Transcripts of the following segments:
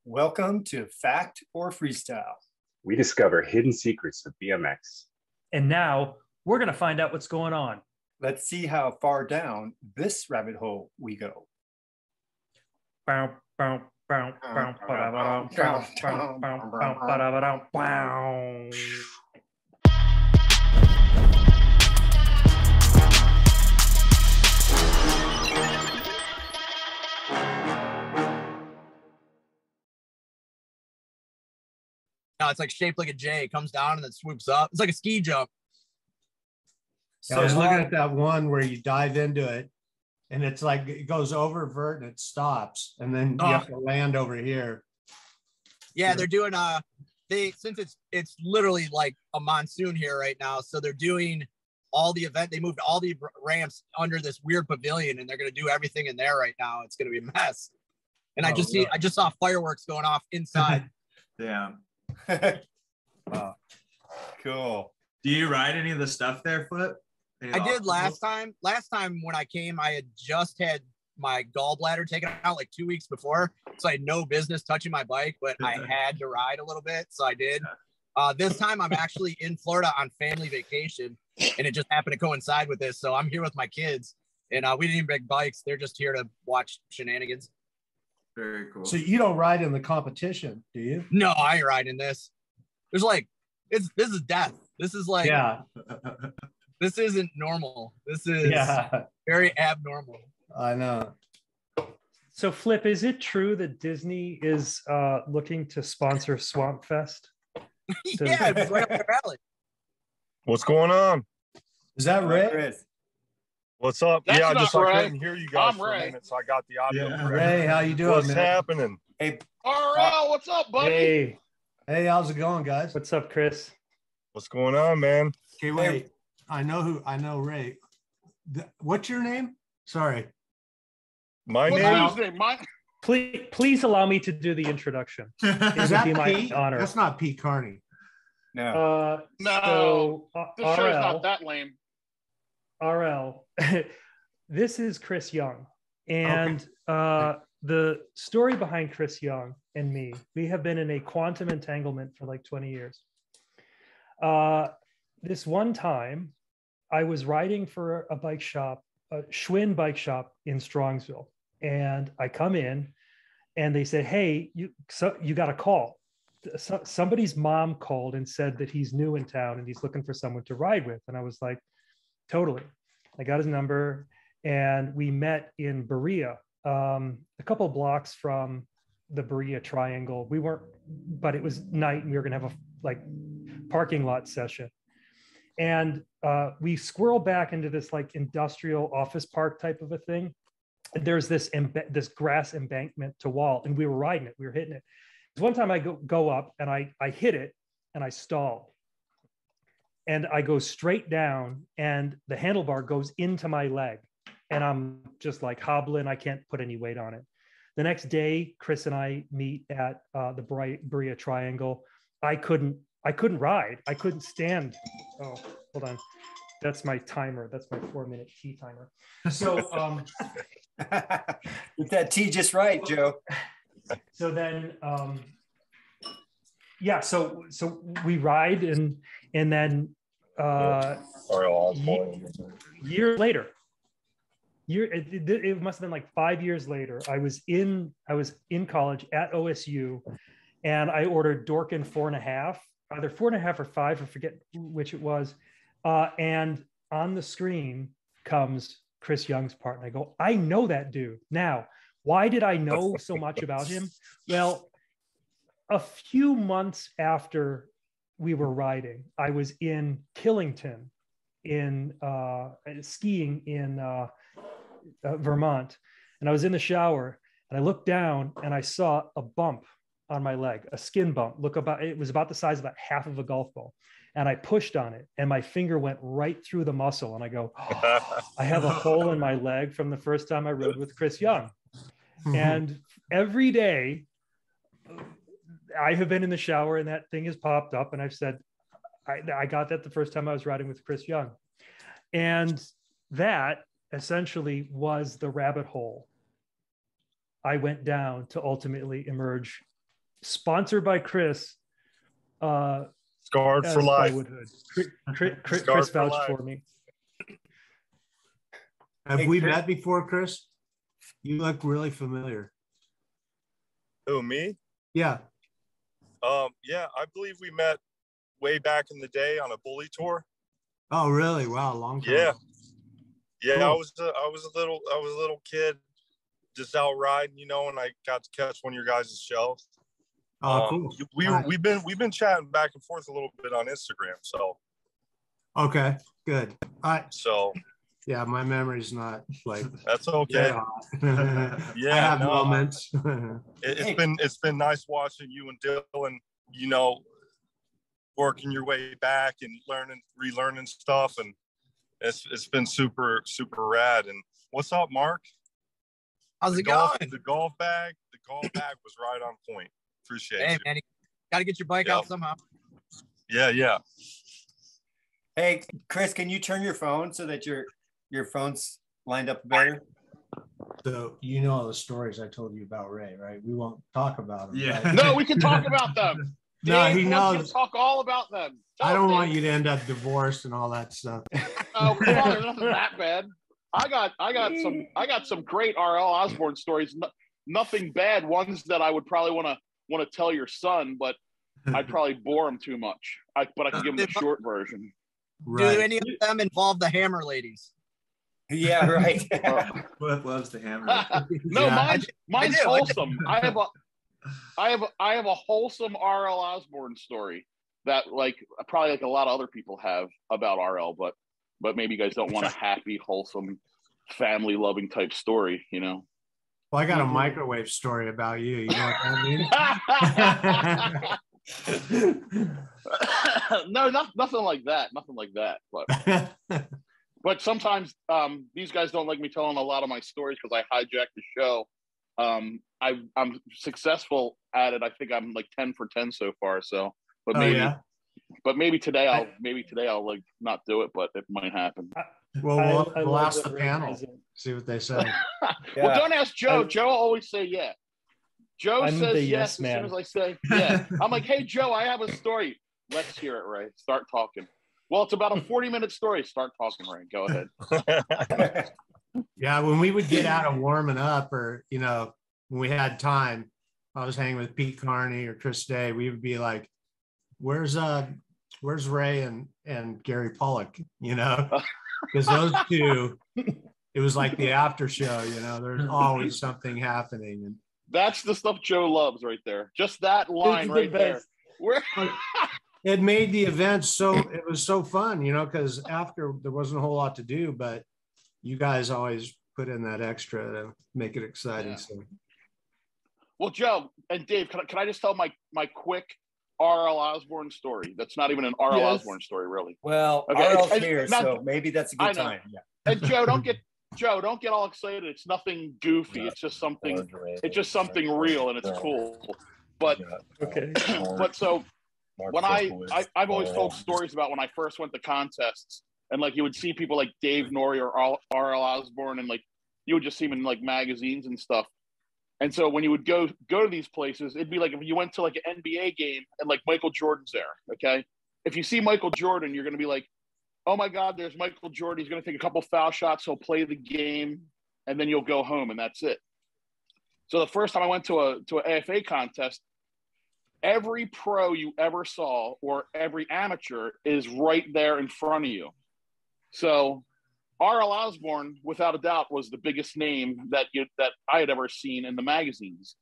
Welcome to Fact or Freestyle. We discover hidden secrets of BMX. And now we're going to find out what's going on. Let's see how far down this rabbit hole we go. It's like shaped like a J. It comes down and then swoops up. It's like a ski jump. So I was looking at that one where you dive into it and it's like it goes over vert and it stops and then you have to land over here. Yeah, they're doing since it's literally like a monsoon here right now, so they're doing all the event. They moved all the ramps under this weird pavilion and they're going to do everything in there right now. It's going to be a mess. And I just saw fireworks going off inside. Damn. Wow. Cool. Do you ride any of the stuff there, Flip? I did last time. Last time when I came, I had just had my gallbladder taken out like 2 weeks before, so I had no business touching my bike, but I had to ride a little bit, so I did. This time I'm actually in Florida on family vacation, and it just happened to coincide with this, so I'm here with my kids, and we didn't even bring bikes. They're just here to watch shenanigans. Very cool. So you don't ride in the competition, do you? No, I ain't riding this. There's like, this is death. This is like, this isn't normal. This is very abnormal. I know. So Flip, is it true that Disney is looking to sponsor Swamp Fest? Yeah, it's right up their alley. What's going on? Is that Ray? What's up? That's I Ray. couldn't hear you guys I'm for a Ray. minute, so I got the audio. Yeah. Ray, how you doing, What's man? happening? Hey, RL, what's up, buddy? Hey, how's it going, guys? What's up, Chris? What's going on, man? Okay, wait. I know Ray. What's your name? Sorry. My What's name? his name? Please allow me to do the introduction. Is that be my Pete? honor. That's not Pete Carney. no. No, So, this show's not that lame. RL, this is Chris Young. And the story behind Chris Young and me, we have been in a quantum entanglement for like 20 years. This one time, I was riding for a bike shop, a Schwinn bike shop in Strongsville. And I come in and they said, hey, you got a call. Somebody's mom called and said that he's new in town and he's looking for someone to ride with. And I was like, totally. I got his number and we met in Berea, a couple of blocks from the Berea Triangle. We weren't, but it was night and we were going to have a parking lot session. And we squirrel back into this like industrial office park type of a thing. There's this grass embankment to wall, and we were riding it. We were hitting it. One time I go up and I hit it and I stall. And I go straight down and the handlebar goes into my leg. And I'm just like hobbling. I can't put any weight on it. The next day, Chris and I meet at the Berea Triangle. I couldn't ride. I couldn't stand. Oh, hold on. That's my timer. That's my 4-minute tea timer. So get that tea just right, Joe. So then, so we ride and then years later, it must have been like 5 years later. I was in college at OSU, and I ordered Dorkin 4.5, either 4.5 or 5, I forget which it was. And on the screen comes Chris Young's part. And I go, I know that dude. Now, why did I know so much about him? Well, a few months after we were riding, I was in Killington skiing in Vermont. And I was in the shower and I looked down and I saw a bump on my leg, a skin bump. It was about the size of about half of a golf ball. And I pushed on it and my finger went right through the muscle. And I go, I have a hole in my leg from the first time I rode with Chris Young. And every day I have been in the shower and that thing has popped up. And I've said, I got that the first time I was riding with Chris Young. And that essentially was the rabbit hole I went down to ultimately emerge sponsored by Chris. Scarred for life. Chris Scarred for vouched life. for me. Have we met before, Chris? You look really familiar. Who, me? Yeah. Yeah, I believe we met way back in the day on a bully tour. Oh, really? Wow, long time. Yeah. Yeah, Cool. I was a little kid just out riding, you know, and I got to catch one of your guys' shows. Oh, cool. We've been chatting back and forth a little bit on Instagram, so Okay, good. so Yeah, my memory's not like that's okay. I have moments. It's been nice watching you and Dylan, you know, working your way back and relearning stuff, and it's been super rad. And what's up, Mark? How's it going? The golf bag was right on point. Appreciate Hey, you. man, you got to get your bike out somehow. Yeah. Hey, Chris, can you turn your phone so that your phone's lined up better? So you know all the stories I told you about Ray, right? We won't talk about them. Yeah. Right? No, we can talk about them. No, Dave he wants you knows. to talk all about them. I don't want you to end up divorced and all that stuff. Oh, come on, there's nothing that bad. I got some great R.L. Osborne stories. Nothing bad. Ones that I would probably want to tell your son, but I'd probably bore him too much. But I can give him the short version. Right. Do any of them involve the Hammer ladies? Yeah, right. What loves the hammer? No, Yeah. mine's I do. wholesome. I have a wholesome R.L. Osborne story that like probably like a lot of other people have about R.L. But maybe you guys don't want a happy, wholesome, family loving type story, you know. Well, I got a microwave story about you. You know what that means? No, nothing like that. Nothing like that. But sometimes these guys don't like me telling a lot of my stories because I hijack the show. I'm successful at it. I think I'm like 10 for 10 so far. So, but maybe today I'll like not do it, but it might happen. Well, I we'll love ask the that panel, Ray see what they say. Well, don't ask Joe. Joe will always say yeah. Joe I'm says the yes yes man. as soon as I say yeah. I'm like, hey Joe, I have a story. Let's hear it, Ray. Start talking. Well, it's about a 40-minute story. Start talking, Ray. Go ahead. Yeah, when we would get out of warming up, or you know, when we had time, I was hanging with Pete Carney or Chris Day. We would be like, "Where's Ray and Gary Pollock?" You know, because those two, it was like the after show. You know, there's always something happening, and That's the stuff Joe loves right there. Just that line right there. Where it made the event it was so fun, you know, because after there wasn't a whole lot to do, but you guys always put in that extra to make it exciting. Yeah. So Well, Joe and Dave, can I just tell my quick R.L. Osborne story? That's not even an R.L. Yes. Osborne story, really. Well, Okay, RL's and here, now- so maybe that's a I good know. time. Yeah. And Joe, don't get all excited. It's nothing goofy. It's just something real, and it's cool. But Okay. but so when I've always told stories about when I first went to contests, and like you would see people like Dave Norrie or R.L. Osborne, and like you would just see them in like magazines and stuff. And so when you would go to these places, it'd be like if you went to like an NBA game and like Michael Jordan's there. Okay, if you see Michael Jordan, you're gonna be like, oh my God, there's Michael Jordan. He's gonna take a couple foul shots. He'll play the game, and then you'll go home, and that's it. So the first time I went to an AFA contest, every pro you ever saw or every amateur is right there in front of you. So R.L. Osborne, without a doubt, was the biggest name that I had ever seen in the magazines.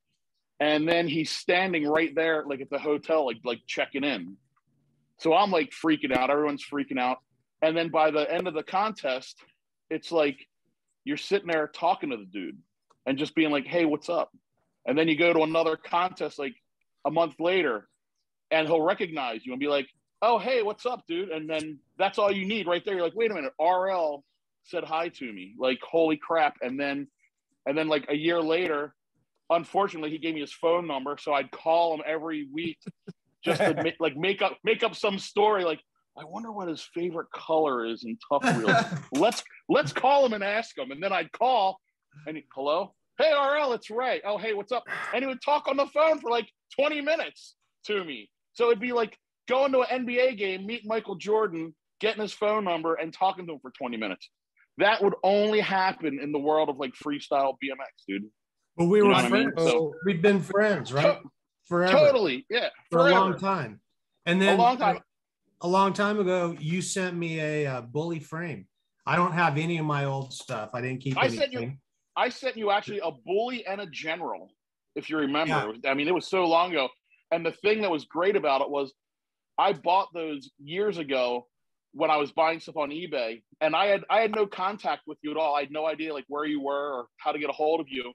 And then he's standing right there, like at the hotel, like checking in. So I'm like freaking out. Everyone's freaking out. And then by the end of the contest, it's like you're sitting there talking to the dude and just being like, hey, what's up? And then you go to another contest like a month later, and he'll recognize you and be like, oh, hey, what's up, dude? And then that's all you need right there. You're like, wait a minute, RL said hi to me. Like, holy crap. And then like a year later, unfortunately, he gave me his phone number. So I'd call him every week just to make up some story. Like, I wonder what his favorite color is in Tough Wheels. Let's call him and ask him. And then I'd call and hello. hey, RL, it's Ray. Oh, hey, what's up? And he would talk on the phone for like 20 minutes to me. So it'd be like going to an NBA game, meet Michael Jordan, getting his phone number and talking to him for 20 minutes. That would only happen in the world of like freestyle BMX, dude. Well, we were friends. friends. So we've been friends, right? Forever. Totally, yeah. For a long time. And then a long time ago, you sent me a bully frame. I don't have any of my old stuff. I didn't keep anything. I sent you actually a bully and a general, if you remember. Yeah. I mean, it was so long ago. And the thing that was great about it was I bought those years ago when I was buying stuff on eBay, and I had no contact with you at all. I had no idea like where you were or how to get a hold of you.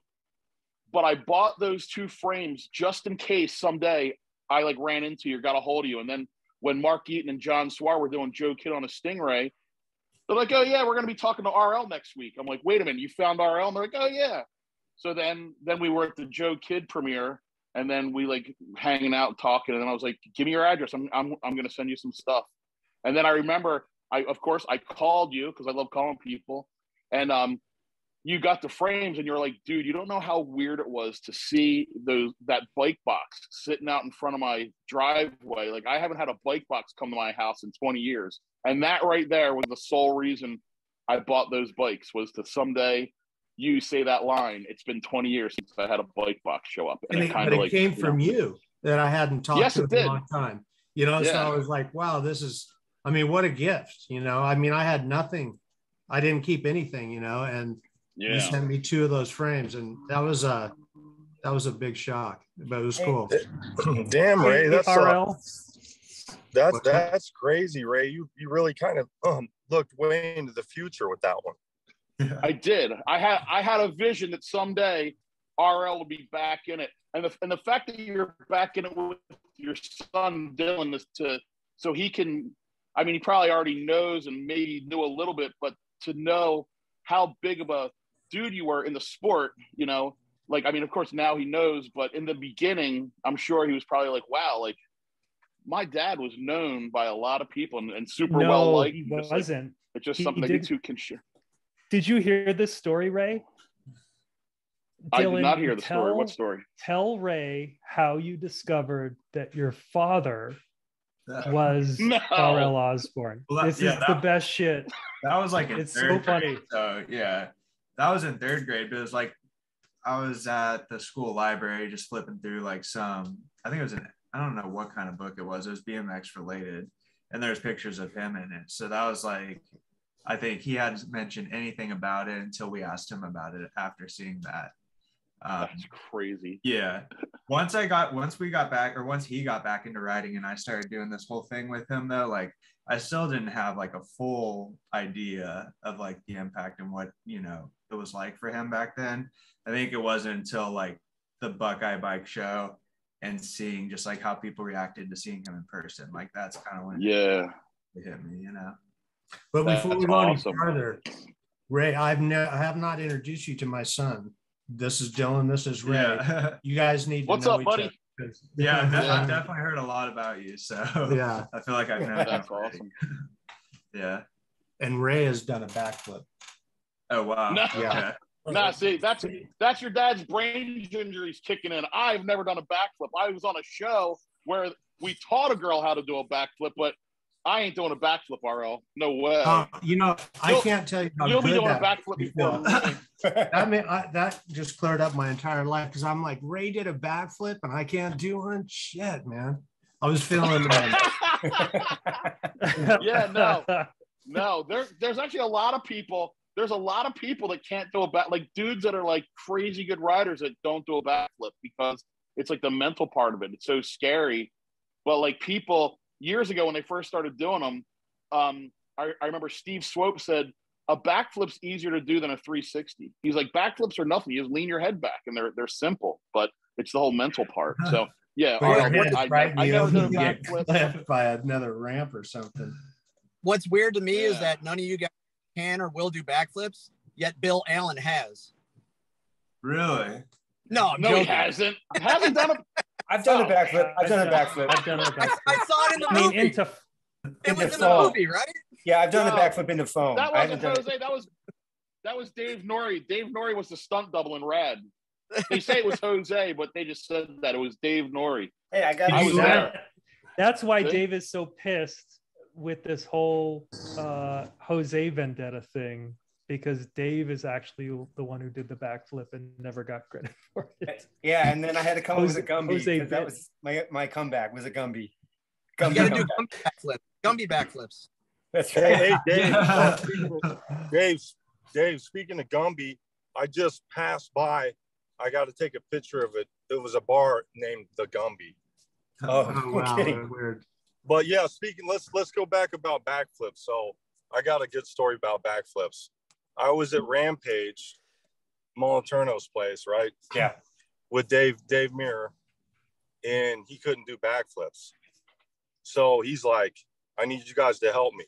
But I bought those 2 frames just in case someday I like ran into you or got a hold of you. And then when Mark Eaton and John Swar were doing Joe Kidd on a Stingray, they're like, oh yeah, we're going to be talking to RL next week. I'm like, wait a minute, you found RL? And they're like, oh yeah. So then we were at the Joe Kidd premiere, and then we like hanging out and talking. And then I was like, give me your address. I'm going to send you some stuff. And then I remember, I called you because I love calling people. And you got the frames and you're like, dude, you don't know how weird it was to see that bike box sitting out in front of my driveway. Like I haven't had a bike box come to my house in 20 years. And that right there was the sole reason I bought those bikes, was to someday you say that line, it's been 20 years since I had a bike box show up. And it came from you that I hadn't talked to in a long time. So I was like, wow, this is, I mean, what a gift, I mean, I had nothing. I didn't keep anything, and you sent me 2 of those frames, and that was a big shock, but it was cool. Damn, Ray, that's RL. That's crazy, Ray. You really kind of looked way into the future with that one. Yeah. I did. I had a vision that someday RL would be back in it, and the fact that you're back in it with your son Dylan is so he can. I mean, he probably already knows and maybe knew a little bit, but to know how big of a dude you were in the sport, like, I mean, of course now he knows, but in the beginning, I'm sure he was probably like, wow, like my dad was known by a lot of people and super well liked. He wasn't. It's just something that you two can share. Did you hear this story, Ray? I did not hear the story. What story? Tell Ray how you discovered that your father was RL Osborne. Well, this is the best shit. That was like it's so funny. Grade, so yeah, that was in 3rd grade, but it was like I was at the school library just flipping through like I think it was I don't know what kind of book it was BMX related, and there's pictures of him in it. So that was like, I think he hadn't mentioned anything about it until we asked him about it after seeing that. That's crazy. Yeah. Once he got back into riding and I started doing this whole thing with him though, like I still didn't have like a full idea of like the impact and what, it was like for him back then. I think it wasn't until like the Buckeye Bike Show and seeing just like how people reacted to seeing him in person. Like that's kind of when it hit me, But before we go any further, Ray, I have not introduced you to my son. This is Dylan. This is Ray. Yeah. You guys need to What's know up, each buddy? other. Yeah, I've definitely heard a lot about you. So yeah, I feel like I've known. That's awesome. Yeah. And Ray has done a backflip. Oh wow. No. Yeah. Nah, see, that's your dad's brain injuries kicking in. I've never done a backflip. I was on a show where we taught a girl how to do a backflip, but I ain't doing a backflip, RL. No way. I can't tell you how you'll good be doing that a backflip before. that just cleared up my entire life because I'm like, Ray did a backflip and I can't do one. Shit, man. I was feeling no. There's actually a lot of people. There's a lot of people that can't do a back, like dudes that are like crazy good riders that don't do a backflip because it's like the mental part of it. It's so scary. But like people years ago when they first started doing them, I remember Steve Swope said a backflip's easier to do than a 360. He's like, backflips are nothing. You just lean your head back and they're simple, but it's the whole mental part. So yeah, I never did a backflip by another ramp or something. What's weird to me is that none of you guys can or will do backflips, yet Bill Allen has. Really? No, he hasn't. Hasn't done a. I've done a backflip. I've done a backflip. I saw it in the movie. It was in the movie, right? Yeah, I've done a backflip in the foam. That wasn't Jose. That was Dave Norrie. Dave Norrie was the stunt double in Rad. They say it was Jose, but they just said that it was Dave Norrie. Hey, I got I was there. That's why See? Dave is so pissed with this whole Jose vendetta thing, because Dave is actually the one who did the backflip and never got credit for it. Yeah, and then I had to come up with a Gumby. Jose 'Cause that was my comeback was a Gumby. You Gumby gotta do comeback. Gumby backflips. That's right. Hey, Dave, speaking of Gumby, I just passed by. I got to take a picture of it. It was a bar named the Gumby. Oh, Oh, wow, kidding. weird. But yeah, let's go back about backflips. So I got a good story about backflips. I was at Rampage, Moliterno's place, right? Yeah. With Dave Mirror, and he couldn't do backflips. So he's like, I need you guys to help me.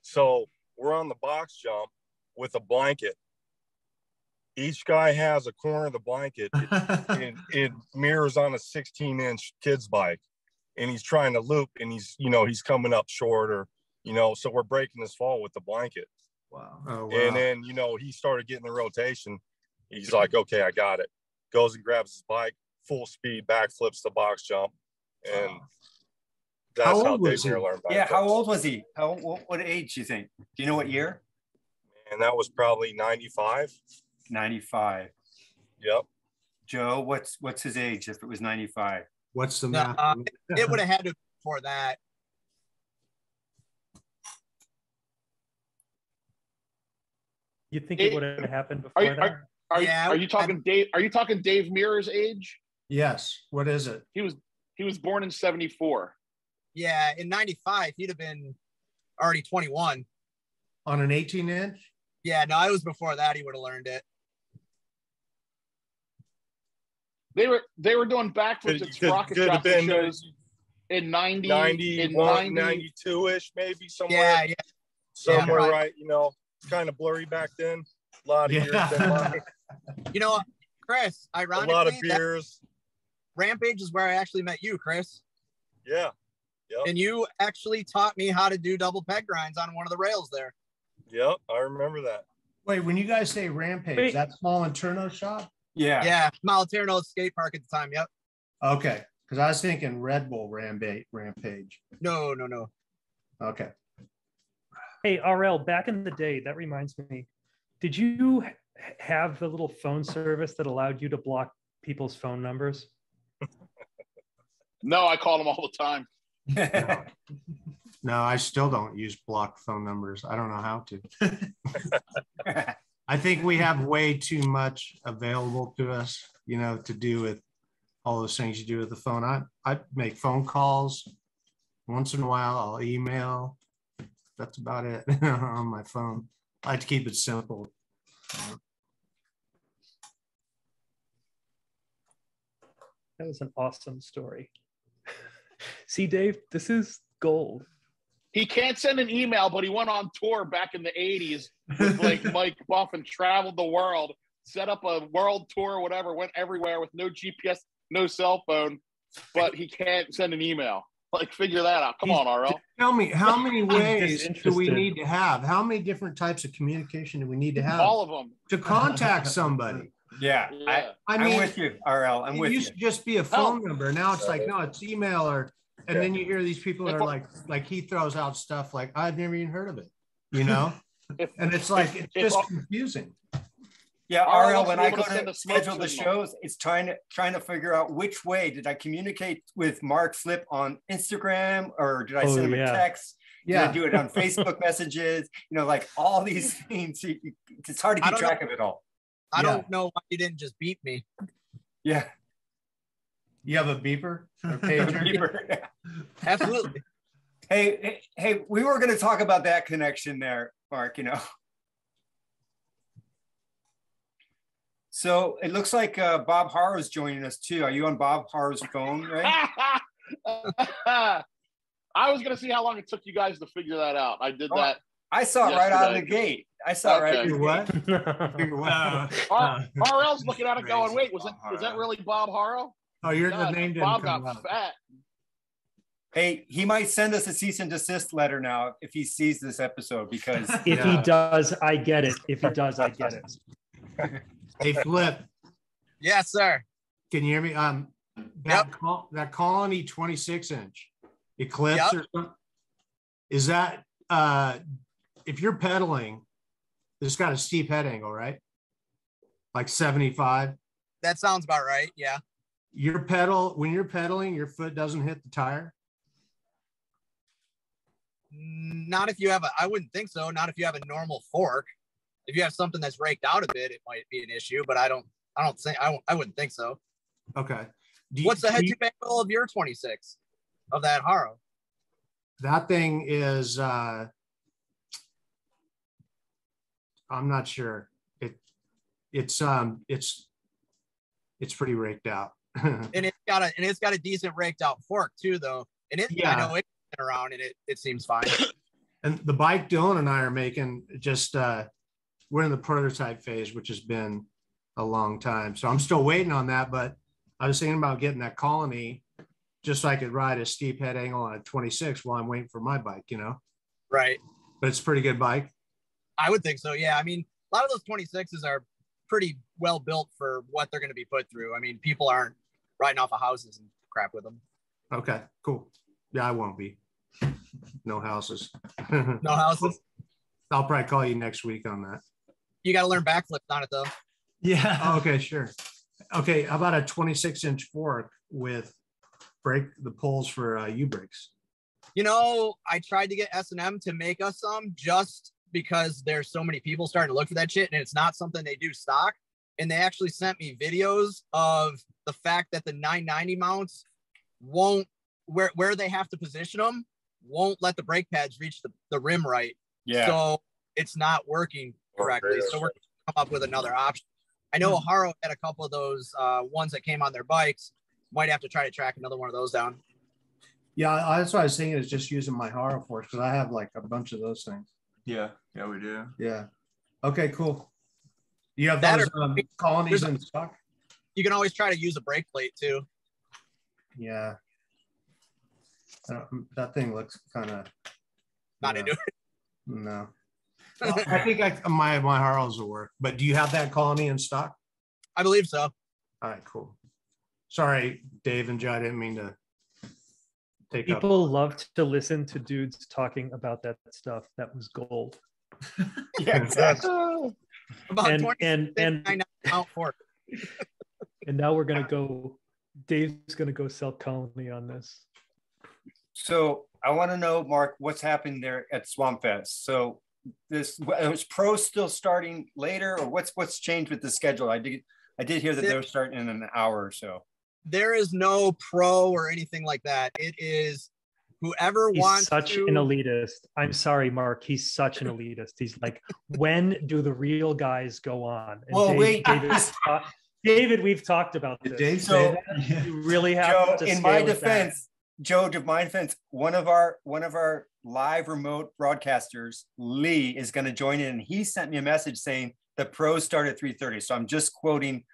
So we're on the box jump with a blanket. Each guy has a corner of the blanket. It mirrors on a 16-inch kid's bike, and he's trying to loop, and he's coming up short, or so we're breaking this fall with the blanket. Wow. Oh, wow. And then he started getting the rotation. He's like, okay, I got it. Goes and grabs his bike, full speed, backflips the box jump, and that's how Dave Mirror learned backflips. Yeah, how old was he? What age do you think? Do you know what year? And that was probably 95. 95. Yep. Joe, what's his age if it was 95? What's the No, math? it would have had to be before that. You think it would have happened before that? Are you talking Dave? Are you talking Dave Mirror's age? Yes. What is it? He was born in 74. Yeah, in 95, he'd have been already 21. On an 18-inch? Yeah, no, it was before that he would have learned it. They were doing backflips at Sprocket Shop shows in 91, 92-ish, maybe somewhere. Yeah. Somewhere, Yeah, right? Kind of blurry back then. A lot of years been by. You know, Chris, A ironically, lot of beers. Rampage is where I actually met you, Chris. Yeah. Yep. And you actually taught me how to do double peg grinds on one of the rails there. Yep, I remember that. Wait, when you guys say Rampage, that's Small and Turno shop? Yeah. Yeah, Moliterno skate park at the time. Yep. Okay, because I was thinking Red Bull Rampage. No. Okay. Hey, RL, back in the day, that reminds me, did you have the little phone service that allowed you to block people's phone numbers? No, I call them all the time. No, I still don't use blocked phone numbers. I don't know how to. I think we have way too much available to us, to do with all those things you do with the phone. I make phone calls. Once in a while, I'll email. That's about it on my phone. I like to keep it simple. That was an awesome story. See, Dave, this is gold. He can't send an email, but he went on tour back in the 80s with like Mike Buff and traveled the world, set up a world tour, whatever, went everywhere with no GPS, no cell phone, but he can't send an email. Like, figure that out. Come on, RL. Tell me, how many ways do we need to have? How many different types of communication do we need to have? All of them. To contact somebody. Yeah. I mean, I'm with you, RL. I'm with you. It used to just be a phone number. Now it's like, no, it's email and then you hear these people that are like he throws out stuff like, I've never even heard of it, and it's like, it's just confusing. Yeah, RL, when I go to schedule the shows, it's trying to figure out which way. Did I communicate with Mark Flip on Instagram, or did I send him a text? Did I do it on Facebook messages? Like all these things. It's hard to keep track of it all. I don't know why you didn't just beep me. Yeah. You have a beeper? Or pager? Beeper, yeah. Absolutely. Hey, we were going to talk about that connection there, Mark, So it looks like Bob Harrow's joining us too. Are you on Bob Harrow's phone, right? I was going to see how long it took you guys to figure that out. I did that. I saw it right out of the gate. I saw it right out of the gate. RL's looking at it going, wait, was that really Bob Harrow? Oh, the name didn't Bob come got up. fat. Hey, he might send us a cease and desist letter now if he sees this episode, because if he does, I get it. If he does, I get it. Hey, Flip, Yes, sir. Can you hear me? That Colony 26-inch Eclipse or something, is that if you're pedaling, it's got a steep head angle, right? Like 75. That sounds about right. Yeah. When you're pedaling, your foot doesn't hit the tire. Not if you have I wouldn't think so. Not if you have a normal fork. If you have something that's raked out a bit, it might be an issue, but I wouldn't think so. Okay. What's the head tube angle of your 26 of that Haro? That thing is, I'm not sure. It's pretty raked out. and it's got a decent raked out fork too, though. And I know it's been around and it seems fine. And the bike Dylan and I are making, just we're in the prototype phase, which has been a long time. So I'm still waiting on that, but I was thinking about getting that Colony just so I could ride a steep head angle on a 26 while I'm waiting for my bike, Right. But it's a pretty good bike. I would think so. Yeah. I mean, a lot of those 26s are pretty well built for what they're going to be put through. I mean, people aren't riding off of houses and crap with them. Okay, cool. Yeah, I won't be. No houses. No houses. I'll probably call you next week on that. You got to learn backflips on it though. Yeah. Oh, okay, sure. Okay, how about a 26-inch fork with the poles for U-brakes? I tried to get S&M to make us some just because there's so many people starting to look for that shit, and it's not something they do stock. And they actually sent me videos of the fact that the 990 mounts won't, where they have to position them, won't let the brake pads reach the rim right. Yeah. So it's not working correctly. So we're going to come up with another option. I know Haro had a couple of those ones that came on their bikes. Might have to try to track another one of those down. Yeah, that's what I was thinking, is just using my Haro forks, because I have like a bunch of those things. Yeah, we do. Yeah. Okay, cool. Do you have those Colonies in stock? You can always try to use a brake plate too. Yeah. That thing looks kind of not into it. No. Well, I think my Haros will work. But do you have that Colony in stock? I believe so. All right, cool. Sorry, Dave and Joe, I didn't mean to take People loved to listen to dudes talking about that stuff. That was gold. Yeah, exactly. and out for it. And now we're gonna go. Dave's gonna go sell Colony on this. So I want to know, Mark, what's happening there at Swamp Fest? So is pro still starting later, or what's changed with the schedule? I did hear that they're starting in an hour or so. There is no pro or anything like that. It is whoever wants such an elitist. I'm sorry, Mark. He's such an elitist. He's like, when do the real guys go on? And well, David, we've talked about this. Dave say that? You really have Joe, to. In my defense, Joe, to my defense, one of our live remote broadcasters, Lee, is going to join in, and he sent me a message saying the pros start at 3:30. So I'm just quoting.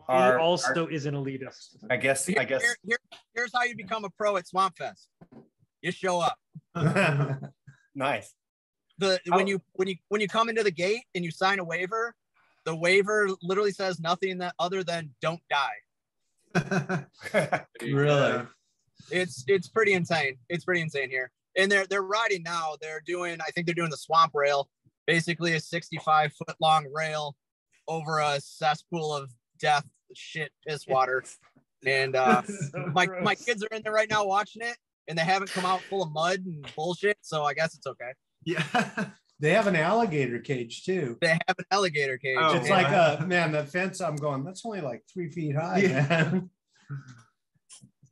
He also is an elitist. I guess. Here's how you become a pro at Swamp Fest. You show up. Nice. When you come into the gate and you sign a waiver, the waiver literally says nothing other than "don't die." Really? It's pretty insane. It's pretty insane here. And they're riding now. I think they're doing the swamp rail, basically a 65-foot long rail over a cesspool of death, shit, piss water. And my kids are in there right now watching it, and they haven't come out full of mud and bullshit, so I guess it's okay. Yeah. They have an alligator cage too. They have an alligator cage. Oh, it's like the fence I'm going, that's only like 3 feet high, man.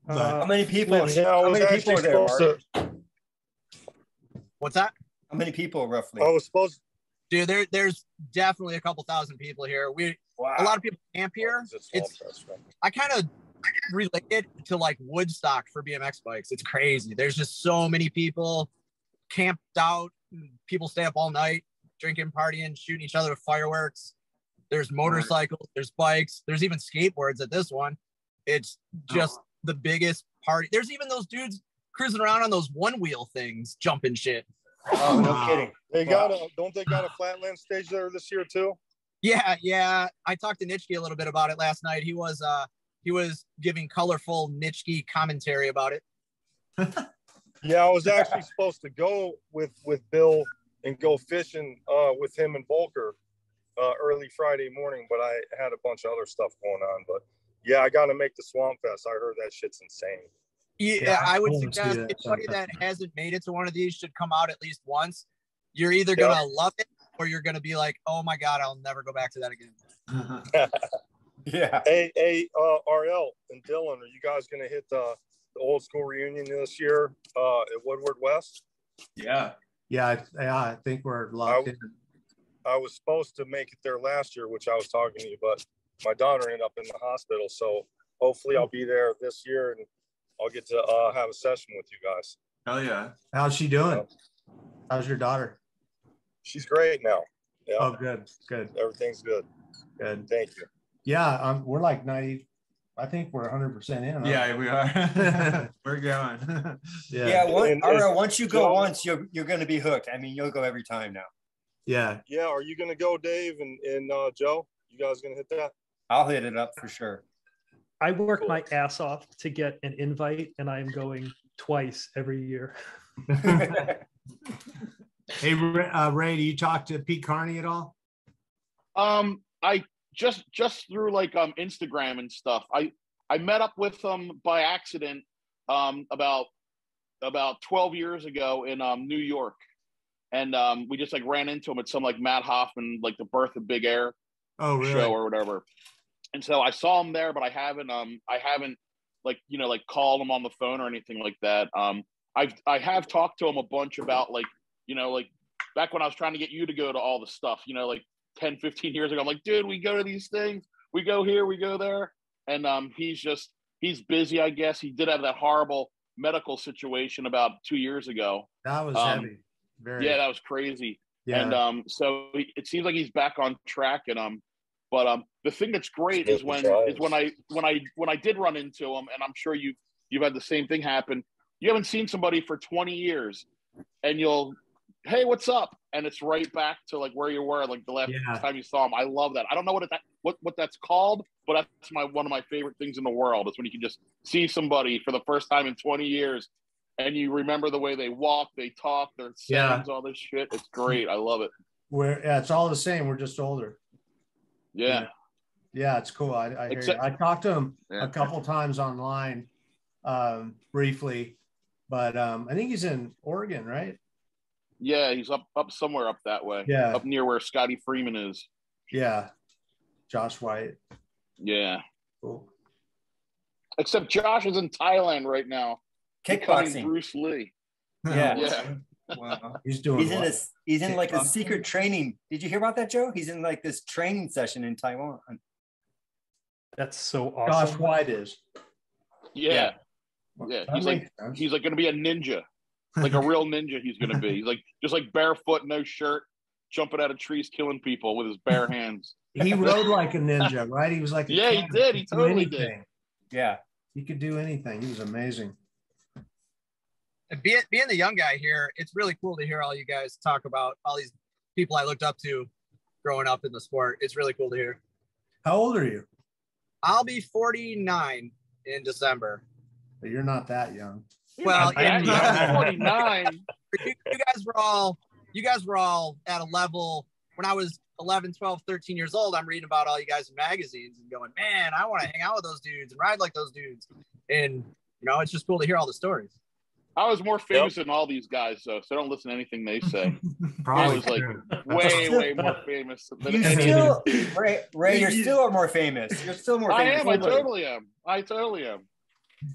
How many people are there? What's that? How many people roughly? I was supposed. Dude, there's definitely a couple thousand people here. A lot of people camp here. I kind of relate it to like Woodstock for BMX bikes. It's crazy. There's just so many people camped out. People stay up all night, drinking, partying, shooting each other with fireworks. There's motorcycles, there's bikes, there's even skateboards at this one. It's just the biggest party. There's even those dudes cruising around on those one-wheel things, jumping shit. Oh, no kidding. Don't they got a Flatland stage there this year too? Yeah. I talked to Nitschke a little bit about it last night. He was giving colorful Nitschke commentary about it. Yeah, I was actually supposed to go with Bill and go fishing with him and Volker early Friday morning, but I had a bunch of other stuff going on. But yeah, I got to make the Swamp Fest. I heard that shit's insane. Yeah, I would suggest anybody that hasn't made it to one of these should come out at least once. You're either going to love it or you're going to be like, oh my God, I'll never go back to that again. Yeah. Hey, RL and Dylan, are you guys going to hit the old school reunion this year at Woodward West? Yeah. I think we're locked in. I was supposed to make it there last year, which I was talking to you, but my daughter ended up in the hospital. So hopefully I'll be there this year and I'll get to have a session with you guys. Hell yeah. How's she doing? How's your daughter? She's great now. Yeah. Oh, good. Everything's good. Good. Thank you. Yeah, we're like 90. I think we're 100% in. Yeah, we are. We're going. Yeah. Once you go once, you're going to be hooked. I mean, you'll go every time now. Yeah. Yeah. Are you going to go, Dave and Joe? You guys going to hit that? I'll hit it up for sure. I work my ass off to get an invite, and I am going twice every year. Hey, Ray, do you talk to Pete Carney at all? I just through like Instagram and stuff. I met up with him by accident about 12 years ago in New York, and we just like ran into him at some like Matt Hoffman, like the Birth of Big Air show or whatever. And so I saw him there, but I haven't like called him on the phone or anything like that. I have talked to him a bunch about like back when I was trying to get you to go to all the stuff, like 10, 15 years ago. I'm like, dude, we go to these things, we go here, we go there. And he's busy, I guess. He did have that horrible medical situation about 2 years ago. That was heavy. Yeah, that was crazy. Yeah. And so it seems like he's back on track. And but the thing that's great is when I did run into him, and I'm sure you've had the same thing happen. You haven't seen somebody for 20 years, and you'll, hey, what's up? And it's right back to like where you were like the last time you saw him. I love that. I don't know what that's called, but that's one of my favorite things in the world. Is when you can just see somebody for the first time in 20 years, and you remember the way they walk, they talk, their sounds, all this shit. It's great. I love it. It's all the same. We're just older. Yeah. Yeah, it's cool. I hear you. I talked to him a couple times online, briefly, but I think he's in Oregon, right? Yeah, he's up somewhere up that way. Yeah, up near where Scotty Freeman is. Yeah, Josh White. Yeah. Cool. Except Josh is in Thailand right now. Kickboxing. Bruce Lee. Yeah. Yeah. Wow. He's in like a secret training. Did you hear about that, Joe? He's in like this training session in Taiwan. That's so awesome. Josh White is. Yeah. He's like going to be a ninja, like a real ninja. He's going to be. He's like just like barefoot, no shirt, jumping out of trees, killing people with his bare hands. He rode like a ninja, right? He was like he did. He totally did. Yeah, he could do anything. He was amazing. Being the young guy here, it's really cool to hear all you guys talk about all these people I looked up to growing up in the sport. It's really cool to hear. How old are you? I'll be 49 in December. But you're not that young. Well, yeah, 49. You guys were all at a level when I was 11, 12, 13 years old. I'm reading about all you guys in magazines and going, man, I want to hang out with those dudes and ride like those dudes. And, it's just cool to hear all the stories. I was more famous than all these guys, though, so don't listen to anything they say. Probably I was like way more famous than Ray, you're still more famous. You're still more famous. I totally am.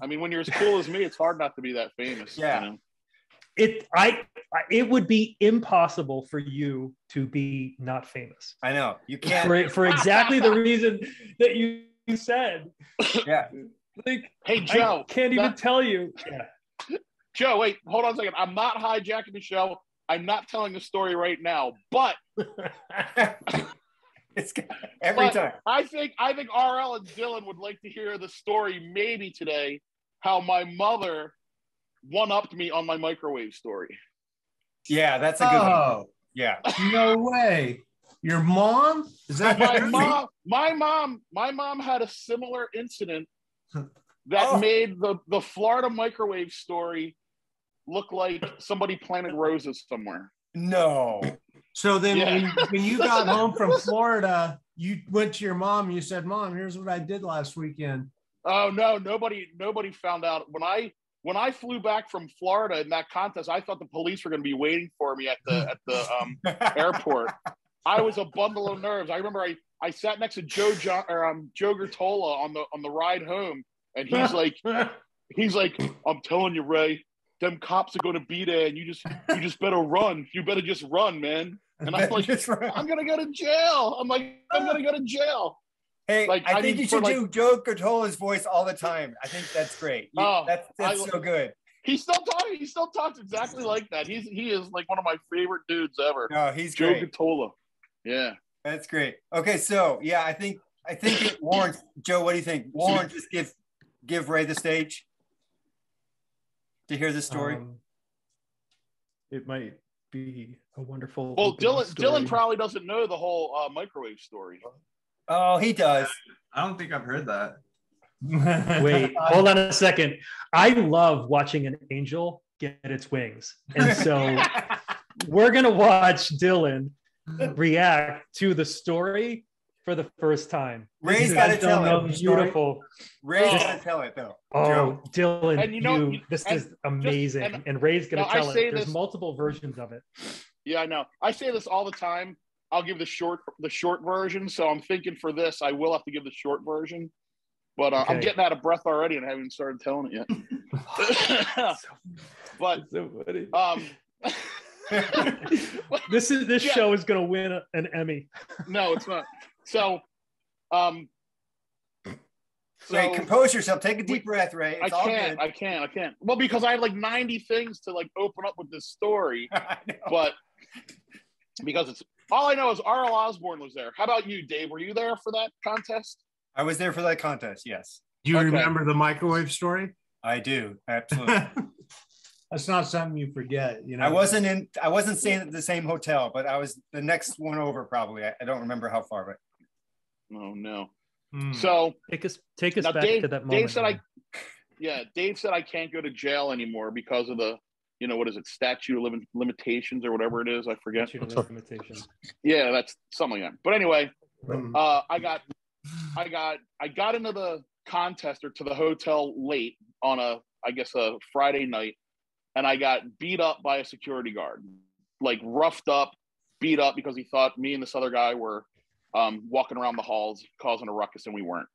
I mean, when you're as cool as me, it's hard not to be that famous. Yeah. It would be impossible for you to be not famous. I know. You can't. For exactly the reason that you said. Yeah. Like, hey, Joe. I can't even tell you. Yeah. Joe, wait, hold on a second. I'm not hijacking the show. I'm not telling the story right now, but it's every time. I think RL and Dylan would like to hear the story maybe today, how my mother one-upped me on my microwave story. Yeah, that's a good one. Yeah. No way. Your mom? Is that my mom had a similar incident that made the Florida microwave story look like somebody planted roses somewhere. No. So then when you got home from Florida, you went to your mom and you said, Mom, here's what I did last weekend. Oh no, nobody found out. When I flew back from Florida in that contest, I thought the police were going to be waiting for me at the airport. I was a bundle of nerves. I remember I sat next to Joe Gertola on the ride home, and he's like, I'm telling you, Ray, them cops are going to be there, and you just better run. You better just run, man. And I'm like, I'm going to go to jail. I'm like, I'm going to go to jail. Hey, like, I think you should do Joe Gertola's voice all the time. I think that's great. That's so good. He still talks exactly like that. He is like one of my favorite dudes ever. No, he's Joe great. Gertola. Yeah. That's great. Okay, so yeah, I think it warrants. Joe, what do you think? Warren, just give Ray the stage to hear the story. It might be a wonderful. Well, Dylan probably doesn't know the whole microwave story. Oh, he does. I don't think I've heard that. Wait, hold on a second. I love watching an angel get its wings. And so we're going to watch Dylan react to the story for the first time. Ray's got to tell it. Beautiful. Ray's got to tell it, though. Oh, Joe. Dylan, and this is amazing. And Ray's going to tell it. There's multiple versions of it. Yeah, I know. I say this all the time. I'll give the short version. So I'm thinking for this, I will have to give the short version. But okay. I'm getting out of breath already and I haven't started telling it yet. But this show is going to win an Emmy. No, it's not. So Ray, compose yourself. Take a deep breath, Ray. It's I can't. Well, because I have like 90 things to like open up with this story, but because it's all I know is R.L. Osborne was there. How about you, Dave? Were you there for that contest? I was there for that contest. Yes. Do you remember the microwave story? I do. Absolutely. That's not something you forget. You know, I wasn't staying at the same hotel, but I was the next one over probably. I don't remember how far, but. Oh no. So take us back to that moment. Dave said I can't go to jail anymore because of the, what is it, statute of limitations or whatever it is. I forget. Statute of limitations. Yeah, that's something like that. But anyway, I got into the contest or to the hotel late on a Friday night, and I got beat up by a security guard, like roughed up, beat up because he thought me and this other guy were walking around the halls causing a ruckus, and we weren't.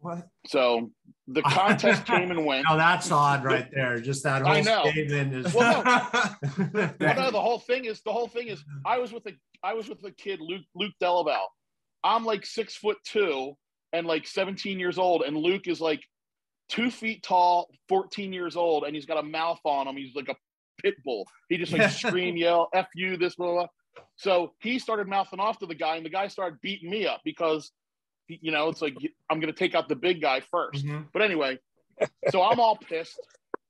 What? So the contest came and went. Now that's odd, right there. Just that whole statement is. Well, no. The whole thing is. I was with a kid, Luke Delaval. I'm like 6'2" and like 17 years old, and Luke is like 2 feet tall, 14 years old, and he's got a mouth on him. He's like a pit bull. He just like scream, yell, "F you!" This blah, blah. So he started mouthing off to the guy, and the guy started beating me up because, it's like, I'm going to take out the big guy first. Mm-hmm. But anyway, so I'm all pissed,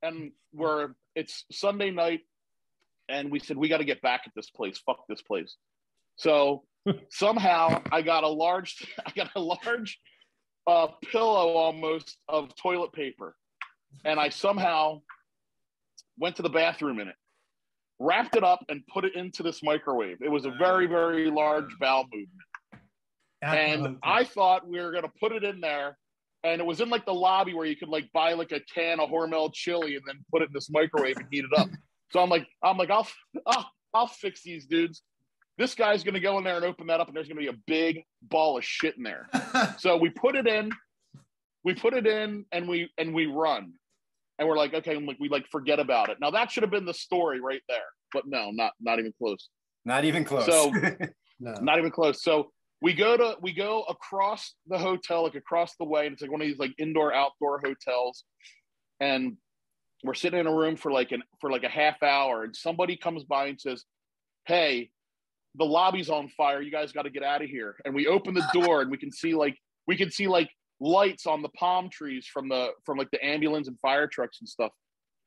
and it's Sunday night, and we said, we got to get back at this place. Fuck this place. So somehow I got a large pillow almost of toilet paper, and I somehow went to the bathroom in it, wrapped it up, and put it into this microwave. It was a very, very large bowel movement. And I thought we were going to put it in there, and it was in like the lobby where you could like buy like a can of Hormel chili and then put it in this microwave and heat it up. So I'm like, I'll fix these dudes. This guy's going to go in there and open that up, and there's going to be a big ball of shit in there. So we put it in, and we run. And we're like, okay, we forget about it. Now that should have been the story right there, but no, not even close. Not even close. So not even close. So we go across the hotel, like across the way, and it's like one of these like indoor outdoor hotels. And we're sitting in a room for like a half hour, and somebody comes by and says, "Hey, the lobby's on fire. You guys got to get out of here." And we open the door, and we can see lights on the palm trees from like the ambulance and fire trucks and stuff.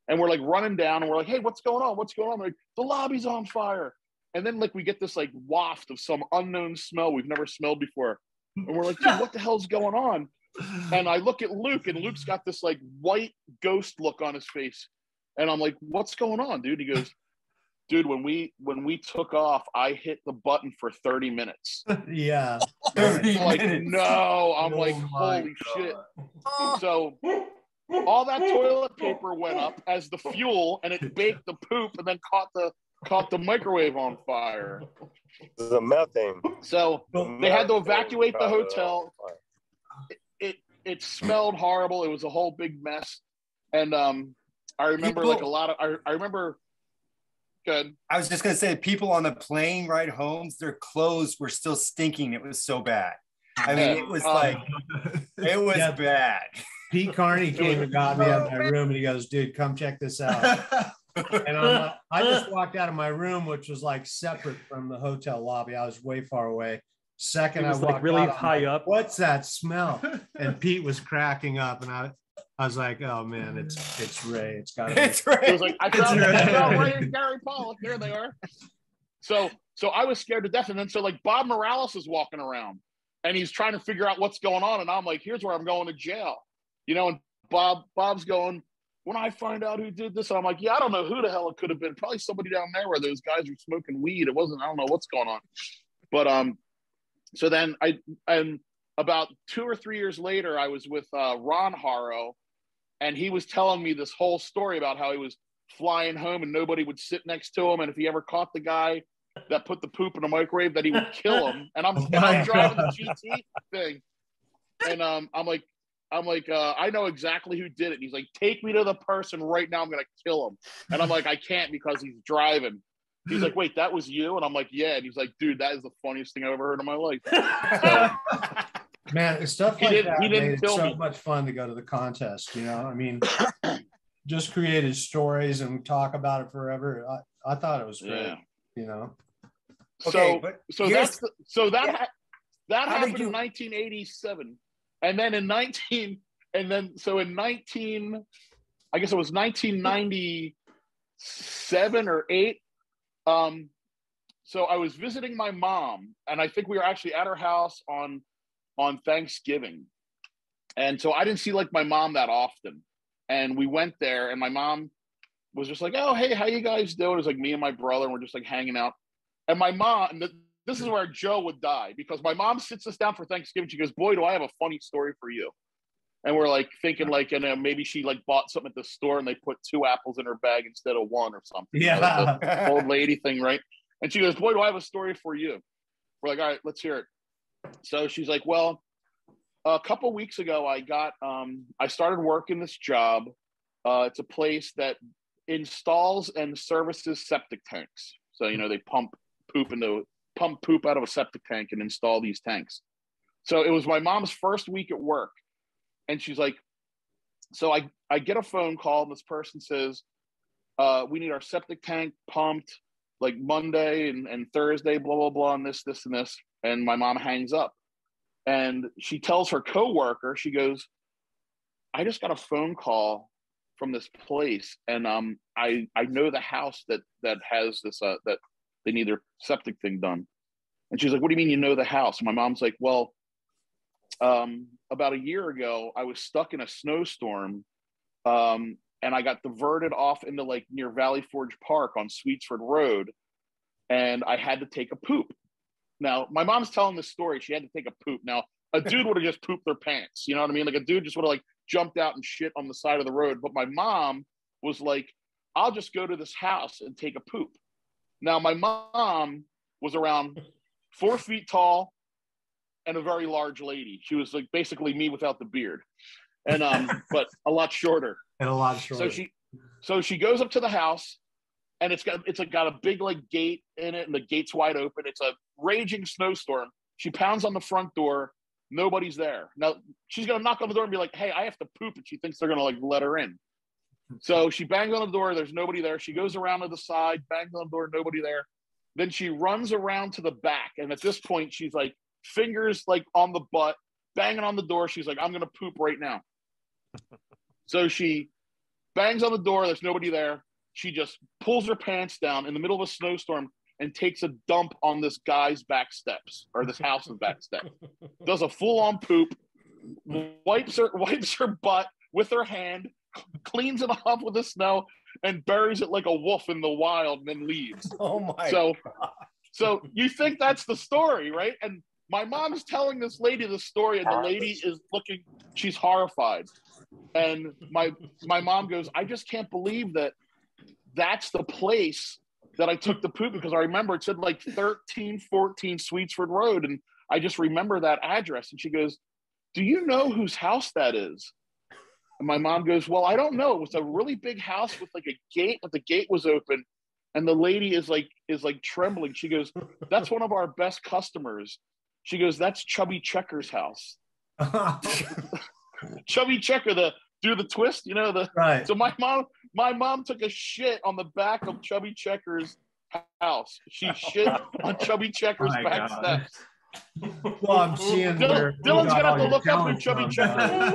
And we're like running down, and we're like, "Hey, what's going on? What's going on?" They're like, "The lobby's on fire." And then like we get this like waft of some unknown smell we've never smelled before. And we're like, dude, what the hell's going on? And I look at Luke, and Luke's got this like white ghost look on his face. And I'm like, what's going on, dude? He goes, dude, when we took off, I hit the button for 30 minutes. Yeah. 30 like, minutes. No, I'm like, holy shit. So all that toilet paper went up as the fuel, and it baked the poop and then caught the microwave on fire. The methane. So they had to evacuate the hotel. It smelled horrible. It was a whole big mess. And I remember like a lot of I remember. Good. I was just gonna say, people on the plane ride home, their clothes were still stinking. It was so bad. I mean, it was it was bad. Pete Carney came and got me out of my room, and he goes, "Dude, come check this out." And I just walked out of my room, which was like separate from the hotel lobby. I was way far away. Second, I walked like really out, high up. What's that smell? And Pete was cracking up, and I was like, "Oh man, it's Ray. It's got to be." It's Ray. It was like I found Ray and Gary Pollock. There they are. So I was scared to death, and then so like Bob Morales is walking around, and he's trying to figure out what's going on, and I'm like, "Here's where I'm going to jail," you know. And Bob's going, "When I find out who did this," I'm like, "Yeah, I don't know who the hell it could have been. Probably somebody down there where those guys were smoking weed. It wasn't. I don't know what's going on." But so then and about 2 or 3 years later, I was with Ron Haro, and he was telling me this whole story about how he was flying home and nobody would sit next to him, and if he ever caught the guy that put the poop in the microwave, that he would kill him. And I'm driving the GT thing, and I'm like, I know exactly who did it. And he's like, take me to the person right now. I'm gonna kill him. And I'm like, I can't because he's driving. He's like, wait, that was you? And I'm like, yeah. And he's like, dude, that is the funniest thing I've ever heard in my life. So, man, stuff like that made it so much fun to go to the contest. You know, I mean, just created stories and talk about it forever. I thought it was great. Yeah. You know. Okay, so that happened in 1987, and then in 1997 or 8. So I was visiting my mom, and I think we were actually at her house on Thanksgiving. And so I didn't see like my mom that often. And we went there, and my mom was just like, "Oh, hey, how you guys doing?" It was like me and my brother, and we're just like hanging out. And my mom, this is where Joe would die, because my mom sits us down for Thanksgiving. She goes, "Boy, do I have a funny story for you." And we're like thinking like, and maybe she like bought something at the store and they put 2 apples in her bag instead of 1 or something. Yeah. You know, the old lady thing, right? And she goes, "Boy, do I have a story for you." We're like, "All right, let's hear it." So she's like, "Well, a couple weeks ago, I started working this job. It's a place that installs and services septic tanks. So, you know, they pump poop out of a septic tank and install these tanks." So it was my mom's first week at work. And she's like, so I get a phone call, and this person says, "We need our septic tank pumped like Monday and Thursday, blah, blah, blah, and this, and this." And my mom hangs up. And she tells her coworker, she goes, "I just got a phone call from this place, and I know the house that has this that they need their septic thing done." And she's like, "What do you mean you know the house?" And my mom's like, "Well, about a year ago, I was stuck in a snowstorm, and I got diverted off into like near Valley Forge Park on Sweetsford Road, and I had to take a poop." Now, my mom's telling this story. She had to take a poop. Now, a dude would have just pooped their pants. You know what I mean? Like a dude just would have like jumped out and shit on the side of the road. But my mom was like, "I'll just go to this house and take a poop." Now, my mom was around 4 feet tall and a very large lady. She was like basically me without the beard, and but a lot shorter. And a lot shorter. So she goes up to the house, and it's got a big like gate in it, and the gate's wide open. It's a raging snowstorm. She pounds on the front door. Nobody's there. Now she's gonna knock on the door and be like, "Hey, I have to poop," and she thinks they're gonna like let her in. So she bangs on the door. There's nobody there. She goes around to the side, bangs on the door. Nobody there. Then she runs around to the back, and at this point, she's like fingers like on the butt, banging on the door. She's like, "I'm gonna poop right now." So she bangs on the door. There's nobody there. She just pulls her pants down in the middle of a snowstorm, and takes a dump on this guy's back steps, or this house's back steps. Does a full-on poop, wipes her butt with her hand, cleans it off with the snow, and buries it like a wolf in the wild, and then leaves. Oh my God. God. So you think that's the story, right? And my mom's telling this lady the story, and the lady is looking, she's horrified. And my mom goes, I just can't believe that that's the place that I took the poop, because I remember it said like 1314 Sweetsford Road. And I just remember that address. And she goes, do you know whose house that is? And my mom goes, well, I don't know. It was a really big house with like a gate, but the gate was open. And the lady is like trembling. She goes, that's one of our best customers. She goes, that's Chubby Checker's house. Chubby Checker, do the twist, you know, right. So my mom took a shit on the back of Chubby Checker's house. She shit on Chubby Checker's back steps. Well, I'm seeing Dylan's gonna have to look up who Chubby Checker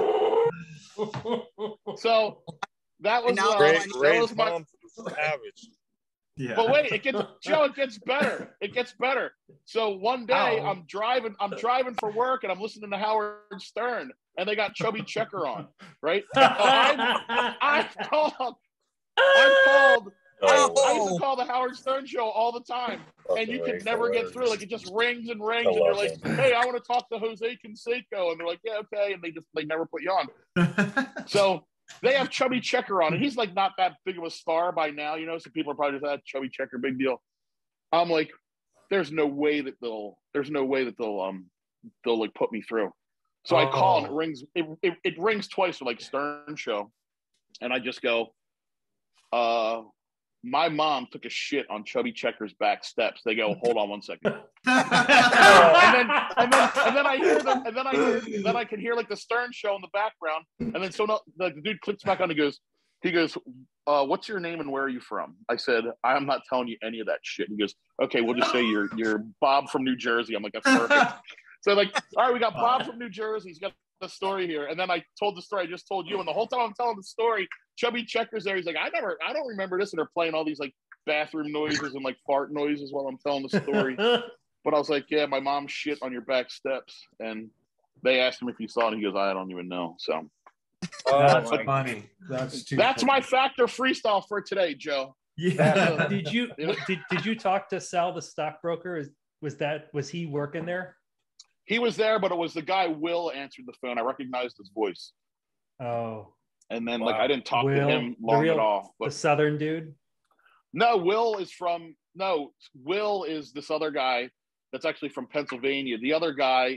is. So that was my savage. Yeah. But wait, it gets better. It gets better. So one day I'm driving for work, and I'm listening to Howard Stern, and they got Chubby Checker on, right? So I used to call the Howard Stern show all the time, and you could never get through. Like, it just rings and rings, and you're like, hey, I want to talk to Jose Canseco, and they're like, yeah, okay, and they never put you on. So they have Chubby Checker on, and he's like not that big of a star by now, you know. So people are probably just that Chubby Checker, big deal. I'm like, there's no way that they'll like put me through. So I call, and it rings. It rings twice for like Stern show, and I just go, my mom took a shit on Chubby Checker's back steps. They go, hold on one second. and then I hear them, and then I can hear like the Stern show in the background. And then the dude clicks back on, he goes, what's your name and where are you from? I said, I'm not telling you any of that shit. He goes, okay, we'll just say you're Bob from New Jersey. I'm like, that's perfect. So like, all right, we got Bob from New Jersey. He's got the story here. And then I told the story I just told you. And the whole time I'm telling the story, Chubby Checker's there. He's like, I don't remember this. And they're playing all these like bathroom noises and like fart noises while I'm telling the story. But I was like, yeah, my mom shit on your back steps. And they asked him if he saw it. And he goes, I don't even know. So that's funny. That's my factor freestyle for today, Joe. Yeah. Did you talk to Sal, the stockbroker? Was he working there? He was there, but it was the guy Will answered the phone. I recognized his voice. Oh. And then like I didn't talk to him long at all. But the Southern dude? No, Will is this other guy that's actually from Pennsylvania. The other guy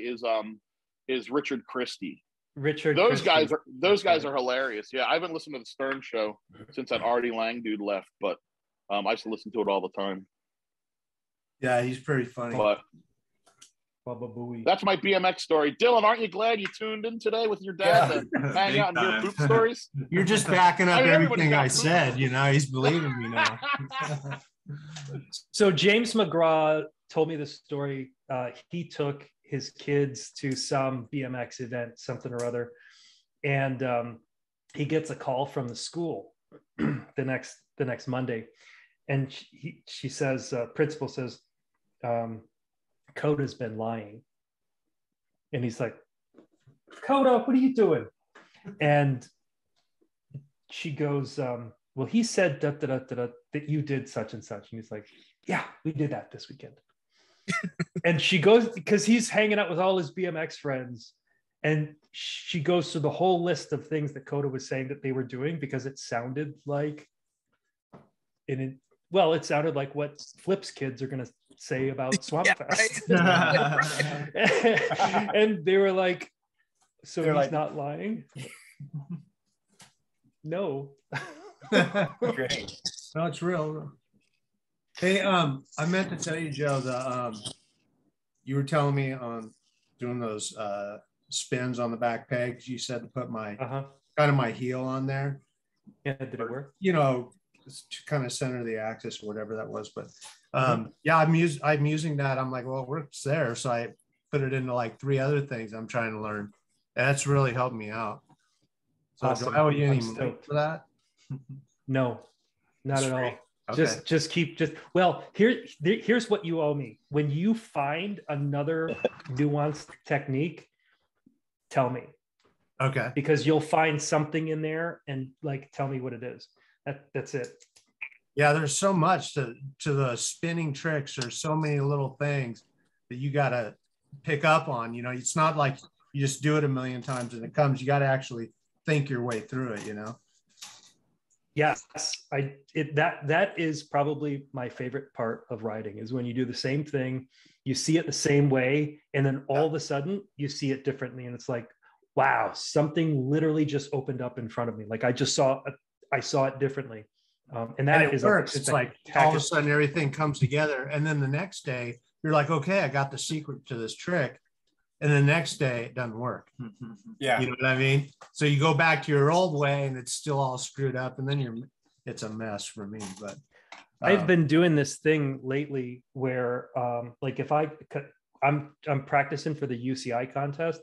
is Richard Christie. Those guys are hilarious. Yeah, I haven't listened to the Stern show since that Artie Lang dude left, but I used to listen to it all the time. Yeah, he's pretty funny. But Bubba Booey. That's my BMX story. Dylan, aren't you glad you tuned in today with your dad to hang out and hear poop stories? You're just backing up everything I said. You know, he's believing me now. So James McGraw told me the story. He took his kids to some BMX event, something or other, and he gets a call from the school the next Monday, and she says, principal says, Coda's been lying. And he's like, Coda, what are you doing? And she goes, well, he said that you did such and such. And he's like, yeah, we did that this weekend. And she goes, because he's hanging out with all his BMX friends. And she goes through the whole list of things that Coda was saying that they were doing, because it sounded like, it sounded like what Flip's kids are going to say about Swamp Fest. Right. And they were like, so he's like, not lying? No. Great. No, it's real. Hey, I meant to tell you, Joe, you were telling me on doing those spins on the back pegs, you said to put my kind of my heel on there. Yeah, did it work? You know, to kind of center the axis or whatever that was. But yeah, I'm using that. I'm like, well, it works there. So I put it into like 3 other things I'm trying to learn. That's really helped me out. So awesome. do I owe you any money for that? No, not at all. Okay. Here's what you owe me. When you find another nuanced technique, tell me. Okay. Because you'll find something in there and like tell me what it is. That's it. Yeah, there's so much to the spinning tricks. There's so many little things that you got to pick up on. You know, it's not like you just do it a million times and it comes. You got to actually think your way through it, you know? Yes, that is probably my favorite part of riding, is when you do the same thing, you see it the same way, and then all of a sudden you see it differently, and it's like, wow, something literally just opened up in front of me. Like I saw it differently, and that it works. It's like all of a sudden everything comes together, and then the next day you're like, okay, I got the secret to this trick. And the next day it doesn't work. Yeah. You know what I mean? So you go back to your old way and it's still all screwed up, and then it's a mess for me. But I've been doing this thing lately where like if I'm practicing for the UCI contest,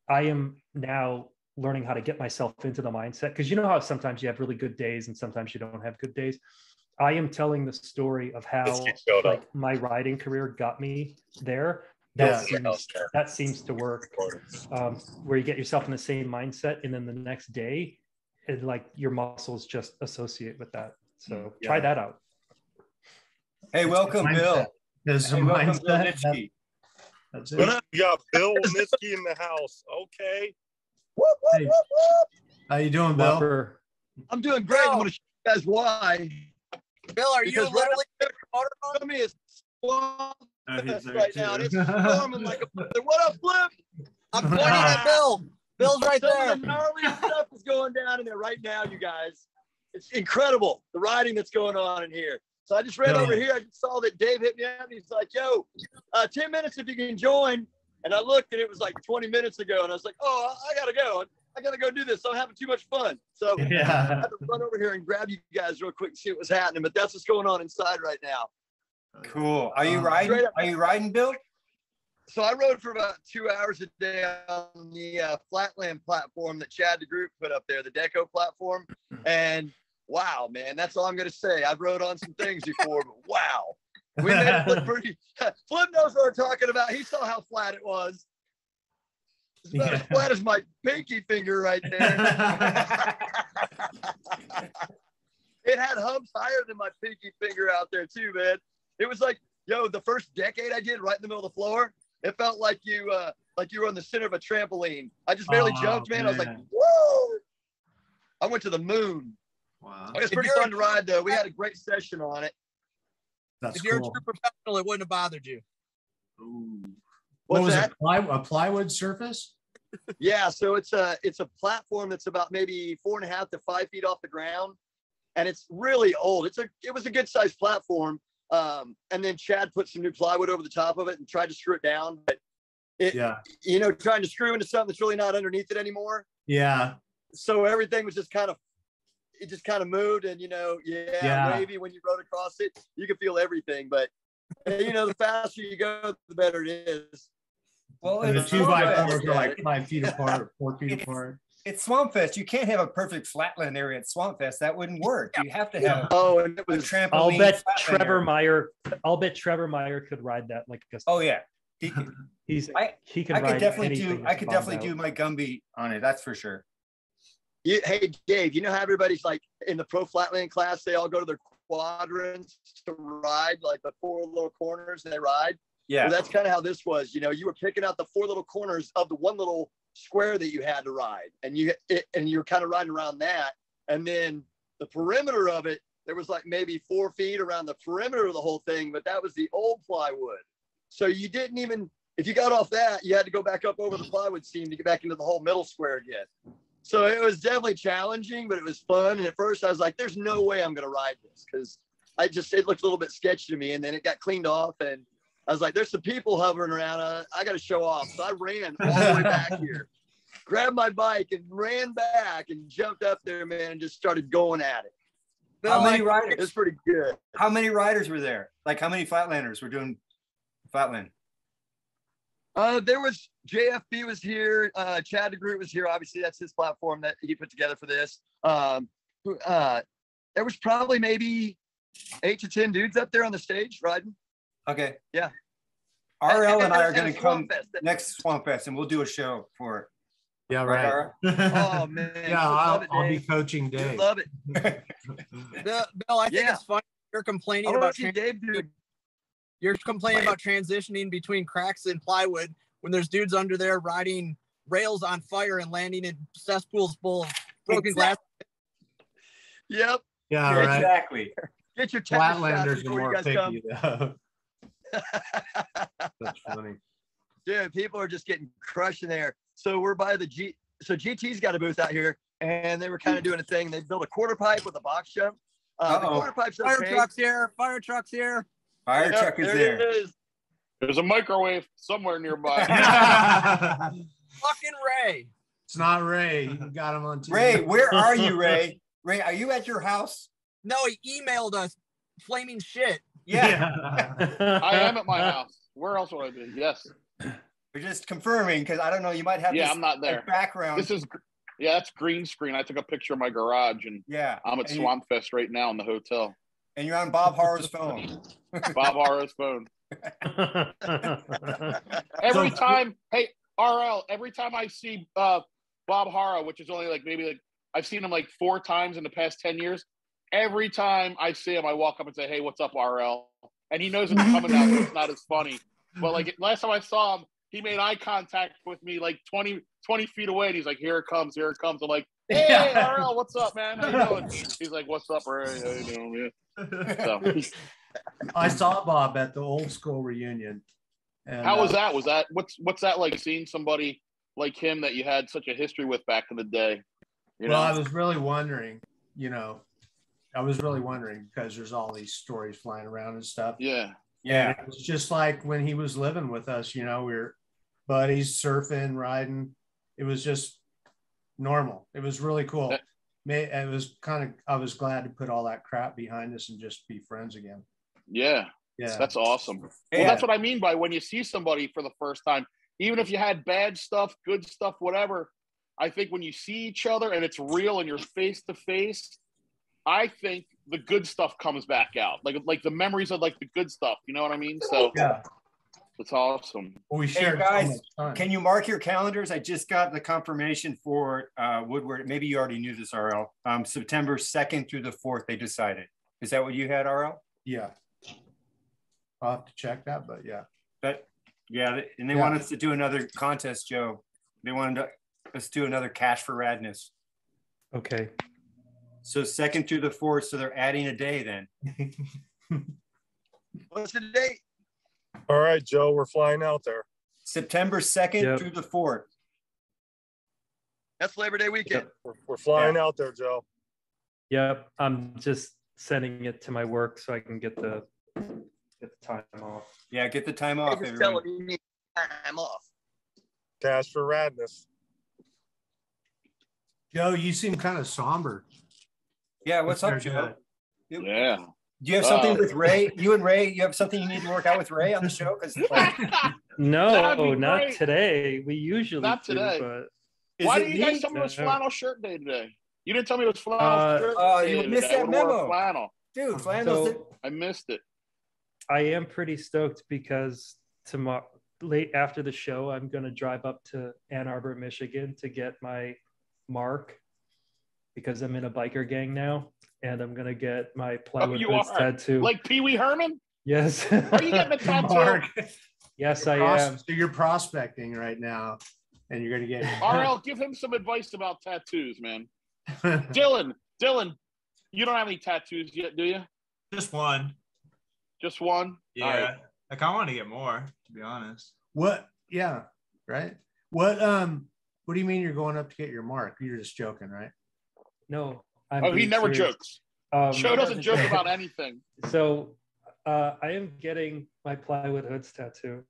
I am now learning how to get myself into the mindset, because you know how sometimes you have really good days and sometimes you don't have good days. I am telling the story of how like my riding career got me there. That seems to work, where you get yourself in the same mindset, and then the next day, and like your muscles just associate with that. So try that out. Hey, welcome, Bill. Welcome, Bill Nitschke. That's it. What up? You got Bill Nitschke in the house. Okay. Hey, how you doing, Bill? I'm doing great. I'm going to show you guys why. Bill, are you literally Show me is right now, and it's storming like a. What up, Flip? I'm pointing at Bill. Bill's right there. Some of the gnarly stuff is going down in there right now, you guys. It's incredible, the riding that's going on in here. So I just ran over here. I just saw that Dave hit me up. He's like, yo, 10 minutes if you can join. And I looked, and it was like 20 minutes ago. And I was like, oh, I got to go. I got to go do this. I'm having too much fun. So I had to run over here and grab you guys real quick and see what was happening. But that's what's going on inside right now. Cool. Are you riding? Are you riding, Bill? So I rode for about 2 hours a day on the Flatland platform that Chad the Group put up there, the Deco platform. And wow, man, that's all I'm going to say. I've rode on some things before, but wow. We made it look pretty. Flip knows what we're talking about. He saw how flat it was. It's about as flat as my pinky finger right there. It had humps higher than my pinky finger out there too, man. It was like, yo, the first decade I did right in the middle of the floor, it felt like you were on the center of a trampoline. I just barely jumped, man. I was like, whoa! I went to the moon. Wow. It was pretty fun to ride, though. We had a great session on it. That's if you're a true professional, it wouldn't have bothered you. Ooh. What was that? A plywood surface? Yeah, so it's a platform that's about maybe 4.5 to 5 feet off the ground, and it's really old. It was a good sized platform, and then Chad put some new plywood over the top of it and tried to screw it down, but trying to screw into something that's really not underneath it anymore. Yeah. So everything was just kind of moved, and wavy when you rode across it. You could feel everything, but the faster you go, the better it is. Well, and the 2x4s are like 5 feet apart, 4 feet apart. It's Swamp Fest. You can't have a perfect flatland area at Swamp Fest. That wouldn't work. You have to have and it was a trampoline. I'll bet Trevor Meyer could ride that like a. Oh yeah, he could. He can. I could definitely do my Gumby on it. That's for sure. Hey Dave, you know how everybody's like in the pro flatland class, they all go to their quadrants to ride, like the 4 little corners, and they ride. Yeah. Well, that's kind of how this was. You were picking out the 4 little corners of the one little square that you had to ride, and you're kind of riding around that. And then the perimeter of it, there was like maybe 4 feet around the perimeter of the whole thing, but that was the old plywood. So you didn't even, if you got off that, you had to go back up over the plywood seam to get back into the whole middle square again. So it was definitely challenging, but it was fun. And at first I was like, there's no way I'm going to ride this, because it looked a little bit sketchy to me. And then it got cleaned off, and I was like, there's some people hovering around. I got to show off. So I ran all the way back here, grabbed my bike and ran back and jumped up there, man, and just started going at it. How many riders? It's pretty good. How many riders were there? Like how many Flatlanders were doing Flatland? There was JFB was here. Chad the Group was here. Obviously, that's his platform that he put together for this. There was probably maybe 8 to 10 dudes up there on the stage riding. Okay. Yeah. RL and I are going to come next Swamp Fest, and we'll do a show for it. Yeah, right. Oh man. Yeah, I'll be coaching Dave. Love it. Bill, I think it's funny. You're complaining about Dave, dude. You're complaining about transitioning between cracks and plywood when there's dudes under there riding rails on fire and landing in cesspools full of broken glass. Yep. Yeah, right. Exactly. Get your Flatlanders are more picky though. That's funny. Dude, people are just getting crushed in there. So we're by the So GT's got a booth out here, and they were kind of doing a thing. They built a quarter pipe with a box jump. The quarter pipe's okay. Fire truck's here. Fire truck's here. Fire truck is there. It is. There's a microwave somewhere nearby. Fucking Ray. It's not Ray. You got him on TV. Ray, where are you, Ray? Ray, are you at your house? No, he emailed us flaming shit. Yeah. I am at my house. Where else would I be? Yes. We're just confirming because I don't know. You might have I'm not there. Background. This is that's green screen. I took a picture of my garage and I'm at Swamp Fest right now in the hotel. And you're on Bob Harrow's phone. Bob Harrow's phone. Every time, hey RL, every time I see Bob Harrow, which is only maybe I've seen him 4 times in the past 10 years. Every time I see him, I walk up and say, "Hey, what's up, RL?" And he knows it's coming out, but it's not as funny. But last time I saw him, he made eye contact with me 20 feet away, and he's like, "Here it comes, here it comes." I'm like, "Hey, RL, what's up, man? How you doing?" He's like, "What's up, Ray? How you doing, man?" So, I saw Bob at the old school reunion. And, how was that? What's that like? Seeing somebody like him that you had such a history with back in the day? I was really wondering. I was really wondering because there's all these stories flying around and stuff. Yeah. Yeah. And it was just like when he was living with us, we were buddies, surfing, riding. It was just normal. It was really cool. It was I was glad to put all that crap behind us and just be friends again. Yeah. Yeah. That's awesome. Yeah. Well, that's what I mean by when you see somebody for the first time, even if you had bad stuff, good stuff, whatever, I think when you see each other and it's real and you're face to face, I think the good stuff comes back out, like the memories of the good stuff. You know what I mean? So yeah, it's awesome. Well, we shared guys. Can you mark your calendars? I just got the confirmation for Woodward. Maybe you already knew this, RL. September 2nd through the 4th, they decided. Is that what you had, RL? Yeah. I'll have to check that, but yeah. But yeah, and they want us to do another contest, Joe. They wanted us to do another Cash for Radness. Okay. So 2nd through the 4th, so they're adding a day then. What's the date? All right, Joe, we're flying out there. September 2nd through the 4th. That's Labor Day weekend. We're flying out there, Joe. Yep, I'm just sending it to my work so I can get the time off. Yeah, get the time off, everyone. You need time off. Cash for Radness. Joe, you seem kind of somber. Yeah, what's up, Joe? Yeah. Do you have something with Ray? You and Ray, you have something you need to work out with Ray on the show? No, not today. We usually not today. But why didn't you guys tell me it was flannel shirt day today? You didn't tell me it was flannel shirt day. Oh, you missed that memo. Flannel. Dude, flannel. I missed it. I am pretty stoked because tomorrow, late after the show, I'm going to drive up to Ann Arbor, Michigan to get my mark because I'm in a biker gang now, and I'm going to get my plywood hoods tattoo. Like Pee Wee Herman? Yes. Are you getting a tattoo? Yes, I am. So you're prospecting right now, and you're going to get... RL, give him some advice about tattoos, man. Dylan, you don't have any tattoos yet, do you? Just one. Just one? Yeah. Right. I kind of want to get more, to be honest. What? Yeah. Right. What do you mean you're going up to get your mark? You're just joking, right? No. He never jokes. Joe doesn't joke about anything. So I am getting my plywood hoods tattoo.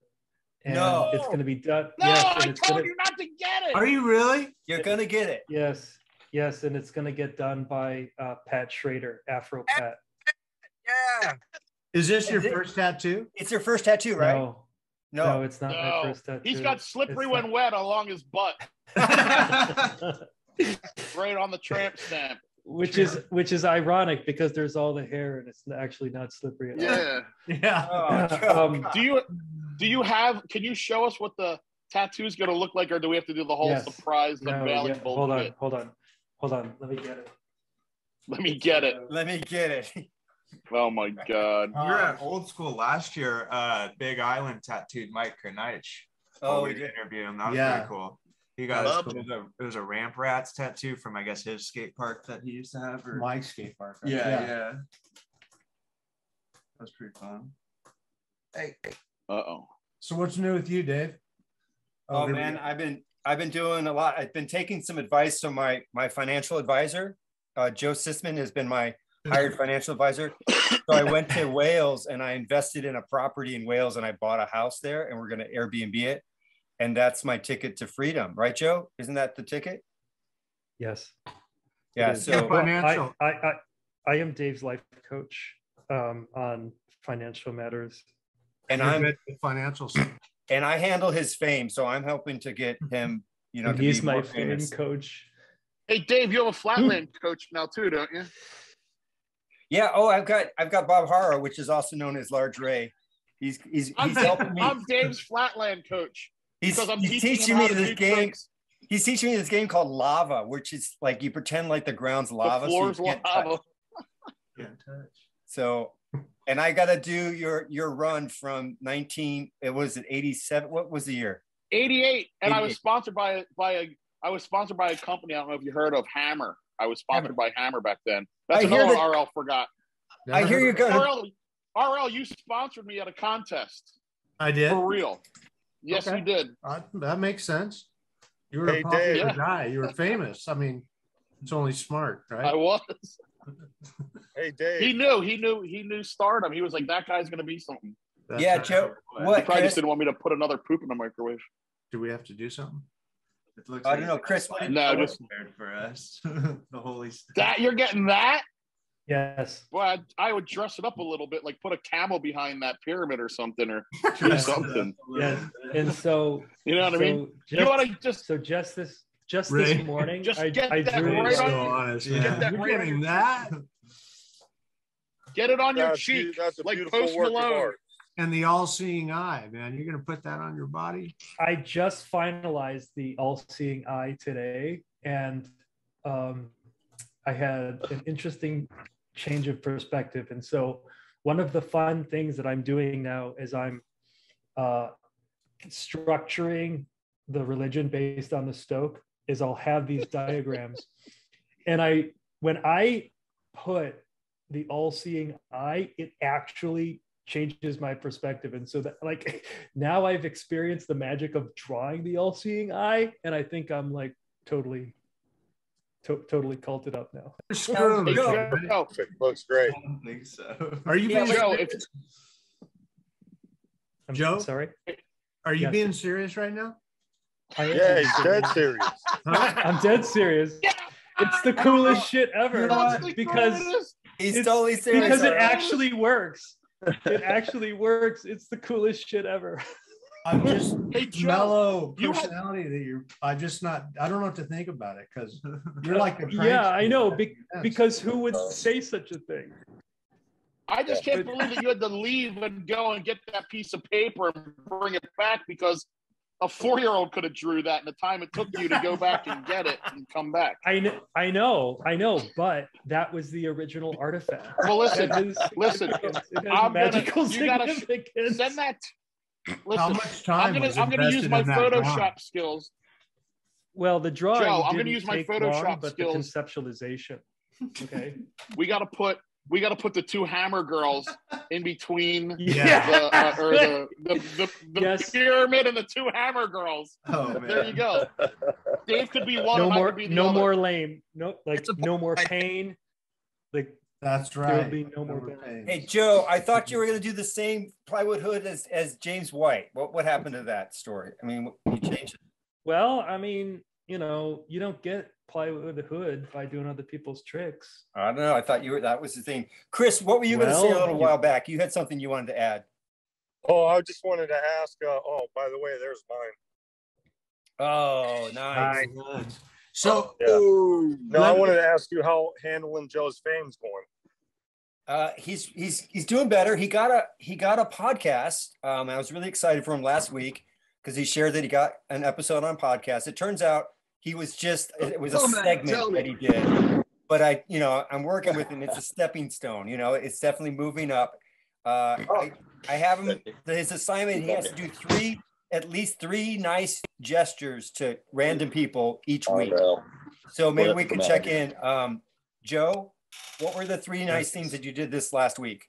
And it's going to be done. No, I told you not to get it. Are you really? You're going to get it. Yes. And it's going to get done by Pat Schrader, Afro Pat. Yeah. Is this your first tattoo? It's your first tattoo, right? No, it's not my first tattoo. He's got slippery when wet along his butt. Right on the tramp stamp. which is ironic because there's all the hair and it's actually not slippery at all. Yeah. Do you have? Can you show us what the tattoo is going to look like, or do we have to do the whole surprise unveiling bullshit? Hold on. Let me get it. Let me get it. Oh my God. We were at Old School last year. Big Island tattooed Mike Kranich. Oh, we did interview him. That was pretty cool. He got it was a Ramp Rats tattoo from, I guess, his skate park that he used to have. Or Mike's skate park. Right? Yeah. That's pretty fun. Hey. So what's new with you, Dave? Oh man, I've been doing a lot. I've been taking some advice from my financial advisor. Joe Sisman has been my hired financial advisor. So I went to Wales and I invested in a property in Wales and I bought a house there and we're going to Airbnb it. And that's my ticket to freedom, right, Joe? Isn't that the ticket? Yes. Yeah. So I am Dave's life coach on financial matters. And I'm financial stuff. And I handle his fame, so I'm helping to get him, to he's be my more fame famous. coach. Hey Dave, you have a Flatland coach now too, don't you? Yeah. Oh, I've got Bob Haro, which is also known as Large Ray. He's helping me. I'm Dave's Flatland coach. He's teaching me this game. He's teaching me this game called Lava, which is like you pretend like the ground's lava. The floor's so you can't lava. touch. So, and I got to do your run from 87. What was the year? 88. And 88. I was sponsored by a company. I don't know if you heard of Hammer. I was sponsored by Hammer back then. That's another one RL forgot. I hear you're going. RL, you sponsored me at a contest. I did. For real. Yes, you did. That makes sense. You were a popular guy. You were famous. I mean, it's only smart, right? I was. Hey, Dave. He knew stardom. He was like, that guy's going to be something. Yeah, Joe. What? He probably just didn't want me to put another poop in the microwave. Do we have to do something? It looks I don't know, Chris. No, just prepared for us. The holy stuff. That you're getting that? Yes. Well, I would dress it up a little bit, like put a camel behind that pyramid or something, or do something. Yes. And so you know what I mean. You want to just this morning, just I that drew right so on. honest, Get that You're right getting on. that. Get it on your cheek, That's a like beautiful Post work of Malone. art. And the all-seeing eye, man. You're gonna put that on your body. I just finalized the all-seeing eye today, and I had an interesting change of perspective. And so one of the fun things that I'm doing now is I'm structuring the religion based on the Stoke is I'll have these diagrams. And when I put the all-seeing eye, it actually changes my perspective. And so that, like, now I've experienced the magic of drawing the all-seeing eye, and I think I'm like totally culted up now. It looks great. I don't think so. Are you being Joe, Joe? Sorry. Are you Yes. being serious right now? Yeah, he's dead serious. I'm dead serious. It's the coolest shit ever because He's totally serious. because it actually works. It actually works. It's the coolest shit ever. I'm just Joe, mellow you personality that you're. I don't know what to think about it because you're like a Yeah, I know. Yes. Because who would say such a thing? I just can't believe that you had to leave and go and get that piece of paper and bring it back, because a 4-year-old could have drew that in the time it took you to go back and get it and come back. I know, but that was the original artifact. Well, listen, It has I'm magical you gotta significance. send that. How Listen, much time? I'm gonna use my Photoshop skills. Well, the drawing. Joe, I'm didn't gonna use my take Photoshop long, but skills. the conceptualization. Okay. We got to put the two hammer girls in between the Yes. pyramid and the two hammer girls. Oh man. There you go. Dave could be one. No and I more. could be the No other. more lame. No, like no more pain. Like That's there right. will be no more pain. Hey, Joe, I thought you were going to do the same plywood hood as James White. What happened to that story? I mean, you changed it. Well, I mean, you don't get plywood hood by doing other people's tricks. I don't know. I thought that was the thing. Chris, what were you going to say a little while back? You had something you wanted to add. Oh, I just wanted to ask. By the way, there's mine. Oh, nice. So no, I wanted to ask you how handling Joe's fame's going. He's doing better. He got a podcast. I was really excited for him last week because he shared that he got an episode on podcast. It turns out it was a segment that he did. But I'm working with him. It's a stepping stone. It's definitely moving up. I have him. His assignment. He has to do at least three nice gestures to random people each week. So maybe we can check in. Joe, what were the three nice things that you did this last week?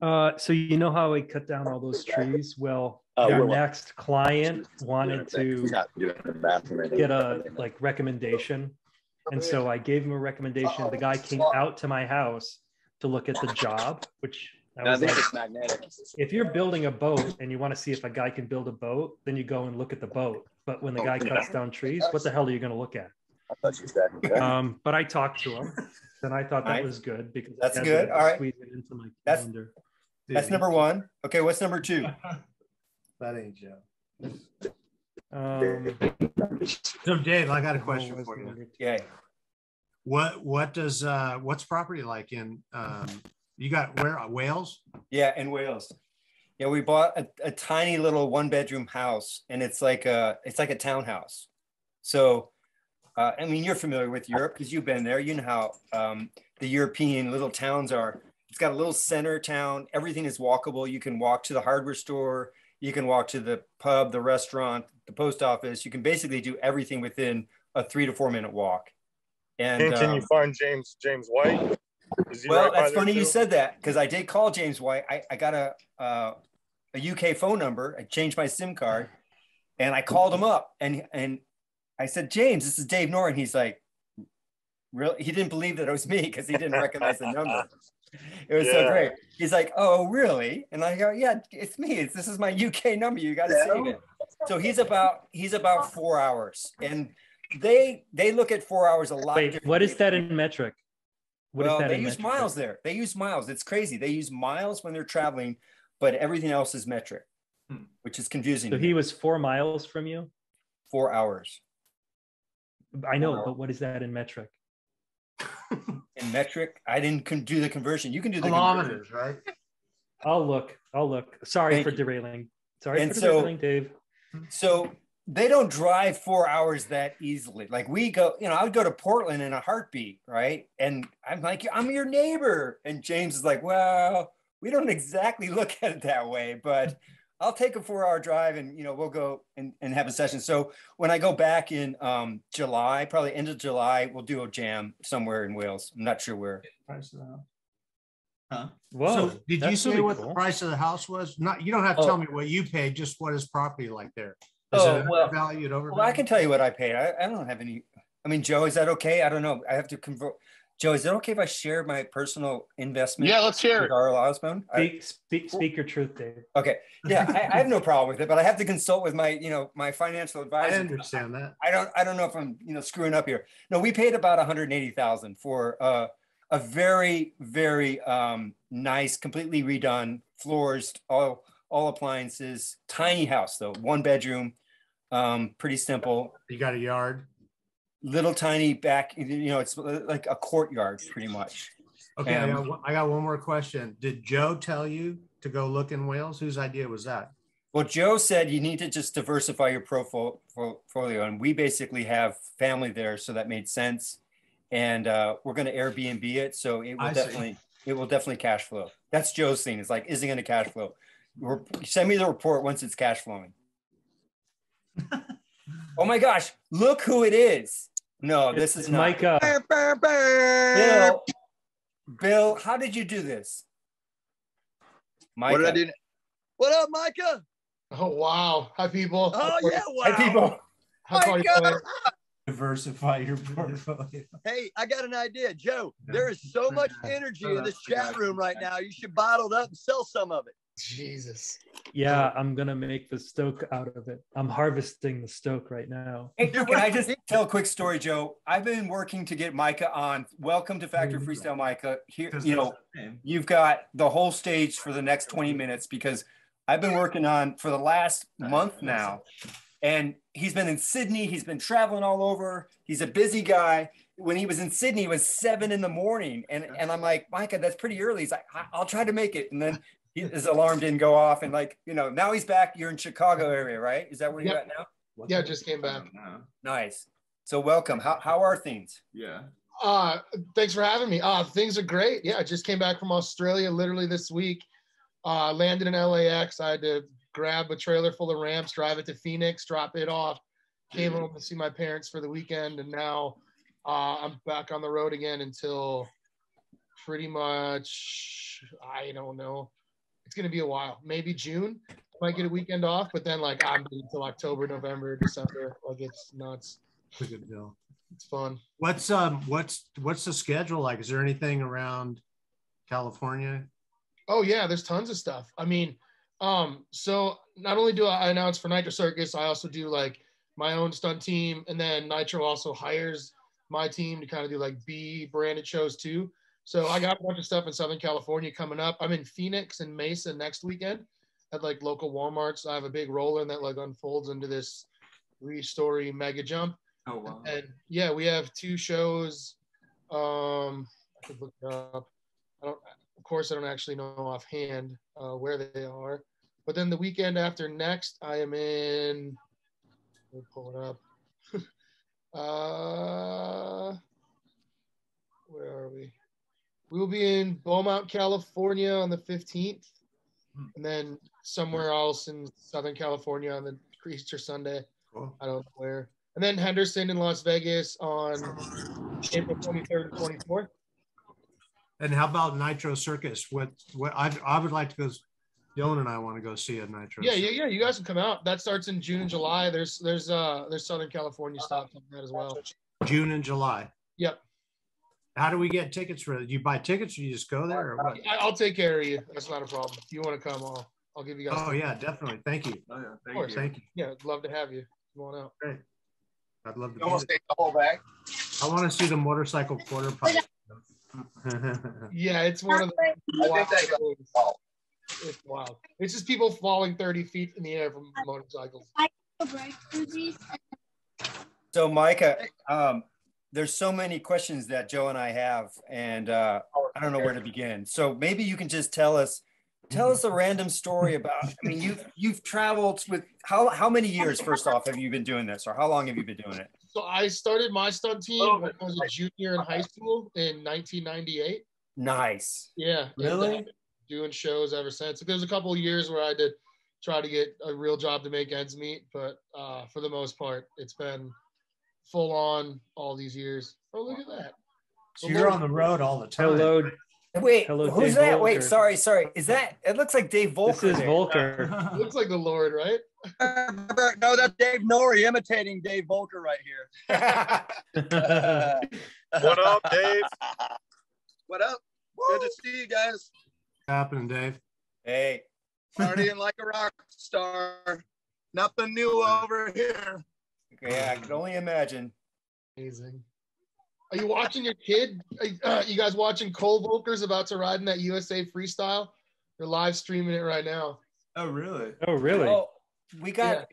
So you know how we cut down all those trees? Well, our next client wanted to get a recommendation. And so I gave him a recommendation. The guy came out to my house to look at the job, which I was like, if you're building a boat and you want to see if a guy can build a boat, then you go and look at the boat. But when the guy cuts down trees, what the hell are you going to look at? But I talked to him, and I thought that was good because that's good. All right, squeeze it into my calendar. That's number one. Okay, what's number two? That ain't Joe. So Dave, I got a question for you. Yeah. What's property like in you got Wales? Yeah, in Wales. Yeah, we bought a tiny little 1-bedroom house, and it's like a townhouse. So you're familiar with Europe because you've been there. You know how the European little towns are. It's got a little center town. Everything is walkable. You can walk to the hardware store. You can walk to the pub, the restaurant, the post office. You can basically do everything within a 3 to 4 minute walk. And can you find James White? Well, that's funny you said that because I did call James White. I got a UK phone number. I changed my SIM card, and I called him up, and I said, James, this is Dave Norton. He's like, really? He didn't believe that it was me because he didn't recognize the number. It was so great. He's like, oh, really? And I go, yeah, it's me. This is my UK number. You got to save it. So he's about 4 hours, and they look at 4 hours a lot. Wait, what is that in metric? They use miles there. They use miles. It's crazy. They use miles when they're traveling, but everything else is metric, which is confusing. So he was 4 miles from you? 4 hours. I know, but what is that in metric? In metric, I didn't do the conversion. You can do the kilometers, right? I'll look. Sorry for derailing. Derailing, Dave. So they don't drive 4 hours that easily. Like we go, I would go to Portland in a heartbeat, right? And I'm like, I'm your neighbor. And James is like, well, we don't exactly look at it that way, but I'll take a 4 hour drive and, we'll go and have a session. So when I go back in July, probably end of July, we'll do a jam somewhere in Wales. I'm not sure where. Huh? Whoa. So did you say what the price of the house was? You don't have to tell me what you paid, just what is property like there? Is it overvalued? Well, I can tell you what I paid. I don't have any. Joe, is that okay? I don't know. I have to convert. Joe, is it okay if I share my personal investment? Yeah, let's share it. Carl Osborne? Speak your truth, Dave. Okay. Yeah, I have no problem with it, but I have to consult with my, my financial advisor. I understand that. I don't know if I'm, screwing up here. No, we paid about $180,000 for a very, very nice, completely redone floors, all appliances, tiny house though, 1 bedroom, pretty simple. You got a yard? Little tiny back, it's like a courtyard pretty much. Okay, I got one more question. Did Joe tell you to go look in Wales? Whose idea was that? Well, Joe said you need to just diversify your portfolio, and we basically have family there, so that made sense. And we're going to Airbnb it, so it will definitely cash flow. That's Joe's thing. It's like, is it going to cash flow? Send me the report once it's cash flowing. Oh my gosh! Look who it is. No, this is not Micah. Bill, how did you do this? Micah. What did I do? What up, Micah? Oh, wow. Hi, people. Oh, yeah, wow. Hi, people. Diversify your portfolio. Hey, I got an idea. Joe, there is so much energy in this chat room right now. You should bottle it up and sell some of it. Jesus. Yeah, I'm going to make the stoke out of it. I'm harvesting the stoke right now. Hey, can I just tell a quick story, Joe? I've been working to get Micah on. Welcome to factOrFreestyle, Micah. Here, you've got the whole stage for the next 20 minutes because I've been working on for the last month now And he's been in Sydney. He's been traveling all over. He's a busy guy. When he was in Sydney, it was 7 a.m. And I'm like, Micah, that's pretty early. He's like, I'll try to make it. And then his alarm didn't go off. And like, you know, now he's back. You're in Chicago area, right? Is that where you're at now? Yeah, just came back. Nice. So welcome. How are things? Yeah. Thanks for having me. Things are great. Yeah, I just came back from Australia literally this week. Landed in LAX. I had to grab a trailer full of ramps, drive it to Phoenix, drop it off, came home to see my parents for the weekend, and now I'm back on the road again until pretty much, I don't know. It's going to be a while. Maybe June. Might get a weekend off, but then like I'm until October, November, December. Like it's nuts. It's a good deal. It's fun. What's the schedule like? Is there anything around California? Oh yeah, there's tons of stuff. I mean, so not only do I announce for Nitro Circus, I also do like my own stunt team, and then Nitro also hires my team to kind of do like B branded shows too. So I got a bunch of stuff in Southern California coming up. I'm in Phoenix and Mesa next weekend at like local Walmarts. I have a big roller that like unfolds into this 3-story mega jump. Oh wow. And yeah, we have 2 shows. I could look it up. Of course, I don't actually know offhand where they are. But then the weekend after next, I am in. Let me pull it up. Where are we? We will be in Beaumont, California on the 15th, and then somewhere else in Southern California on the Easter Sunday. Cool. I don't know where. And then Henderson in Las Vegas on April 23rd and 24th. And how about Nitro Circus? What I would like to go. Dylan and I want to go see a Nitro. Yeah. You guys can come out. That starts in June and July. There's Southern California stuff on that as well. June and July. Yep. How do we get tickets for it? Do you buy tickets or you just go there or what? I'll take care of you. That's not a problem. If you want to come, I'll give you guys. Oh yeah, definitely. Thank you. Oh, yeah. Of course. Thank you. Yeah, I'd love to have you. Come on out. Great. I'd love to. You almost take the whole bag. I want to see the motorcycle quarter pipe. Yeah, it's one of the wild things. It's wild. It's just people falling 30 feet in the air from motorcycles. So Micah, there's so many questions that Joe and I have, and I don't know where to begin. So maybe you can just tell us a random story about. I mean, you've traveled with how many years? First off, have you been doing this, or how long have you been doing it? So I started my stunt team when I was a junior in high school in 1998. Nice. Yeah. Really? Doing shows ever since. There's a couple of years where I had to try to get a real job to make ends meet, but for the most part, it's been full on all these years. Oh, look at that. So you're on the road all the time. Hello. Wait, Hello, who's Dave that? Volker. Wait, sorry. Is that? It looks like Dave Volker. This is Volker. Looks like the Lord, right? No, that's Dave Norrie imitating Dave Volker right here. What up, Dave? What up? Good to see you guys. What's happening, Dave? Hey. Partying like a rock star. Nothing new over here. Yeah, I can only imagine. Amazing. Are you watching your kid? You guys watching Cole Volker's about to ride in that USA Freestyle? They're live streaming it right now. Oh really? Oh, really? Oh, we got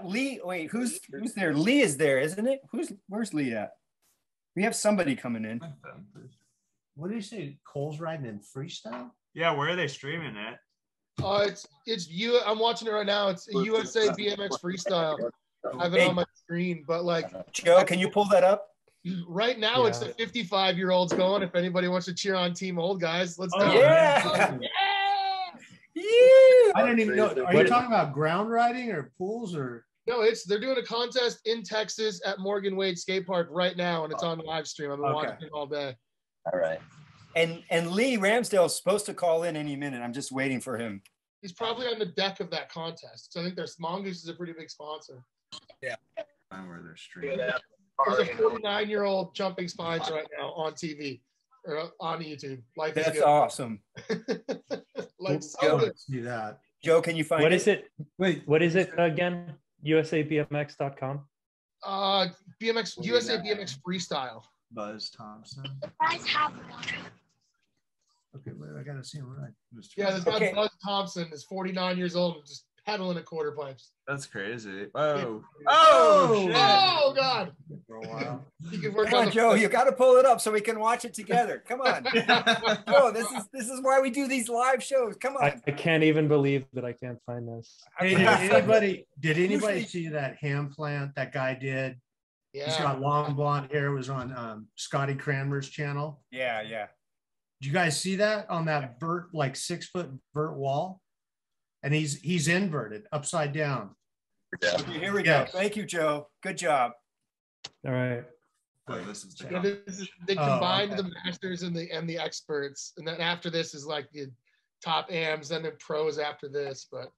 Lee. Wait, who's there? Lee is there, isn't it? Where's Lee at? We have somebody coming in. What did you say? Cole's riding in freestyle? Yeah, where are they streaming it? It's you. I'm watching it right now. It's a USA BMX Freestyle. I have it on my screen, but like Joe, can you pull that up? Right now, it's the 55-year-olds going. If anybody wants to cheer on Team Old Guys, let's go. Yeah. I didn't even know. Are you talking about ground riding or pools or? No, they're doing a contest in Texas at Morgan Wade Skate Park right now, and it's on live stream. I've been watching it all day. All right. And Lee Ramsdale is supposed to call in any minute. I'm just waiting for him. He's probably on the deck of that contest. So I think Mongoose is a pretty big sponsor. Yeah. Where they're streaming. There's a 49-year-old jumping spines right now on TV or on YouTube. Life is That's good. awesome. See that. Joe, can you find What it? is it? Wait, what is it again? USABMX.com? USA BMX Freestyle. Buzz Thompson. Okay, wait, I gotta see him right. Yeah, this guy Buzz Thompson is 49 years old and just pedaling at quarter pipes. That's crazy. Oh, Shit. Oh God. For a while. You can work Come on, Joe, you got to pull it up so we can watch it together. Come on. Joe, this is why we do these live shows. Come on. I can't even believe that I can't find this. Hey, did anybody see that ham plant that guy did? Yeah. He's got long blonde hair. It was on Scotty Cranmer's channel. Yeah. Did you guys see that on that vert, like 6 foot vert wall? And he's inverted upside down. Okay, here we go. Thank you, Joe. Good job. All right. Oh, this is they combined the masters and the experts, and then after this is like the top AMs, then the pros after this. But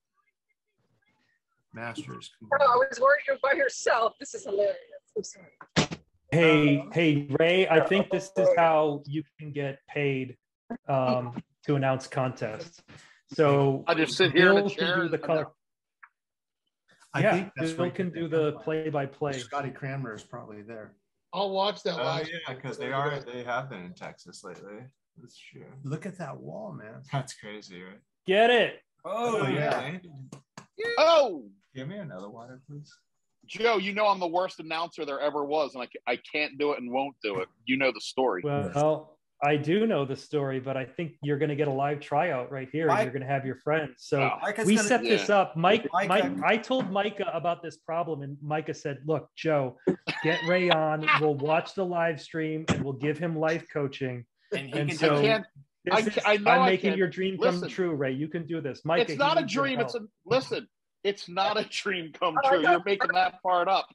masters. Oh, I was worried you're by yourself. This is hilarious. I'm sorry. Hey, Ray, I think this is how you can get paid to announce contests. So I just sit here in Bill a chair. can do the color. I think that's Bill right. can do the play-by-play. Scotty Cranmer is probably there. I'll watch that Oh live. yeah, because they have been in Texas lately. That's true. Look at that wall, man. That's crazy, right? Get it. Oh, yeah. Oh, Give me another water, please. Joe, you know I'm the worst announcer there ever was, and I can't do it and won't do it. You know the story. Well, I do know the story, but I think you're going to get a live tryout right here. And you're going to have your friends. So we set this up. Mike, I told Micah about this problem, and Micah said, look, Joe, get Ray on. We'll watch the live stream, and we'll give him life coaching. And so I'm making your dream come true, Ray. You can do this. Micah, it's not a dream. It's not a dream come true. You're making that part up.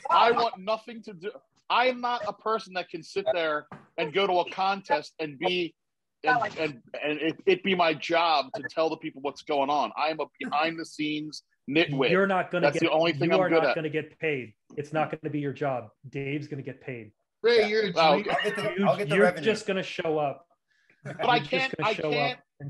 I want nothing to do. I am not a person that can sit there and go to a contest and it be my job to tell the people what's going on. I am a behind the scenes nitwit. You're not going to get. The only thing you I'm are good not at. going to get paid. It's not going to be your job. Dave's going to get paid. Ray, you're a I'll get the you're revenue. just going to show up. But I can't and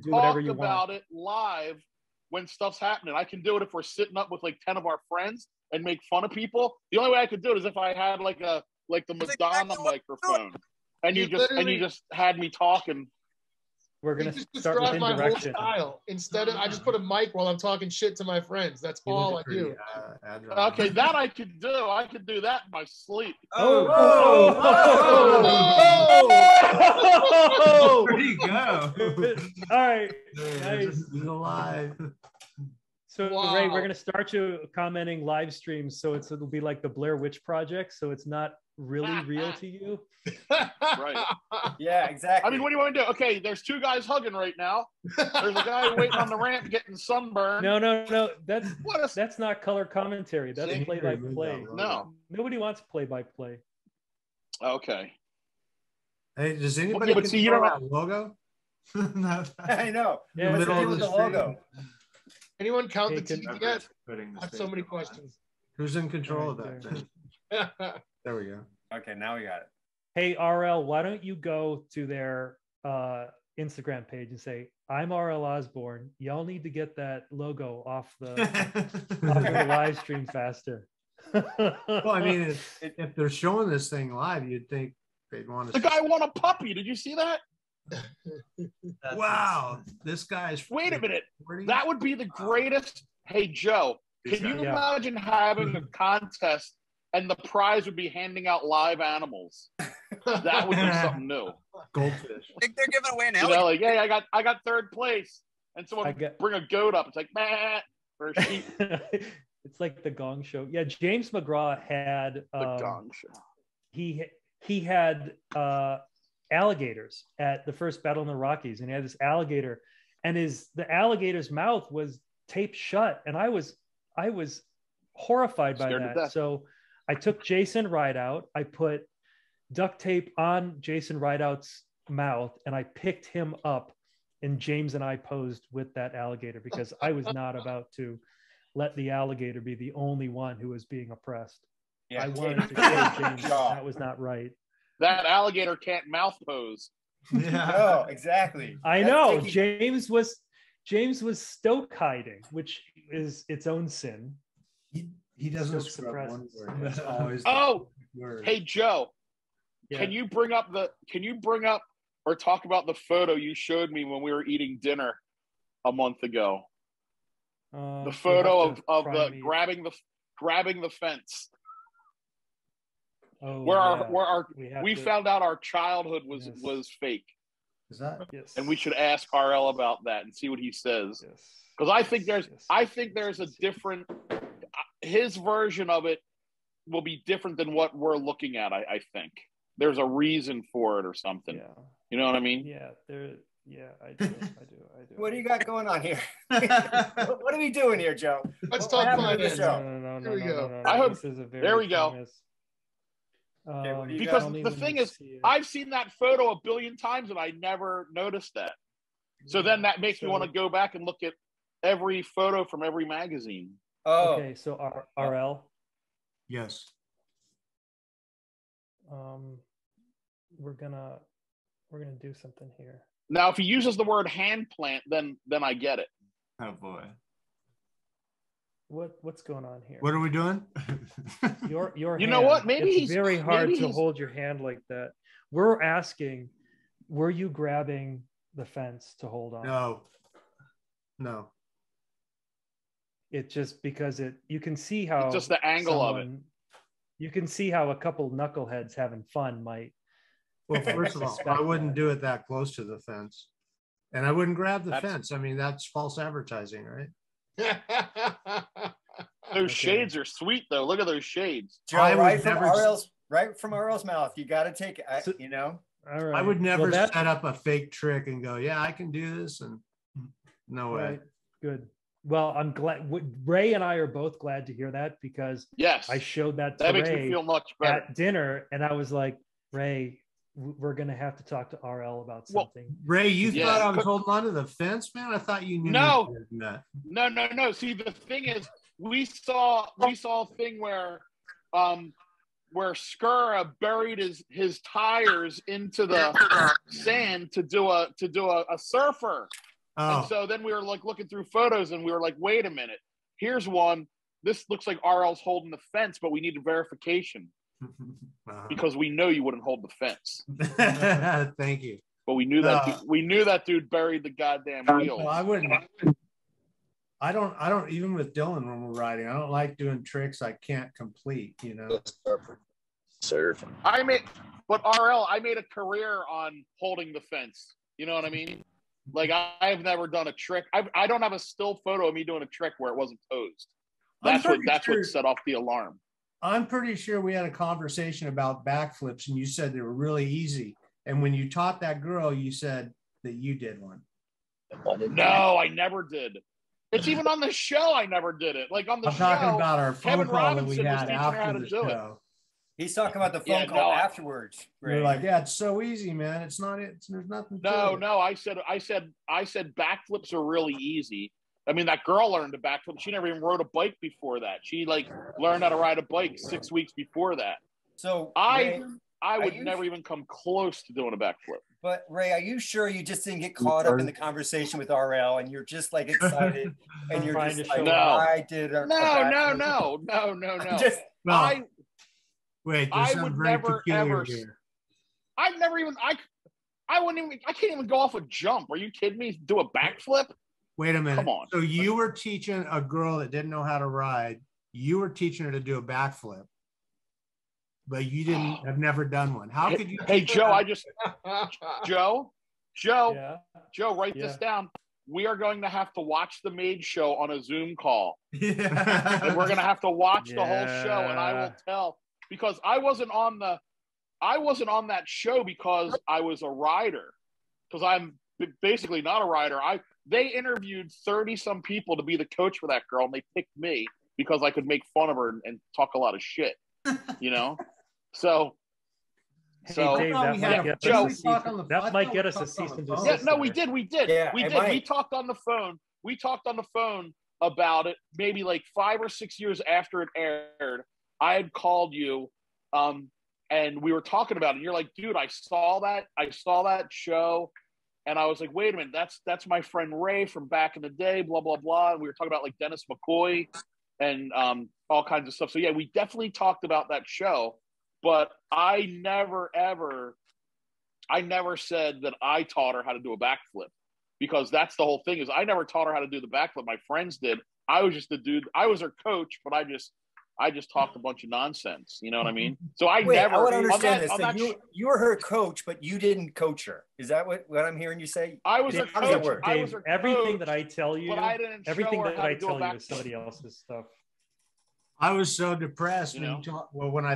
do whatever talk you about want. it live when stuff's happening. I can do it if we're sitting up with like 10 of our friends and make fun of people. The only way I could do it is if I had like the Madonna microphone, and you just had me talking. We're gonna just start with my indirection. whole style. Instead of I just put a mic while I'm talking shit to my friends. That's all I do. Okay, that I could do. I could do that in my sleep. Where'd he go? All right, nice. Alive. So Ray, we're gonna start you commenting live streams, so it'll be like the Blair Witch Project, so it's not really real to you. Right. Yeah, exactly. I mean, what do you want to do? Okay, there's two guys hugging right now. There's a guy waiting on the ramp getting sunburned. No. That's not color commentary. That's play-by-play. No. Nobody wants play-by-play. Okay. Hey, does anybody control that logo? I know. Yeah, what's the deal with the logo? Anyone count the teeth yet? I have so many questions. Who's in control of that thing? There we go. Okay, now we got it. Hey, RL, why don't you go to their Instagram page and say, I'm RL Osborne. Y'all need to get that logo off the live stream faster. Well, I mean, if they're showing this thing live, you'd think they'd want to. The guy won a puppy. Did you see that? Wow, this guy's. Wait a minute. That would be the greatest. Hey, Joe, can you imagine having a contest and the prize would be handing out live animals? That would be something new. Goldfish. I think they're giving away an elephant. You know, like, hey, I got third place, and someone bring a goat up. It's like, bah, or a sheep. It's like the Gong Show. Yeah, James McGraw had the Gong Show. He had alligators at the first Battle in the Rockies, and he had this alligator, and the alligator's mouth was taped shut, and I was horrified by that. So I took Jason Rideout, I put duct tape on Jason Rideout's mouth, and I picked him up, and James and I posed with that alligator because I was not about to let the alligator be the only one who was being oppressed. Yeah, I wanted to show James that was not right. That alligator can't mouth pose. Yeah, no, exactly. I know. James was stoke hiding, which is its own sin. He doesn't scrub one word. That's always word. Hey Joe, can you bring up or talk about the photo you showed me when we were eating dinner a month ago? The photo of the grabbing the fence. Oh, where we found out our childhood was fake. Is that? Yes. And we should ask RL about that and see what he says. Yes. Because I think there's a different, his version of it will be different than what we're looking at. I think there's a reason for it or something. Yeah. You know what I mean? Yeah. I do. What do you got going on here? What are we doing here, Joe? Let's talk about this. No. Here we go. I hope. This is a very there we go. famous, because the thing is, I've seen that photo a billion times and I never noticed that. So then that makes me want to go back and look at every photo from every magazine. Oh, okay. So RL. Yes. We're gonna do something here. Now, if he uses the word hand plant, then I get it. Oh boy. What's going on here? What are we doing? Your you hand, know what? Maybe it's very hard to hold your hand like that. We're asking, were you grabbing the fence to hold on? No. It's just because you can see how it's just the angle of it. You can see how a couple knuckleheads having fun might. Well, first of all, I wouldn't do it that close to the fence, and I wouldn't grab the fence. I mean, that's false advertising, right? Those shades are sweet, though. Look at those shades. Joe, right from RL's mouth. You got to take it. You know. All right. I would never set up a fake trick and go, "Yeah, I can do this," and no way. Right. Good. Well, I'm glad. Ray and I are both glad to hear that because I showed that to Ray makes me feel much better at dinner, and I was like, Ray, we're going to have to talk to RL about something. Well, Ray, you thought I was holding on to the fence, man? I thought you knew. No. See, the thing is, we saw a thing where Skura buried his tires into the sand to do a surfer. Oh. And so then we were like looking through photos and we were like, wait a minute, here's one. This looks like RL's holding the fence, but we needed verification. Because we know you wouldn't hold the fence. Thank you. But we knew that dude buried the goddamn wheels. No, I wouldn't. I don't even with Dylan when we're riding, I don't like doing tricks I can't complete, you know. Surfing. I made a career on holding the fence. You know what I mean? Like I've never done a trick. I don't have a still photo of me doing a trick where it wasn't posed. That's what set off the alarm. I'm pretty sure we had a conversation about backflips and you said they were really easy. And when you taught that girl, you said that you did one. No, I never did. It's even on the show. I never did it. Like on the show. I'm talking about our phone call that we had after the show. He's talking about the phone call afterwards. Right? You're like, yeah, it's so easy, man. It's not. There's nothing. No. I said backflips are really easy. I mean, that girl learned a backflip. She never even rode a bike before that. She learned how to ride a bike 6 weeks before that. So I would never even come close to doing a backflip. But Ray, are you sure you just didn't get caught up in the conversation with RL and you're just like excited and you're just like, no, I did no. Wait, I would never ever. Here. I've never even. I wouldn't even. I can't even go off a jump. Are you kidding me? Do a backflip? Wait a minute. Come on. So you were teaching a girl that didn't know how to ride. You were teaching her to do a backflip, but you didn't have never done one. How could you? Hey, Joe, Joe, write this down. We are going to have to watch the maid show on a Zoom call. Yeah. And we're going to have to watch the whole show, and I will tell. Because I wasn't on that show because I was a rider, because I'm basically not a rider. They interviewed 30-some people to be the coach for that girl, and they picked me because I could make fun of her and talk a lot of shit, you know. So Dave, that might get us a cease and desist. Yeah, no, we did. Yeah, we did. We talked on the phone. We talked on the phone about it maybe like 5 or 6 years after it aired. I had called you, and we were talking about it. And you're like, dude, I saw that show, and I was like, wait a minute, that's my friend Ray from back in the day, blah blah blah. And we were talking about like Dennis McCoy and all kinds of stuff. So yeah, we definitely talked about that show, but I never said that I taught her how to do a backflip, because that's the whole thing is I never taught her how to do the backflip. My friends did. I was just the dude. I was her coach, but I just talked a bunch of nonsense. You know what I mean? So I Wait, never. I want to understand this. So you were her coach, but you didn't coach her. Is that what I'm hearing you say? I was her coach. Dave, everything that I tell you, everything that I tell you is somebody else's stuff. I was so depressed when when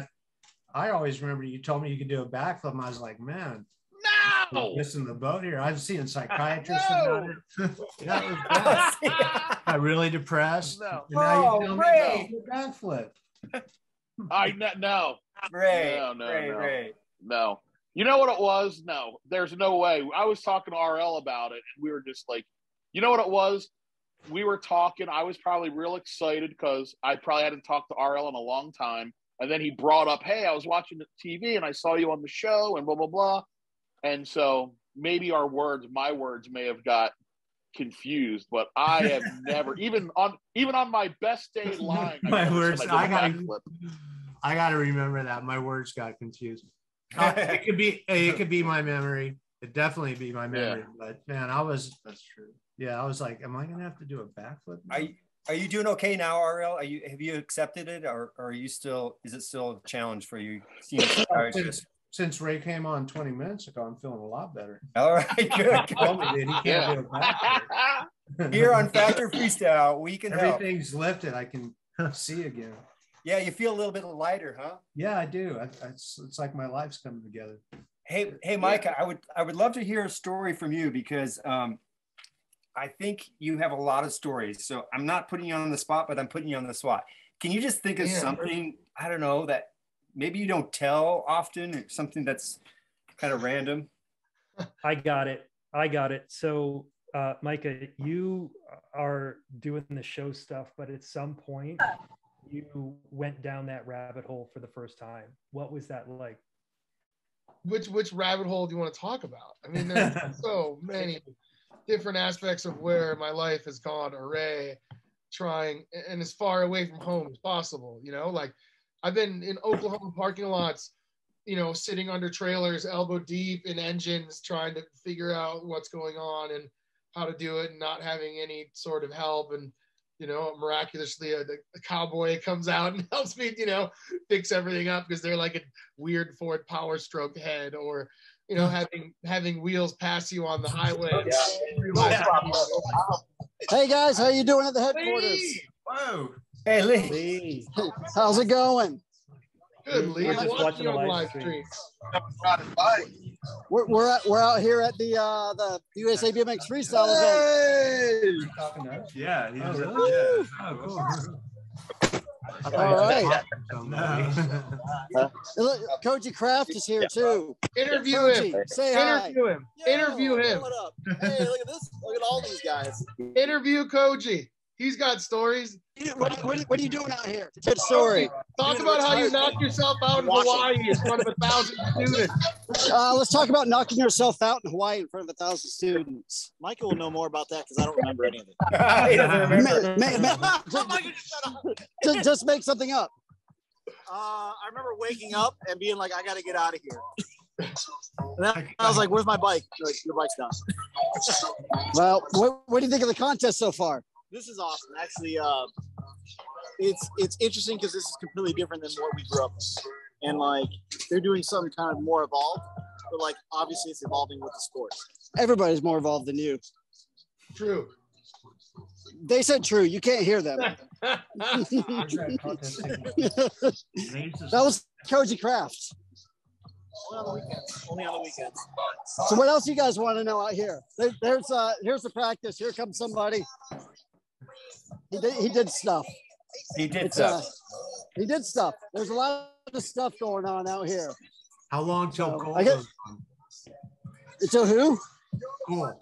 I always remember you told me you could do a backflip. And I was like, man, no, missing the boat here. I've seen psychiatrists about it. Yeah, it was bad. I really depressed. No. And now you tell me do a backflip. No. Ray. No. You know what it was? No, there's no way. I was talking to RL about it, and we were just like, you know what it was? We were talking. I was probably real excited because I probably hadn't talked to RL in a long time. And then he brought up, hey, I was watching the TV and I saw you on the show and blah, blah, blah. And so maybe my words may have got confused, but I have never, even on my best day lying, my words, I gotta remember that. My words got confused. It could be my memory. It definitely be my memory. Yeah. But man, that's true. Yeah, I was like, am I gonna have to do a backflip now? Are you doing okay now, RL? Have you accepted it, or are you still? Is it still a challenge for you? Since Ray came on 20 minutes ago, I'm feeling a lot better. All right, good. He can't do a backflip. Here on Factor Freestyle, we can Everything's lifted. I can see again. Yeah, you feel a little bit lighter, huh? Yeah, I do. It's like my life's coming together. Hey, Micah, I would love to hear a story from you because I think you have a lot of stories. So I'm not putting you on the spot, but I'm putting you on the spot. Can you just think of something, I don't know, that maybe you don't tell often, or something that's kind of random? I got it. So Micah, you are doing the show stuff, but at some point you went down that rabbit hole for the first time. What was that like? Which rabbit hole do you want to talk about? I mean, there's so many different aspects of where my life has gone array, trying and as far away from home as possible. You know, like I've been in Oklahoma parking lots, you know, sitting under trailers, elbow deep in engines, trying to figure out what's going on and how to do it, and not having any sort of help. And you know, miraculously, a cowboy comes out and helps me, you know, fix everything up because they're like a weird Ford Power Stroke head, or you know, having wheels pass you on the highway. Hey guys, how you doing at the headquarters? Lee. Whoa. Hey Lee. How's it going? Good, Lee. We're just watching the live stream. We're out here at the USA BMX Freestyle event. Yeah, All right. Look, Koji Kraft is here too. Interview Koji, him. Say hi. Interview him. What up? Hey, look at this. Look at all these guys. Interview Koji. He's got stories. What are you doing out here? Good story. Talk about how you knocked yourself out in Hawaii in front of 1,000 students. Let's talk about knocking yourself out in Hawaii in front of 1,000 students. Michael will know more about that because I don't remember any of it. Just make something up. I remember waking up and being like, I got to get out of here. And then I was like, where's my bike? Like, your bike's down. Well, what do you think of the contest so far? This is awesome. Actually, it's interesting because this is completely different than what we grew up in. And like, they're doing something kind of more evolved, but like, obviously it's evolving with the sport. Everybody's more evolved than you. True. They said true. You can't hear them. That was Koji Kraft. Only on the weekends. So what else do you guys want to know out here? Here's the practice. Here comes somebody. He did stuff. He did stuff. He did stuff. There's a lot of stuff going on out here. How long till goal? Until who? Cool.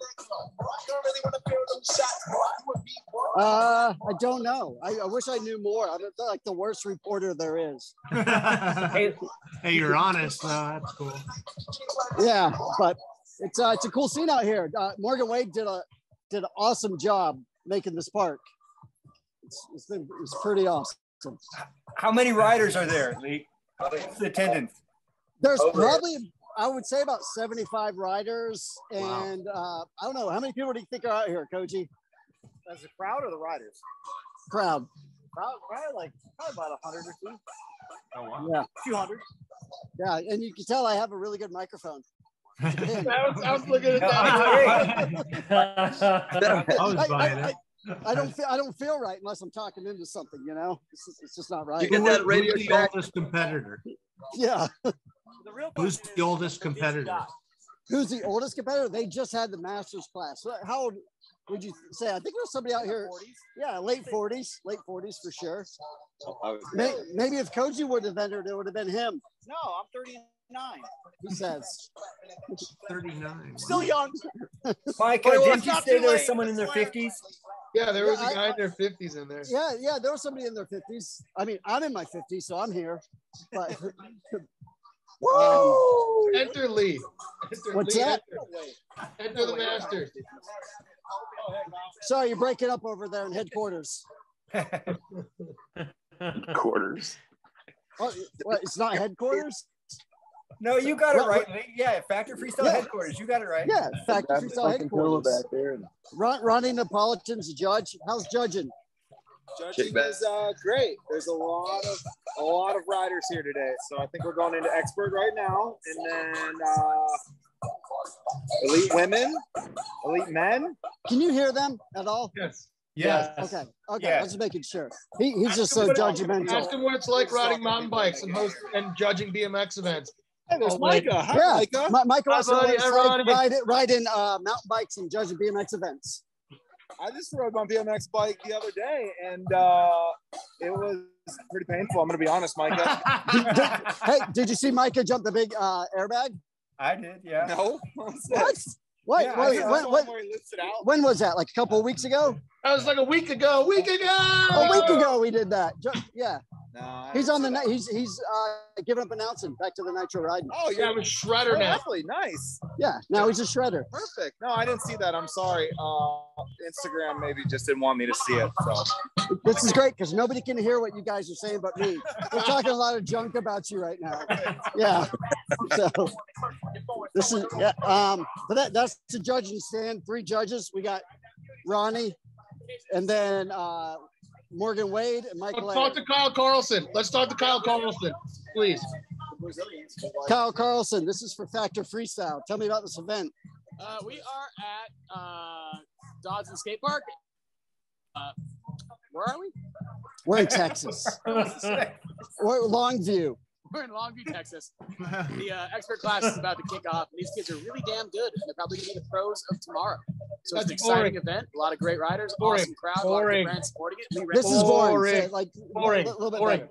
I don't know. I wish I knew more. I'm like the worst reporter there is. Hey, you're honest. That's cool. Yeah, but it's a cool scene out here. Morgan Wade did an awesome job making this park. It's pretty awesome. How many riders are there, Lee? What's the attendance? There's probably, I would say, about 75 riders. And I don't know, how many people do you think are out here, Koji? As a crowd or the riders? crowd? Probably about 100 or 2. Oh, wow. Yeah, a few hundred. Yeah, and you can tell I have a really good microphone. I was looking at that. I was buying it. I don't feel right unless I'm talking into something, you know. It's just not right. You get that Radio Who's the Shack? oldest competitor? Yeah. Who's the oldest competitor? Who's the oldest competitor? They just had the Masters class. How old would you say? I think there was somebody out here. Yeah, late 40s for sure. Maybe if Koji would have entered, it would have been him. No, I'm 39. He says 39. Still young. Mike, didn't you say there was someone in their 50s? Yeah, there was a guy in their 50s in there. Yeah, there was somebody in their 50s. I mean, I'm in my 50s, so I'm here. But Enter Lee. What's that? Enter the Masters. Sorry, you're breaking up over there in headquarters. Quarters. Oh, what, it's not headquarters? No, you got it right. Yeah, Factor Freestyle headquarters. You got it right. Yeah, Factor Freestyle headquarters. Ronnie Napolitan's the judge. How's judging? Judging is great. There's a lot of riders here today, so I think we're going into expert right now, and then elite women, elite men. Can you hear them at all? Yes. Yeah. Okay. Yeah. I was just making sure. He's just so judgmental. Ask him what it's like riding mountain bikes and judging BMX events. Hey, there's Micah. Hi, Yeah, Micah. Micah also riding mountain bikes and judging BMX events. I just rode my BMX bike the other day, and it was pretty painful. I'm going to be honest, Micah. Hey, did you see Micah jump the big airbag? I did, yeah. No. What? Yeah, when was that? Like a couple of weeks ago? That was like a week ago. A week ago we did that. Yeah. No, he's on the he's giving up announcing back to the Nitro riding. Oh yeah, with Shredder now. Lovely, nice. Yeah, now he's a shredder. Perfect. No, I didn't see that. I'm sorry. Instagram maybe just didn't want me to see it. So this is great because nobody can hear what you guys are saying but me. We're talking a lot of junk about you right now. Yeah. So this is but that's the judging stand. 3 judges. We got Ronnie, and then Morgan Wade and Mike. Let's talk to Kyle Carlson. Let's talk to Kyle Carlson, please. Kyle Carlson, this is for Factor Freestyle. Tell me about this event. We are at Dodson Skate Park. Where are we? We're in Texas. We're at Longview. We're in Longview, Texas. The expert class is about to kick off. And these kids are really damn good. And they're probably going to be the pros of tomorrow. So it's an exciting event. A lot of great riders. Awesome crowd. A lot of good brands supporting it. This is boring. Boring.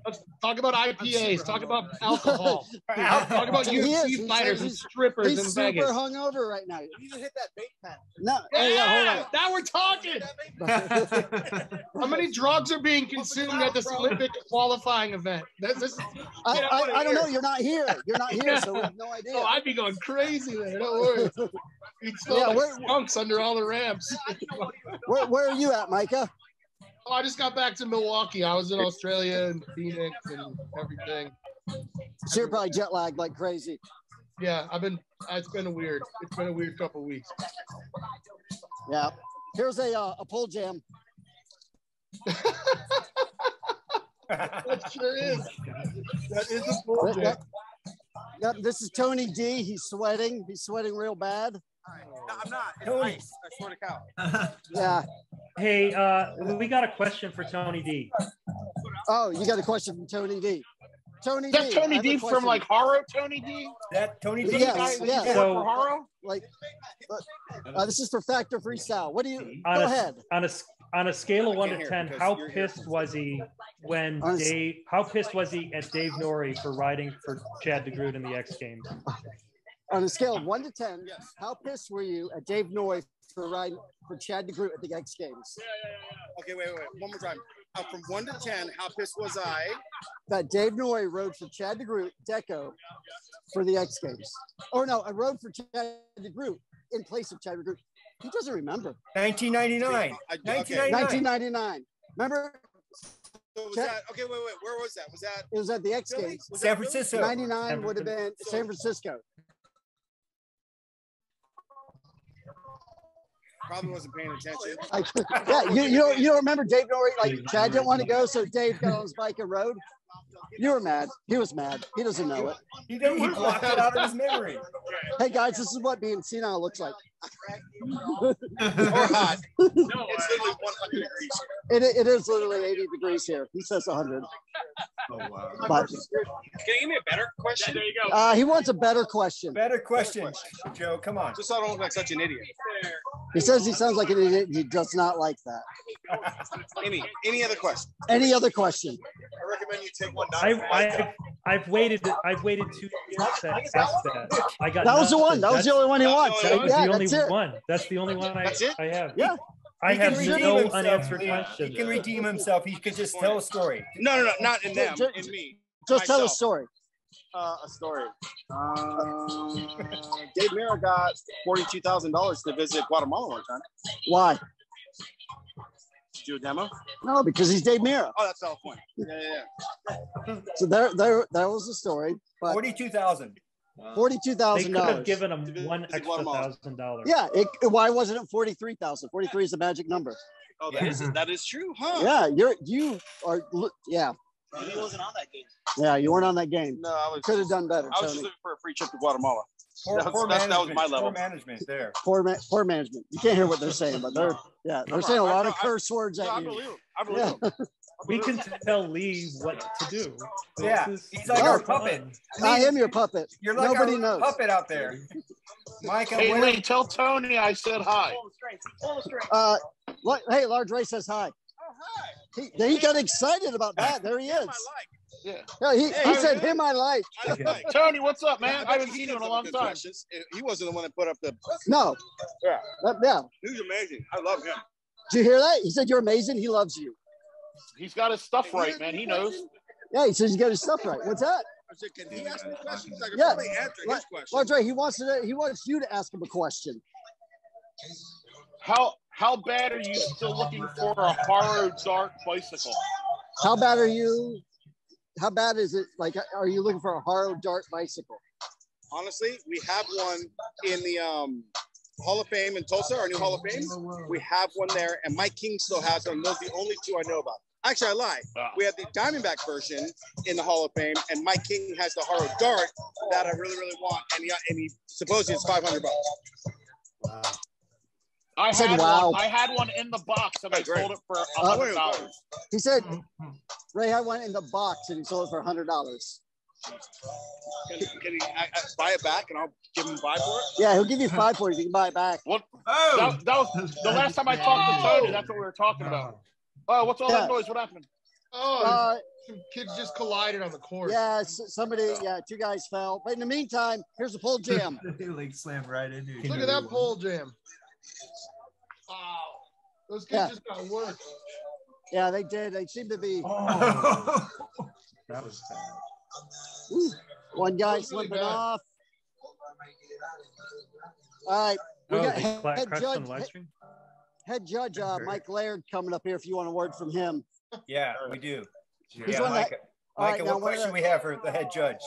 Let's talk about IPAs. Talk about alcohol. Talk about UFC fighters and strippers in Vegas. He's super hungover right now. You need to hit that bait pen. No. Yeah, hold on. Now we're talking. How many drugs are being consumed at this Olympic qualifying event? I don't know. You're not here. So we have no idea. Oh, I'd be going crazy there. Don't worry. You'd smell like skunks under all the ramps. Where are you at, Micah? Oh, I just got back to Milwaukee. I was in Australia and Phoenix and everything. So you're probably jet lagged like crazy. Yeah, it's been a weird couple of weeks. Yeah. Here's a pole jam. That sure is. That is a pole jam. Yep, this is Tony D. He's sweating. He's sweating real bad. No, I'm not. It's ice. I swear to cow. Yeah. Hey, we got a question for Tony D. Oh, you got a question from Tony D. Tony D. Is that Tony D from like Haro? Tony D? That Tony D? Yes. So, for Haro? Like, this is for Factor Freestyle. What do you? Go ahead. On a scale of 1 to 10, how pissed was he when How pissed was he at Dave Norrie for riding for Chad DeGroot in the X Games? On a scale of 1 to 10, how pissed were you at Dave Norrie for riding for Chad DeGroot at the X Games? Okay, wait. One more time. From 1 to 10, how pissed was I? That Dave Norrie rode for Chad DeGroot, Deco, for the X Games. Oh no, I rode for Chad DeGroot in place of Chad DeGroot. He doesn't remember. 1999. 1999. Remember? So was that, okay, wait. Where was that? Was that? It was at the X Games. San Francisco. 99 would have been San Francisco. Probably wasn't paying attention. Yeah, you don't remember Dave Norrie? Like Chad didn't want to go, so Dave got on his bike and rode. You were mad. He was mad. He doesn't know it. He blocked it out of his memory. Hey guys, this is what being senile looks like. Or hot. No, it's literally 100 degrees. It is literally 80 degrees here. He says 100. Oh wow. But, Can you give me a better question? There you go. he wants a better question. Better question, Joe. Come on. Just so I don't look like such an idiot. He says he sounds like an idiot. He does not like that. Any other question? Any other question? I recommend you take one. I've waited 2 years to ask that. I got that was the one. That was the only one he wants. That was yeah, the only it. one. That's the only one I have. Yeah. I have no himself. unanswered questions. He can redeem himself. He could just tell a story. No, not in them. In me. Just tell a story. A story. Dave Mira got $42,000 to visit Guatemala one time. Why? Do a demo? No, because he's Dave Mira. Oh, that's the whole point. Yeah. So there was the story. $42,000. $42,000. They could have given him one extra $1,000. Yeah. Why wasn't it 43,000? 43 is the magic number. Oh, that is true, huh? Yeah, you are. Yeah. He wasn't on that game. Yeah, you weren't on that game. No, I was. Could have done better. I was just looking for a free trip to Guatemala. Poor that was my level. Poor management there. Poor management. You can't hear what they're saying, but they're saying a lot of curse words at you. I believe them. We can tell Lee what to do. He's like our puppet. I am your puppet. You're like Nobody our knows. puppet out there. Micah, hey, Lee, tell Tony I said hi. Hey, Large Ray says hi. He got excited about that. There he is. Yeah, he said him I like. Tony, what's up, man? I haven't seen you in a long time. He wasn't the one that put up the. No. Yeah. He's amazing. I love him. Did you hear that? He said you're amazing. He loves you. He's got his stuff right, man. He knows. Yeah, he says he's got his stuff right. What's that? I said, can he ask me questions? I can Yeah. probably answer his question. Large Ray, he wants you to ask him a question. How bad are you still looking for a Haro Dart bicycle? How bad are you? How bad is it? Like, are you looking for a Haro Dart bicycle? Honestly, we have one in the Hall of Fame in Tulsa, our new Hall of Fame. We have one there, and Mike King still has them. Those are the only two I know about. Actually, I lied. We have the Diamondback version in the Hall of Fame, and Mike King has the Haro Dart that I really, really want, and he supposedly it's $500. Wow. I had one in the box, and I sold it for $100. He said, Ray had one in the box, and he sold it for $100. Can he buy it back, and I'll give him $5 for it? Yeah, he'll give you $5 for it if you can buy it back. What? That was the last time I talked to Tony. That's what we were talking about. Oh, what's all that noise? What happened? Oh, some kids just collided on the course. Yeah, two guys fell. But in the meantime, here's a pole jam. They like slammed right into you. Look at that pole jam. Wow. Those kids just got worked. Yeah, they did. They seem to be. Oh. That was bad. Ooh, one guy slipping off. All right. We got head judge Mike Laird coming up here if you want a word from him. Yeah, we do. He's Micah, what question we have for the head judge?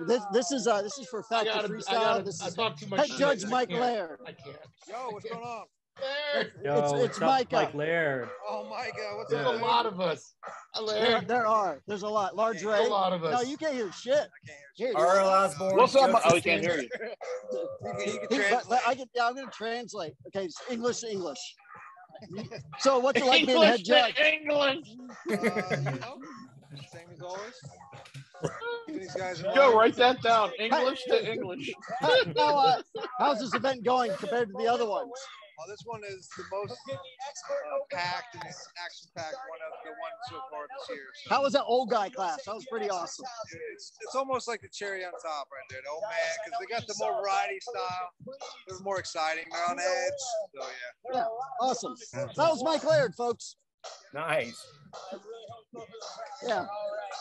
This is for factOrFreestyle. This is head judge Mike Laird. I can't. Yo, what's going on? It's Micah. Mike Laird. Oh, Micah, what's There's a lot of us. There's a lot. Large Ray. A lot of us. No, you can't hear shit. I can't hear R.L. Osborne. What's up? Oh, he can't hear you. You can translate. I'm going to translate. Okay, it's English to English. So what's it like being head judge? English. Same as always. These guys Yo, write that down. English to English. How's this event going compared to the other ones? This one is the most packed and action-packed one of the ones so far this year. So. How was that old guy class? That was pretty awesome. It's almost like the cherry on top right there. The old man, because they got the more variety style. It was more exciting. They're on edge. So, yeah, awesome. That was Mike Laird, folks. Nice. Yeah.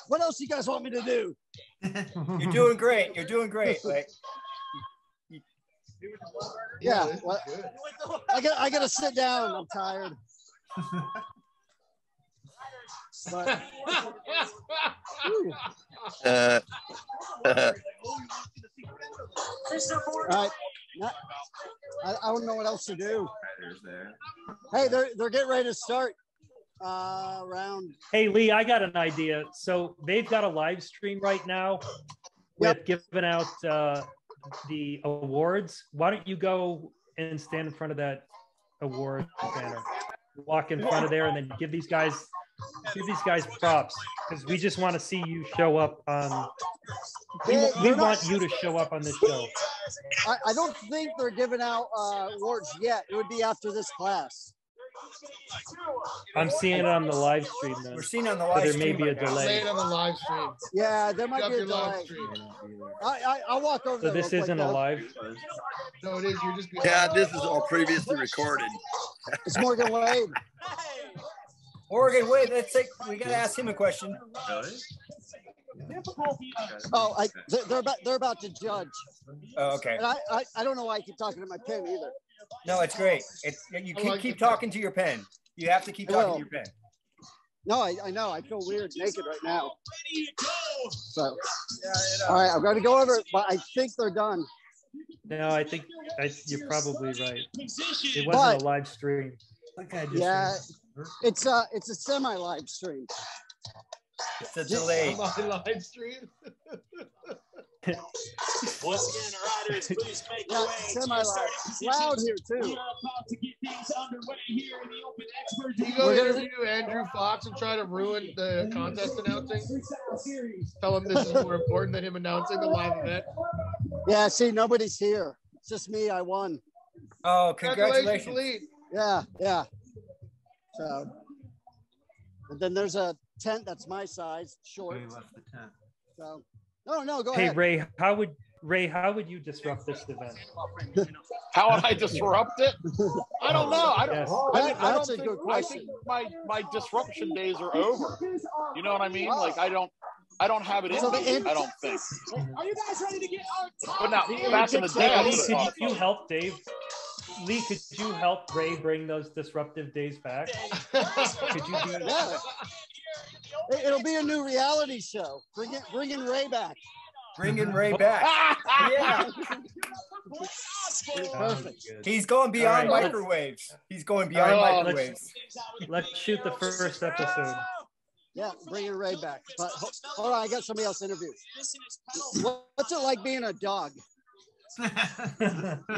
What else do you guys want me to do? You're doing great. You're doing great. Like, yeah. Well, I gotta sit down. I'm tired. But, all right. I don't know what else to do. Hey, they're getting ready to start round. Hey, Lee, I got an idea. So they've got a live stream right now with giving out the awards. Why don't you go and stand in front of that award banner? Walk in front of there and then give these guys props, because we just want to see you show up on. We want you to show up on this show. I don't think they're giving out awards yet. It would be after this class. I'm seeing it on the live stream. Then. We're seeing it on the live stream. There may be a delay. On the live stream. Yeah, there might be a delay. I'll walk over there. So this isn't a live? No, it is. You're just. Yeah, this is all previously recorded. It's Morgan Wade. Morgan Wade, we got to ask him a question. Oh, they're about to judge. Oh, okay. And I don't know why I keep talking to my pen either. No, it's great. You keep talking to your pen. You have to keep talking to your pen. No, I know. I feel weird naked right now. So, all right, I'm going to go over it, but I think they're done. No, I think you're probably right. It wasn't a live stream. Yeah, it's a semi-live stream. It's a delay. Live stream. Once again, riders, please make your way. Semi-live. Loud here too. We are about to get things underway here in the Open Expert. You go interview Andrew Fox and try to ruin the contest announcing. Tell him this is more important than him announcing the live event. Yeah, see, nobody's here. It's just me. I won. Oh, congratulations. Yeah. So, and then there's a tent that's my size, short. We left the tent. So, no, go ahead. ahead. Hey, Ray, how would you disrupt this event? How would I disrupt it? I don't know. That's a good question. I think my disruption days are over. You know what I mean? Like I don't have it in me. I don't think. Are you guys ready to get on top? But now, back in the day, could you help Dave? Lee, could you help Ray bring those disruptive days back? Could you do that? Yeah. It'll be a new reality show. Bringing Ray back. Bringing Ray back. Yeah. Perfect. He's going beyond microwaves. He's going beyond microwaves. Let's shoot the first episode. Yeah, bringing Ray back. But hold on, I got somebody else interviewed. What's it like being a dog?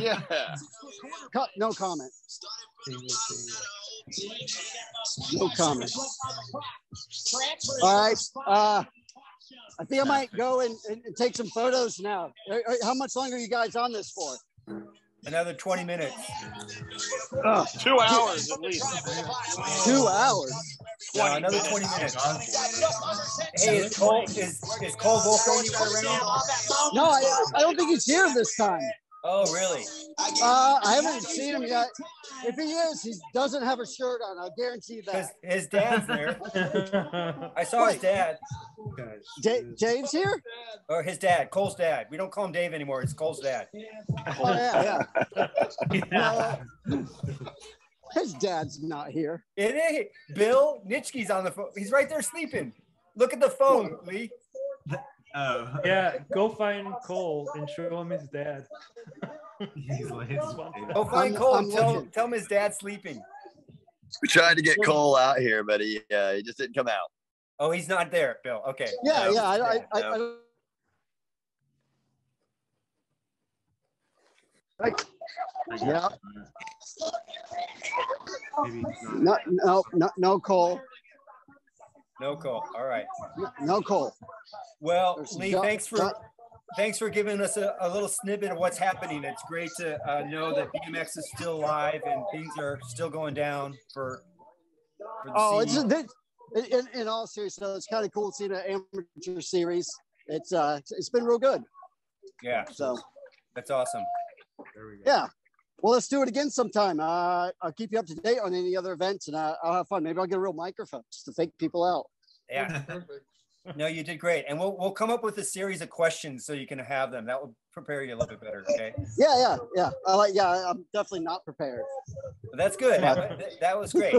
Yeah. No comment. No comment. All right. I think I might go and take some photos now. How much longer are you guys on this for? Another 20 minutes. 2 hours at least. 2 hours? No, another 20 minutes. Hey, is Cole Volko anywhere around? No, I don't think he's here this time. Oh, really? I haven't seen him yet. If he is, he doesn't have a shirt on. I'll guarantee that. His dad's there. I saw his dad. Dave's here? Or his dad, Cole's dad. We don't call him Dave anymore. It's Cole's dad. Oh, yeah. His dad's not here. It is. Bill Nitschke's on the phone. He's right there sleeping. Look at the phone, Lee. Oh. Yeah, go find Cole and show him his dad. Go find Cole and tell him his dad's sleeping. We tried to get Cole out here, but he just didn't come out. Oh, he's not there, Bill. Okay. Yeah. Yeah. No Cole. No Cole. All right. No Cole. Well, Lee, thanks for giving us a little snippet of what's happening. It's great to know that BMX is still alive and things are still going down for the scene. In all seriousness, it's kind of cool seeing an amateur series. It's been real good. Yeah. So that's awesome. There we go. Yeah. Well, let's do it again sometime. I'll keep you up to date on any other events, and I'll have fun. Maybe I'll get a real microphone just to fake people out. Yeah. No, you did great. And we'll come up with a series of questions so you can have them. That will prepare you a little bit better, okay? Yeah. I'm definitely not prepared. But that's good. That was great.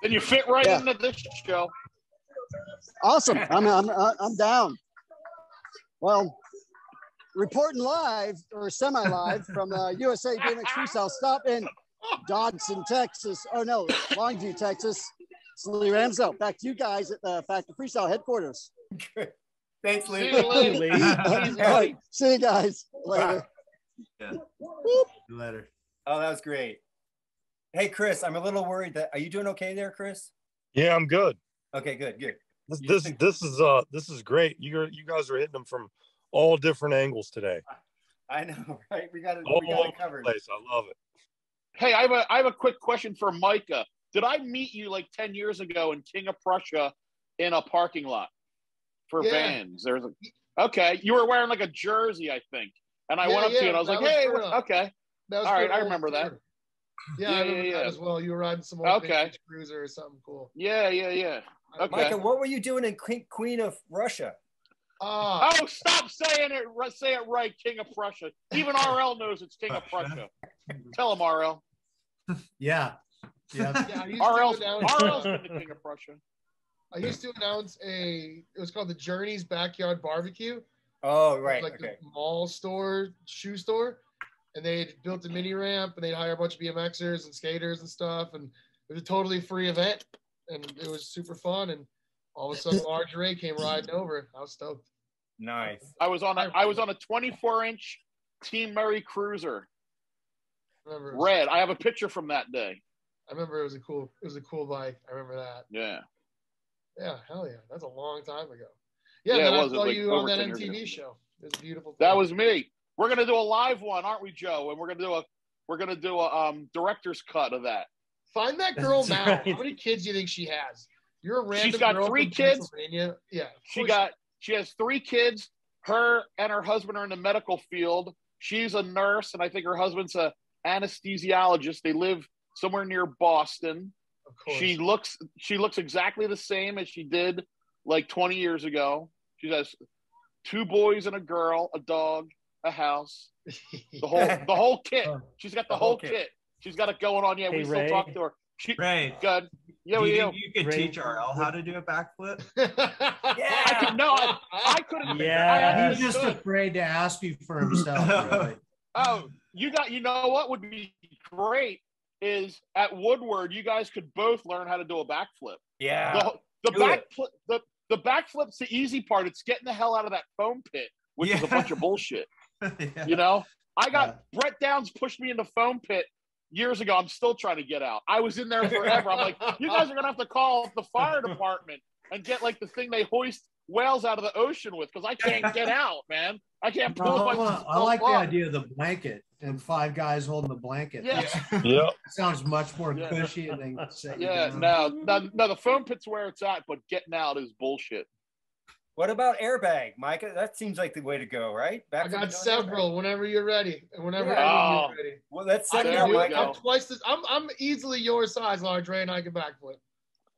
Then you fit right into this show. Awesome. I'm down. Well, reporting live or semi-live from USA BMX Freestyle Stop in Dodson, Texas. Oh no, Longview, Texas. It's Lee Ramsdell. Back to you guys at the Factor Freestyle headquarters. Thanks, Lee. See you, Lee. All right, see you guys later. Yeah. Later. Oh, that was great. Hey, Chris, I'm a little worried that. Are you doing okay there, Chris? Yeah, I'm good. Okay, good. This is great. You guys are hitting them from all different angles today. I know, right? We got it covered. Place. I love it. Hey, I have a quick question for Micah. Did I meet you like 10 years ago in King of Prussia in a parking lot for vans? Okay, you were wearing like a jersey, I think, and I went up to you and I was like, "Hey, okay, all right, I remember that." Yeah, I remember that as well. You were riding some old vintage cruiser or something cool. Yeah. Okay. Micah, what were you doing in Queen of Russia? Oh, stop saying it. Say it right, King of Prussia. Even RL knows it's King of Prussia. Tell him, RL. Yeah. RL's been the King of Prussia. I used to announce it was called the Journey's Backyard Barbecue. Oh, right. Like the mall store, shoe store. And they built a mini ramp and they'd hire a bunch of BMXers and skaters and stuff. And it was a totally free event. And it was super fun. And all of a sudden, Large Ray came riding over. I was stoked. Nice. I was on a 24-inch Team Murray Cruiser. Red. I have a picture from that day. I remember it was a cool bike. I remember that. Yeah. Yeah, hell yeah. That's a long time ago. Yeah, then I saw you on that MTV show. It was beautiful. That was me. We're gonna do a live one, aren't we, Joe? And we're gonna do a director's cut of that. Find that girl now. Right. How many kids do you think she has? You're a random. She's got girl 3 from kids. Pennsylvania. Yeah. She has 3 kids. Her and her husband are in the medical field. She's a nurse, and I think her husband's a anesthesiologist. They live somewhere near Boston. Of course. She looks exactly the same as she did like 20 years ago. She has 2 boys and a girl, a dog, a house, the whole kit. She's got the whole kit. She's got it going on. Yeah, we still talk to her. Ray, good. Yeah, do you think you could teach RL how to do a backflip? I couldn't. Yeah, he's just afraid to ask you for himself. Really. Oh, you know what would be great is at Woodward, you guys could both learn how to do a backflip. Yeah. The backflip's the easy part. It's getting the hell out of that foam pit, which is a bunch of bullshit. Yeah. You know, Brett Downs pushed me in the foam pit years ago. I'm still trying to get out. I was in there forever. I'm like, you guys are gonna have to call the fire department and get like the thing they hoist whales out of the ocean with, because I can't get out, man. I can't pull myself. I like the idea of the blanket and 5 guys holding the blanket. Yeah. Yep. Sounds much more cushy than no, the foam pit's where it's at, but getting out is bullshit. What about airbag, Micah? That seems like the way to go, right? I got several. Whenever you're ready, whenever you're ready. Well, let's set it up, Micah. I'm easily your size, Large Ray, and I can backflip.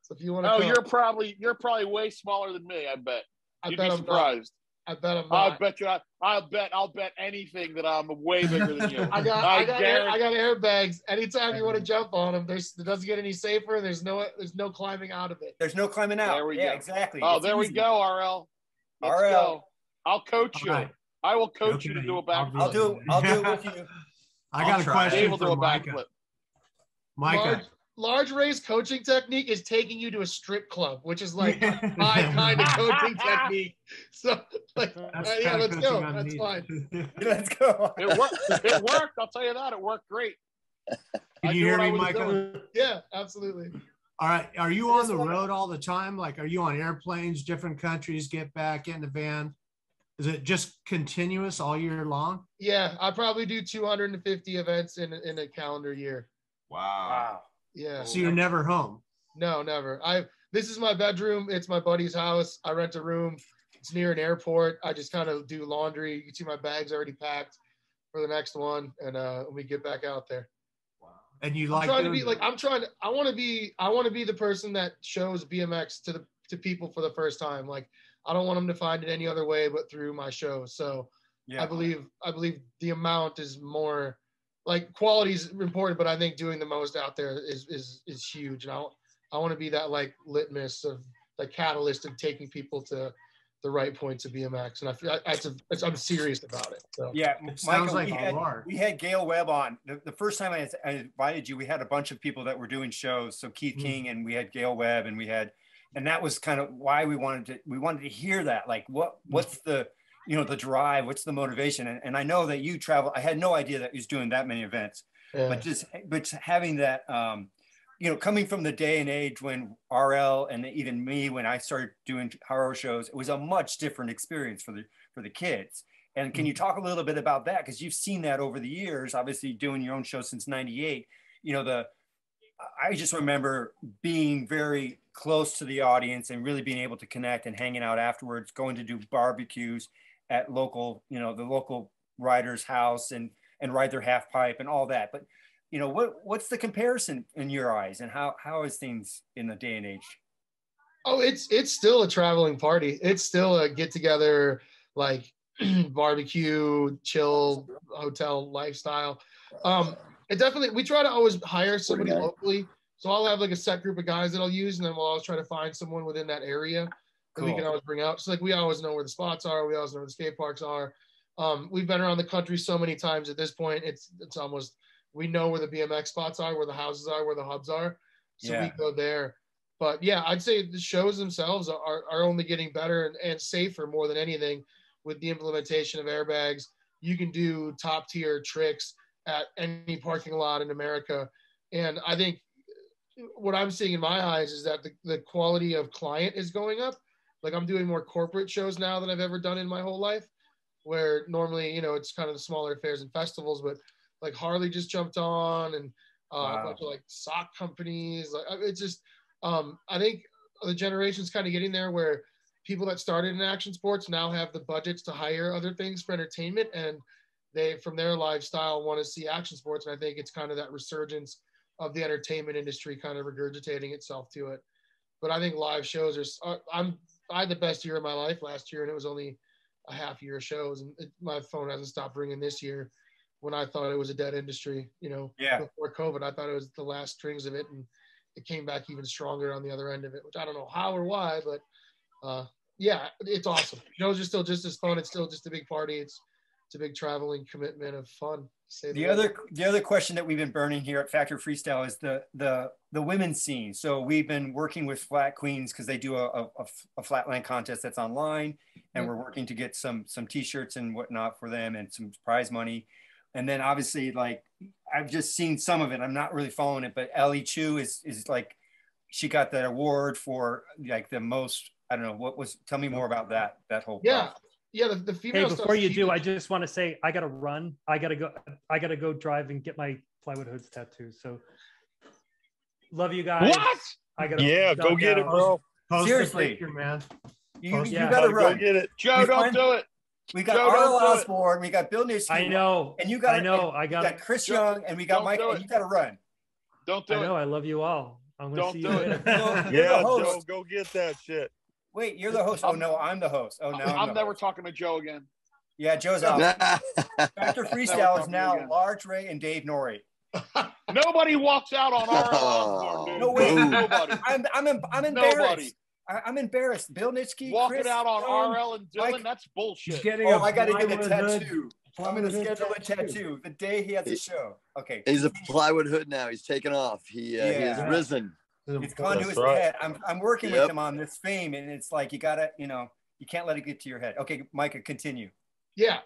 So if you want to, you're probably way smaller than me. I bet. You'd be surprised. I bet I'm not. I bet you. I'll bet anything that I'm way bigger than you. I got airbags. Anytime you want to jump on them, it doesn't get any safer. There's no climbing out of it. There's no climbing out. There we go. Exactly. Oh, there we go, RL. Let's go. I'll coach you. Right. I will coach you to do a backflip. I'll do it with you. I got a question for Micah. Micah. Large Ray's coaching technique is taking you to a strip club, which is like my kind of coaching technique. So, like, let's go. That's fine. Let's go. It worked. I'll tell you that. It worked great. Can you hear me, Micah? Yeah, absolutely. All right. Are you on the road all the time? Like, are you on airplanes, different countries, get back in the van? Is it just continuous all year long? Yeah, I probably do 250 events in a calendar year. Wow. Yeah. So you're never home? No, never. This is my bedroom. It's my buddy's house. I rent a room. It's near an airport. I just kind of do laundry. You can see my bag's already packed for the next one, and we get back out there. Wow. And you I want to be the person that shows BMX to people for the first time. Like, I don't want them to find it any other way but through my show. So yeah. I believe the amount is more. Like, quality is important, but I think doing the most out there is huge. And I want to be that like litmus of the catalyst of taking people to the right points of BMX, and I feel I'm serious about it. So yeah, Michael, like we had Gail Webb on the first time I invited you. We had a bunch of people that were doing shows. So Keith King, and we had Gail Webb, and that was kind of why we wanted to hear that. Like, what's the the drive? What's the motivation? And I know that you travel. I had no idea that he was doing that many events, but having that. Coming from the day and age when RL and even me, when I started doing horror shows, it was a much different experience for the kids. And can you talk a little bit about that? Because you've seen that over the years, obviously doing your own show since '98. I just remember being very close to the audience and really being able to connect and hanging out afterwards, going to do barbecues at the local rider's house and ride their half pipe and all that. But what's the comparison in your eyes, and how is things in the day and age? Oh, it's still a traveling party. It's still a get together, like barbecue, chill, hotel lifestyle. It definitely, we try to always hire somebody locally. So I'll have like a set group of guys that I'll use, and then we'll always try to find someone within that area that we can always bring out. So like we always know where the spots are. We always know where the skate parks are. We've been around the country so many times at this point. It's almost, we know where the BMX spots are, where the houses are, where the hubs are. So we go there. But yeah, I'd say the shows themselves are only getting better and safer more than anything with the implementation of airbags. You can do top tier tricks at any parking lot in America. And I think what I'm seeing in my eyes is that the quality of client is going up. Like I'm doing more corporate shows now than I've ever done in my whole life, where normally, it's kind of the smaller fairs and festivals, but like Harley just jumped on, and a bunch of like sock companies. Like it's just, I think the generation's kind of getting there where people that started in action sports now have the budgets to hire other things for entertainment, and they, from their lifestyle, want to see action sports. And I think it's kind of that resurgence of the entertainment industry kind of regurgitating itself to it. But I think live shows I had the best year of my life last year, and it was only a half year of shows, and my phone hasn't stopped ringing this year, when I thought it was a dead industry, before COVID. I thought it was the last strings of it, and it came back even stronger on the other end of it, which I don't know how or why, but yeah, it's awesome. Shows are still just as fun. It's still just a big party. It's a big traveling commitment of fun. The other question that we've been burning here at Factor Freestyle is the women's scene. So we've been working with Flat Queens because they do a Flatland contest that's online, and we're working to get some t-shirts and whatnot for them and some prize money. And then obviously, like, I've just seen some of it. I'm not really following it, but Ellie Chu is like, she got that award for like the most, I don't know, tell me more about that whole process. Yeah, the female stuff. Before you do, I just want to say I gotta run. I gotta go drive and get my plywood hoods tattoo. So love you guys. What? I gotta go get it, bro. Seriously, picture, man. You gotta run. Go get it. Joe, don't do it. We got Arlo Osborne, we got Bill Nitschke. I know. And you got Chris Young, and we got Mike, and you gotta run. Don't do it. I know, I love you all. I'm gonna see you later. Yeah, Joe, go get that shit. Wait, you're the host. Oh no, I'm the host. Oh no, I'm never talking to Joe again. Yeah, Joe's out. Factor Freestyle is now Large Ray and Dave Norrie. Nobody walks out on our Osborne, dude. No way. Nobody. I'm embarrassed. Nobody. I'm embarrassed. Bill Nitschke, walking Chris, out on Young, RL and Dylan. Mike, That's bullshit. I got to get a tattoo. I'm going to schedule a tattoo the day he has a show. Okay. He's a plywood hood now. He's taken off. He has risen. It's gone to his head. I'm working with him on this fame, and it's like you gotta, you can't let it get to your head. Okay, Micah, continue. Yeah.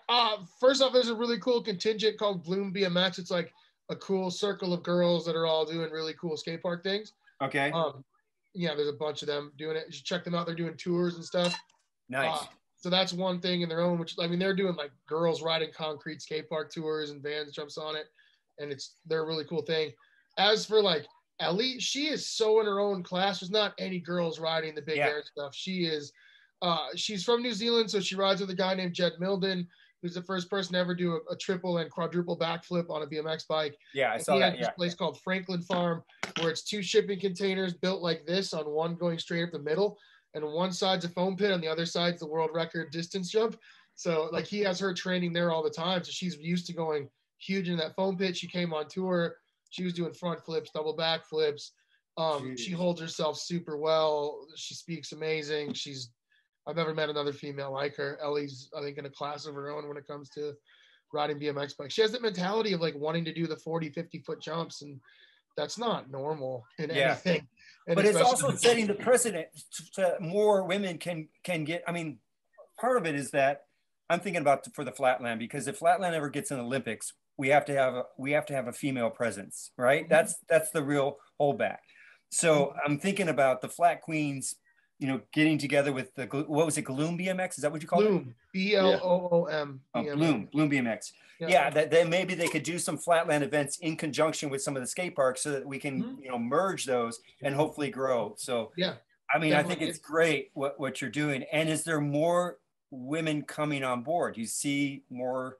First off, there's a really cool contingent called Bloom BMX. It's like a cool circle of girls that are all doing really cool skate park things. Okay. Yeah, there's a bunch of them doing it. You should check them out. They're doing tours and stuff. Nice. So that's one thing in their own, which, I mean, they're doing like girls riding concrete skate park tours and Vans jumps on it. And they're a really cool thing. As for like Ellie, she is so in her own class. There's not any girls riding the big air stuff. She is, she's from New Zealand. So she rides with a guy named Jed Milden, who's the first person to ever do a triple and quadruple backflip on a BMX bike. Yeah, I saw that. This place called Franklin Farm, where it's 2 shipping containers built like this, on one going straight up the middle, and one side's a foam pit, on the other side's the world record distance jump. So like he has her training there all the time. So she's used to going huge in that foam pit. She came on tour. She was doing front flips, double back flips. She holds herself super well. She speaks amazing. She's I've never met another female like her. Ellie's, I think, in a class of her own when it comes to riding BMX bikes. She has the mentality of like wanting to do the 40, 50-foot jumps, and that's not normal in anything. And but it's also setting the precedent to more women can get. I mean, part of it is that I'm thinking about for the Flatland, because if Flatland ever gets in the Olympics, we have to have a female presence, right? Mm-hmm. That's the real holdback. So I'm thinking about the Flat Queens, you know, getting together with the, what was it, Gloom BMX? Is that what you call Bloom, it? BLOOM. Bloom BMX. Yeah, that then maybe they could do some Flatland events in conjunction with some of the skate parks so that we can, you know, merge those and hopefully grow. So yeah, I mean, I think it's great what you're doing. And is there more women coming on board? Do you see more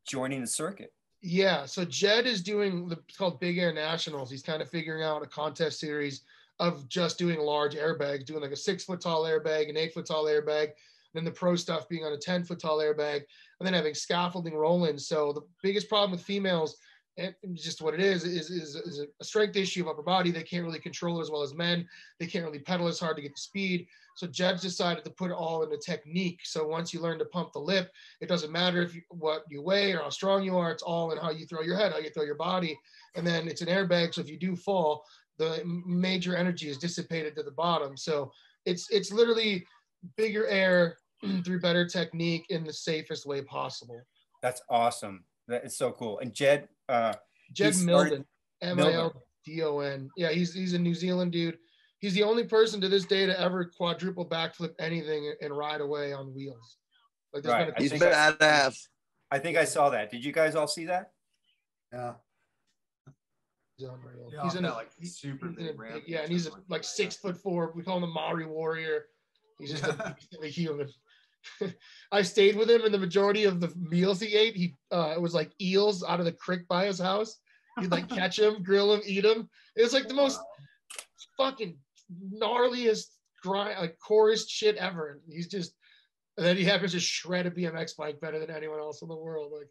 joining the circuit? Yeah, so Jed is doing it's called Big Air Nationals. He's kind of figuring out a contest series of just doing large airbags, doing like a 6-foot tall airbag, an 8-foot tall airbag, then the pro stuff being on a 10-foot tall airbag, and then having scaffolding roll-ins. So the biggest problem with females, and just what it is a strength issue of upper body. They can't really control it as well as men. They can't really pedal as hard to get the speed. So Jed's decided to put it all into technique. So once you learn to pump the lip, it doesn't matter what you weigh or how strong you are. It's all in how you throw your head, how you throw your body. And then it's an airbag. So if you do fall, the major energy is dissipated to the bottom. So it's literally bigger air through better technique in the safest way possible. That's awesome. That is so cool. And Jed Mildon, Mildon. Yeah, he's a New Zealand dude. He's the only person to this day to ever quadruple backflip anything and ride away on wheels. Like right. He's badass. I think I saw that. Did you guys all see that? Yeah. He's unreal. He's in a like super big ramp. Yeah, and he's like 6'4". We call him the Maori warrior. He's just a human. I stayed with him, and the majority of the meals he ate, it was like eels out of the creek by his house. He'd like catch him, grill him, eat him. It was like the most fucking gnarliest, coarest shit ever. And he's just, and then he happens to shred a BMX bike better than anyone else in the world. Like,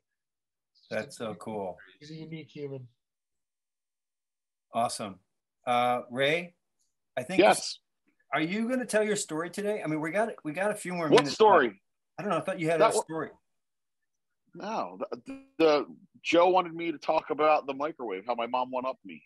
that's so cool. He's a unique human. Awesome. Ray, I think yes. Are you going to tell your story today? I mean, we got a few more minutes. What story? I don't know. I thought you had a story. No, the Joe wanted me to talk about the microwave, how my mom one-upped me.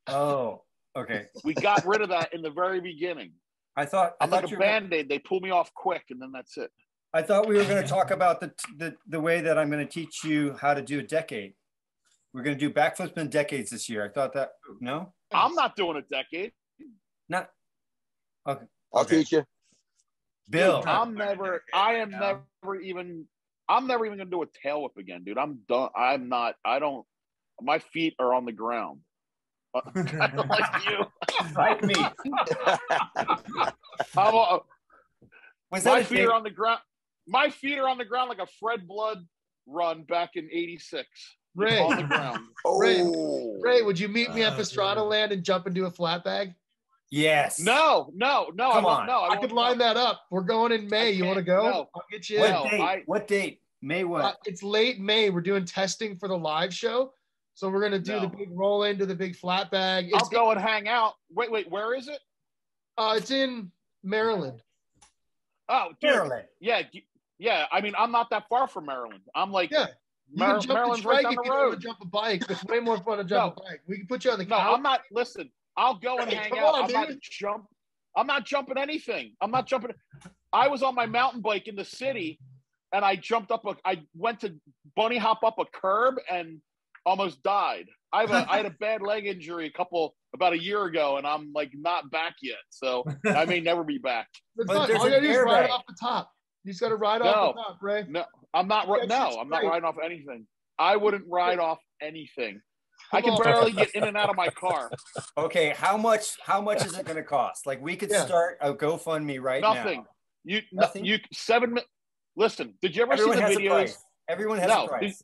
Oh, okay. We got rid of that in the very beginning. I'm like a Band-Aid. They pull me off quick, and then that's it. I thought we were going to talk about the way that I'm going to teach you how to do a decade. We're going to do backflips in decades this year. I thought that, no? I'm not doing a decade. Not. Okay. I'll teach you. Bill. Dude, I'm never even going to do a tail whip again, dude. I'm done. My feet are on the ground. Kind of like you. Like me. My feet are on the ground. My feet are on the ground like a Fred Blood run back in '86. Ray, on the ground. Ray, would you meet me at Pastrana Land and jump and do a flat bag? Yes. No. Come on. No, I could line that up. We're going in May. You want to go? No. I'll get you in. What date? May what? It's late May. We're doing testing for the live show. So we're going to do the big roll into the big flat bag. I'll go and hang out. Wait, where is it? It's in Maryland. Oh, dude. Maryland. Yeah. I mean, I'm not that far from Maryland. I'm like, Maryland's right down the road. Jump a bike. It's way more fun to jump a bike. We can put you on the couch. No, I'm not. Listen, I'll go and hang out. I'm not jumping anything. I'm not jumping. I was on my mountain bike in the city, and I I went to bunny hop up a curb and almost died. I had a bad leg injury about a year ago, and I'm like not back yet. So I may never be back. But all you gotta do is ride off the top. You just got to ride off the top, Ray. No, I'm not. I'm not riding off anything. I wouldn't ride off anything. I can barely get in and out of my car. Okay, how much is it going to cost? Like we could start a GoFundMe right now. Nothing. Listen, did you ever see the videos? Everyone has a price.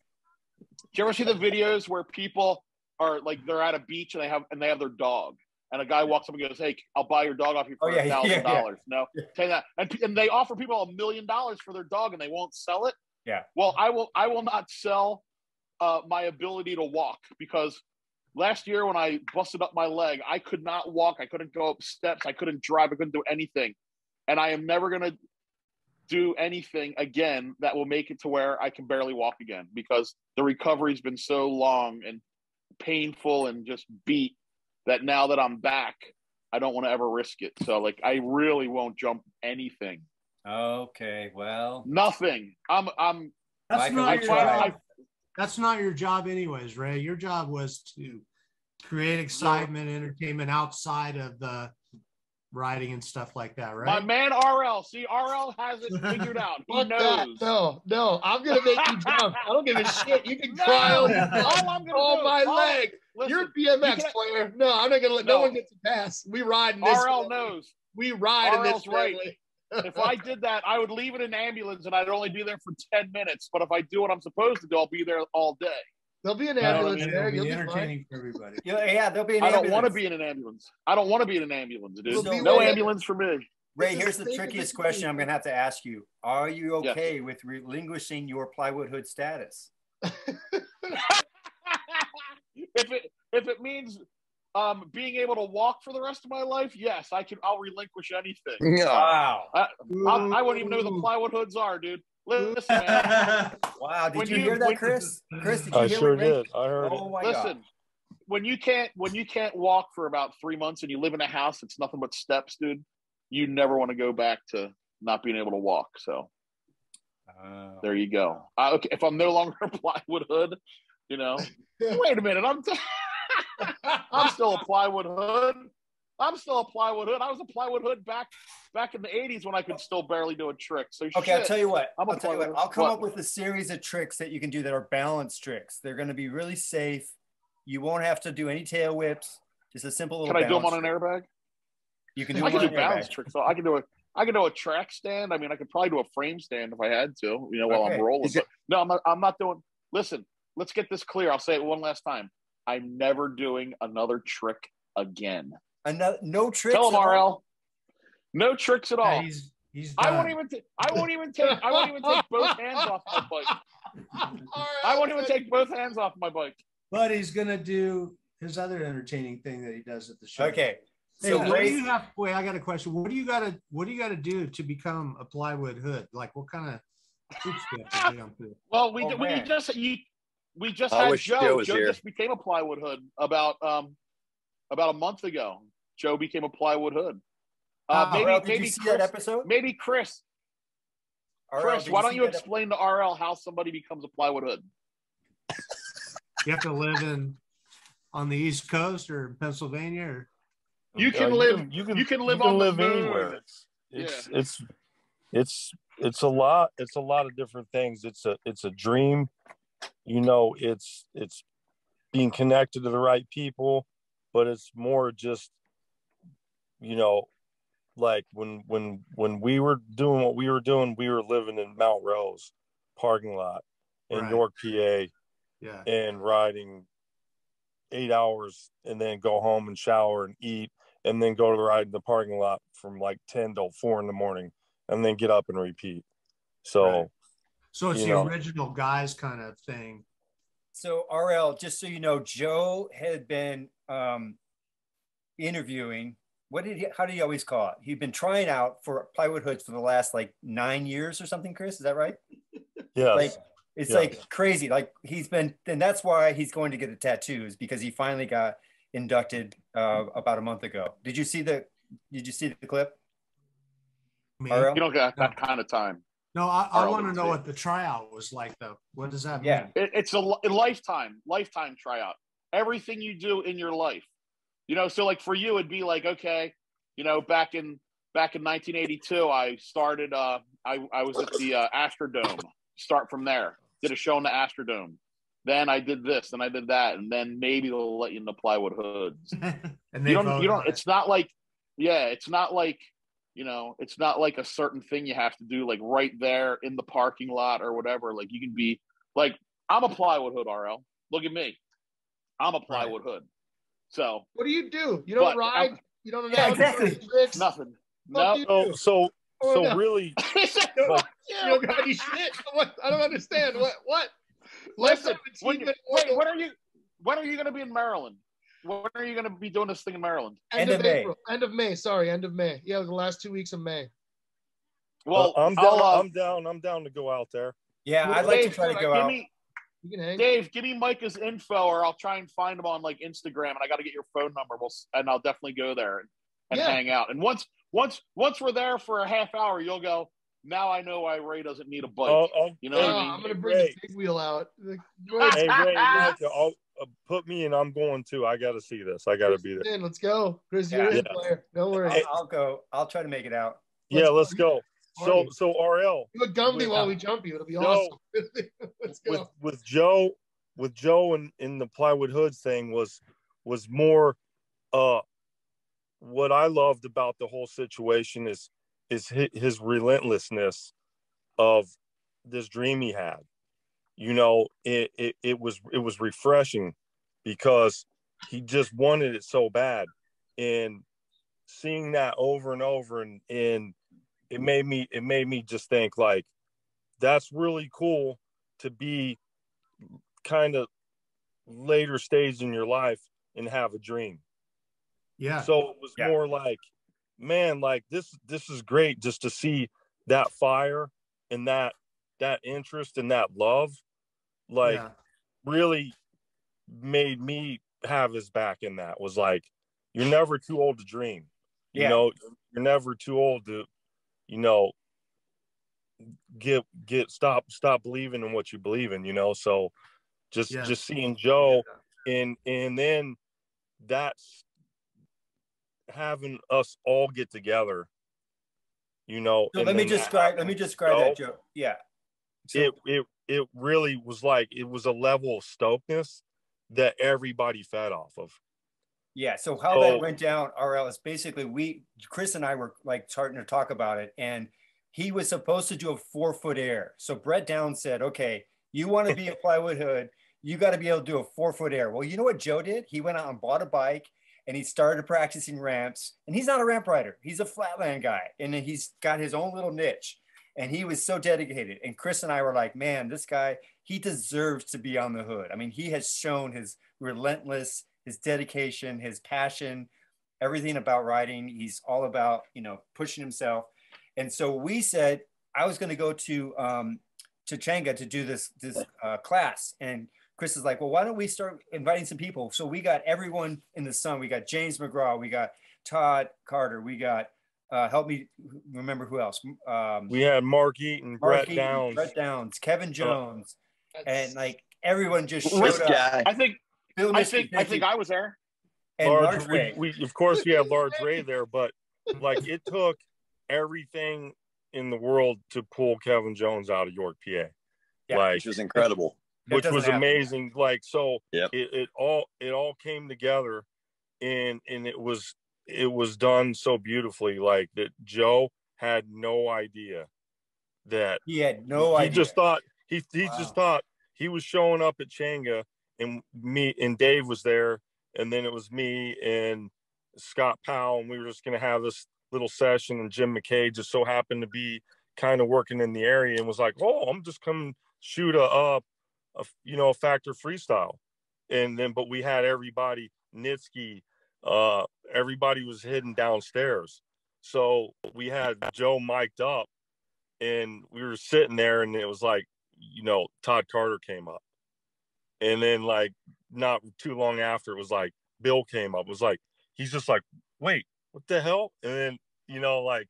Did you ever see the videos where people are like they're at a beach and they have their dog, and a guy walks up and goes, "Hey, I'll buy your dog off you for $1,000." No, take that. And they offer people $1 million for their dog, and they won't sell it. Yeah. Well, I will not sell my ability to walk, because last year when I busted up my leg, I could not walk. I couldn't go up steps. I couldn't drive. I couldn't do anything. And I am never going to do anything again that will make it to where I can barely walk again, because the recovery's been so long and painful and just beat that now that I'm back, I don't want to ever risk it. So like, I really won't jump anything. Okay, well, nothing. That's not your job anyways, Ray. Your job was to create excitement, entertainment outside of the riding and stuff like that, right? My man RL. See, RL has it figured out. He knows. No, I'm gonna make you jump. I don't give a shit. You can cry on my leg. Listen, you're a BMX player. No, I'm not gonna let no one get to pass. We ride in this. RL knows. We ride in this right. If I did that, I would leave it in ambulance and I'd only be there for 10 minutes. But if I do what I'm supposed to do, I'll be there all day. There'll be an ambulance there. You'll be entertaining for everybody. Yeah, there'll be an ambulance. I don't want to be in an ambulance. I don't want to be in an ambulance, dude. No ambulance for me. Ray, here's the trickiest question I'm going to have to ask you. Are you okay with relinquishing your plywood hood status? If it means being able to walk for the rest of my life, yes, I'll relinquish anything. Wow. I wouldn't even know who the plywood hoods are, dude. Listen, man. Wow, did you hear that, Chris? Chris, did you I hear sure what Ray? did. I heard Oh it. my Listen, God. when you can't walk for about 3 months and you live in a house that's nothing but steps, dude, you never want to go back to not being able to walk. So there you go. Okay, if I'm no longer a plywood hood, wait a minute, I'm still a plywood hood. I'm still a plywood hood. I was a plywood hood back in the 80s when I could still barely do a trick. So okay, I'll tell you what. I'll come What? up with a series of tricks that you can do that are balance tricks. They're going to be really safe. You won't have to do any tail whips. Just a simple little. Can I do them balance on an airbag? You can do. I can do balance tricks. So I can do a track stand. I mean, I could probably do a frame stand if I had to. While I'm rolling. But no, I'm not doing. Listen, let's get this clear. I'll say it one last time. I'm never doing another trick again. No tricks. Tell him, RL. No tricks at all. He's I won't even take both hands off my bike. I won't even take both hands off my bike. But he's gonna do his other entertaining thing that he does at the show. Okay. Hey, so what do you have? Wait, I got a question. What do you gotta do to become a plywood hood? Like, what kind of hoops do you have to jump through? Well, we just had Joe. Joe just became a plywood hood about a month ago. Joe became a plywood hood. Maybe you see that episode? Maybe Chris. Chris, why don't you explain to RL how somebody becomes a plywood hood? You have to live on the East Coast or Pennsylvania, or you can live. You can live on the moon. Anywhere. It's a lot. It's a lot of different things. It's a dream. It's being connected to the right people, but it's more just, like when we were doing what we were doing, we were living in Mount Rose parking lot in York, PA, and riding 8 hours and then go home and shower and eat and then go to ride in the parking lot from like 10 till 4 in the morning and then get up and repeat. So it's the original guys kind of thing. So RL, just so you know, Joe had been interviewing. How did he always call it? He'd been trying out for plywood hoods for the last like 9 years or something, Chris. Is that right? Yeah. It's like crazy. Like and that's why he's going to get the tattoos, because he finally got inducted about a month ago. Did you see the clip? RL? You don't got that kind of time. No, I want to know what the tryout was like, though. What does that mean? It's a lifetime tryout. Everything you do in your life. So like for you, it'd be like, okay, back in 1982, I started, I was at the Astrodome. Start from there. Did a show in the Astrodome. Then I did this, and I did that, and then maybe they'll let you in the plywood hoods. And you don't. It's not like, it's not like, it's not like a certain thing you have to do like right there in the parking lot or whatever. Like you can be like, I'm a plywood hood, RL. Look at me. I'm a plywood hood. So what do? You don't ride? You don't know exactly. Tricks? Nothing. No. So really, you don't got any shit. I don't understand. What? Listen, when are you going to be in Maryland? When are you going to be doing this thing in Maryland? End of April. End of May. Sorry, end of May. Yeah, the last 2 weeks of May. Well, I'm down to go out there. Yeah, I'd like to try to go out. Dave, give me Micah's info, or I'll try and find him on like Instagram, and I got to get your phone number. And I'll definitely go there and hang out. And once we're there for a half hour, you'll go, now I know why Ray doesn't need a bike. You know what I mean? I'm gonna bring the big wheel out. Hey, Ray, Micah, put me in. I'm going too. I got to see this. I got to be there. Let's go, Chris. You're in, player. Don't worry. I'll go. I'll try to make it out. Let's go. So RL. You a Gumby while we jump you. It'll be awesome. Let's go. With Joe and the plywood hoods thing was more what I loved about the whole situation is his relentlessness of this dream he had. You know, it was refreshing because he just wanted it so bad, and seeing that over and over and it made me just think like that's really cool to be kind of later stage in your life and have a dream. Yeah. So it was more like, man, like this is great just to see that fire and that interest and that love, like really made me have his back in that. Was like, you're never too old to dream. You know, you're never too old to, you know, stop believing in what you believe in, you know. So just seeing Joe and then that's having us all get together, you know. So let me describe that, Joe. Yeah. So, it really was like, it was a level of stokedness that everybody fed off of. Yeah. So how that went down, RL, is basically Chris and I were like starting to talk about it, and he was supposed to do a 4-foot air. So Brett Downs said, okay, you want to be a plywood hood, you got to be able to do a 4-foot air. Well, you know what Joe did? He went out and bought a bike and he started practicing ramps, and he's not a ramp rider. He's a flatland guy, and he's got his own little niche, and he was so dedicated. And Chris and I were like, man, this guy, he deserves to be on the hood. I mean, he has shown his his dedication, his passion, everything about riding. He's all about, you know, pushing himself. And so we said, I was going to go to Changa to do this class. And Chris is like, well, why don't we start inviting some people? So we got everyone in the sun. We got James McGraw. We got Todd Carter. We got, help me remember who else. We had Mark Eaton, Brett Downs, Kevin Jones. And like everyone just showed up. I think I was there. And Large Ray. We of course we have Large Ray there, but like it took everything in the world to pull Kevin Jones out of York, PA. Yeah, like, which was incredible. Which was amazing. Like, so it all came together, and it was done so beautifully. Like that, Joe had no idea that he had no idea. He just thought just thought he was showing up at Changa, and me and Dave was there, and then it was me and Scott Powell, and we were just gonna have this little session, and Jim McKay just so happened to be kind of working in the area and was like, oh, I'm just coming shoot a factor freestyle. And then but we had everybody, Nitsky, everybody was hidden downstairs, so we had Joe mic'd up and we were sitting there, and it was like, you know, Todd Carter came up, and then like not too long after it was like Bill came up. It was like, he's just like, wait, what the hell? And then, you know, like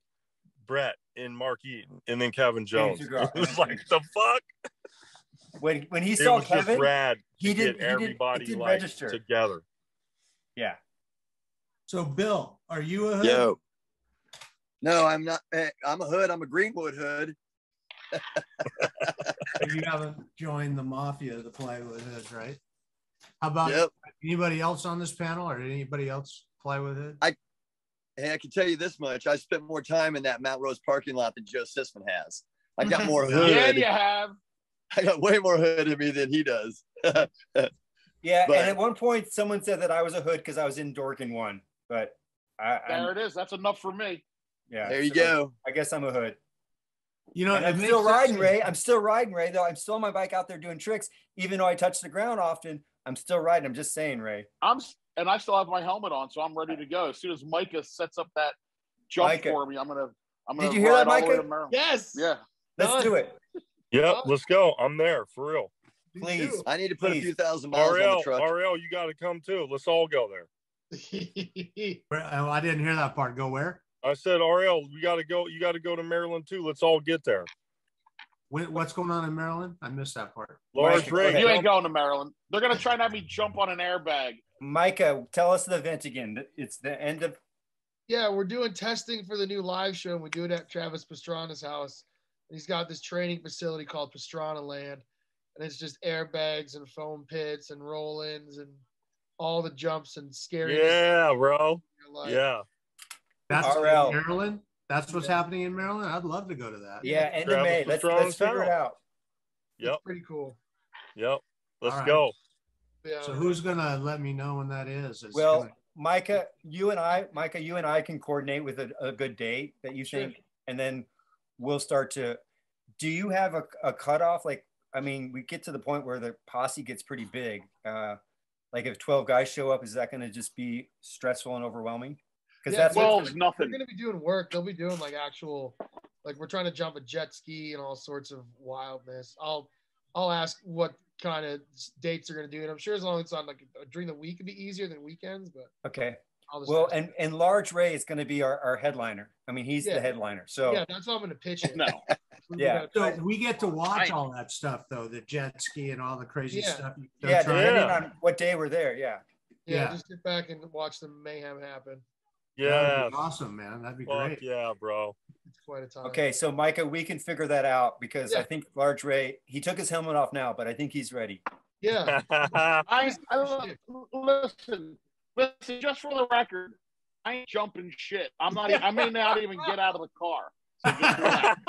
Brett and Mark Eaton, and then Kevin Jones. It was like, the fuck? When he saw Kevin, rad he did everybody like register together. Yeah. So Bill, are you a hood? Yo. No, I'm not. I'm a hood. I'm a Greenwood hood. You haven't joined the mafia, the plywood hoods, right? How about anybody else on this panel, or anybody else plywood hood? I can tell you this much: I spent more time in that Mount Rose parking lot than Joe Sisman has. I got more hood. Yeah, you have. I got way more hood in me than he does. Yeah, and at one point, someone said that I was a hood because I was in Dorking one, but there it is. That's enough for me. Yeah, there you go. I guess I'm a hood. You know, I'm still riding, Ray. I'm still riding, Ray. Though I'm still on my bike out there doing tricks, even though I touch the ground often. I'm still riding. I'm just saying, Ray. And I still have my helmet on, so I'm ready to go. As soon as Micah sets up that jump for me, I'm gonna Did you hear that, Micah? Yes. Yeah. Let's do it. Yep, let's go. I'm there for real. Please. I need to put a few thousand miles on the truck. RL, you got to come too. Let's all go there. I didn't hear that part. Go where? I said, RL, we got to go. You got to go to Maryland too. Let's all get there. What's going on in Maryland? I missed that part. Large Ray. You ain't going to Maryland. They're going to try and have me jump on an airbag. Micah, tell us the event again. It's the end of. Yeah, we're doing testing for the new live show, and we do it at Travis Pastrana's house. And he's got this training facility called Pastrana Land, and it's just airbags and foam pits and roll-ins and all the jumps and scary. Yeah, bro. Yeah. That's RL. in Maryland. That's what's happening in Maryland. I'd love to go to that. Yeah, end of May. Let's figure it out. Yep. It's pretty cool. Yep. Let's All right. go. Yeah. So who's gonna let me know when that is? Micah, you and I can coordinate with a good date that you think, and then we'll start to. Do you have a cutoff? Like, I mean, we get to the point where the posse gets pretty big. Like, if 12 guys show up, is that going to just be stressful and overwhelming? Because that's nothing. They're going to be doing work. They'll be doing like actual, like we're trying to jump a jet ski and all sorts of wildness. I'll ask what kind of dates they're going to do, and I'm sure as long as it's on like during the week, it'd be easier than weekends. But okay. Well, and Large Ray is going to be our headliner. I mean, he's the headliner. So yeah, that's how I'm going to pitch it. No. Yeah. So we get to watch all that stuff though, the jet ski and all the crazy stuff. Yeah, depending on what day we're there. Yeah. Yeah, just sit back and watch the mayhem happen. Yeah. Awesome, man. That'd be great. Yeah, bro. It's quite a time. Okay, so Micah, we can figure that out because I think Large Ray, he took his helmet off now, but I think he's ready. Yeah. Listen, just for the record, I ain't jumping shit. I may not even get out of the car. So just relax.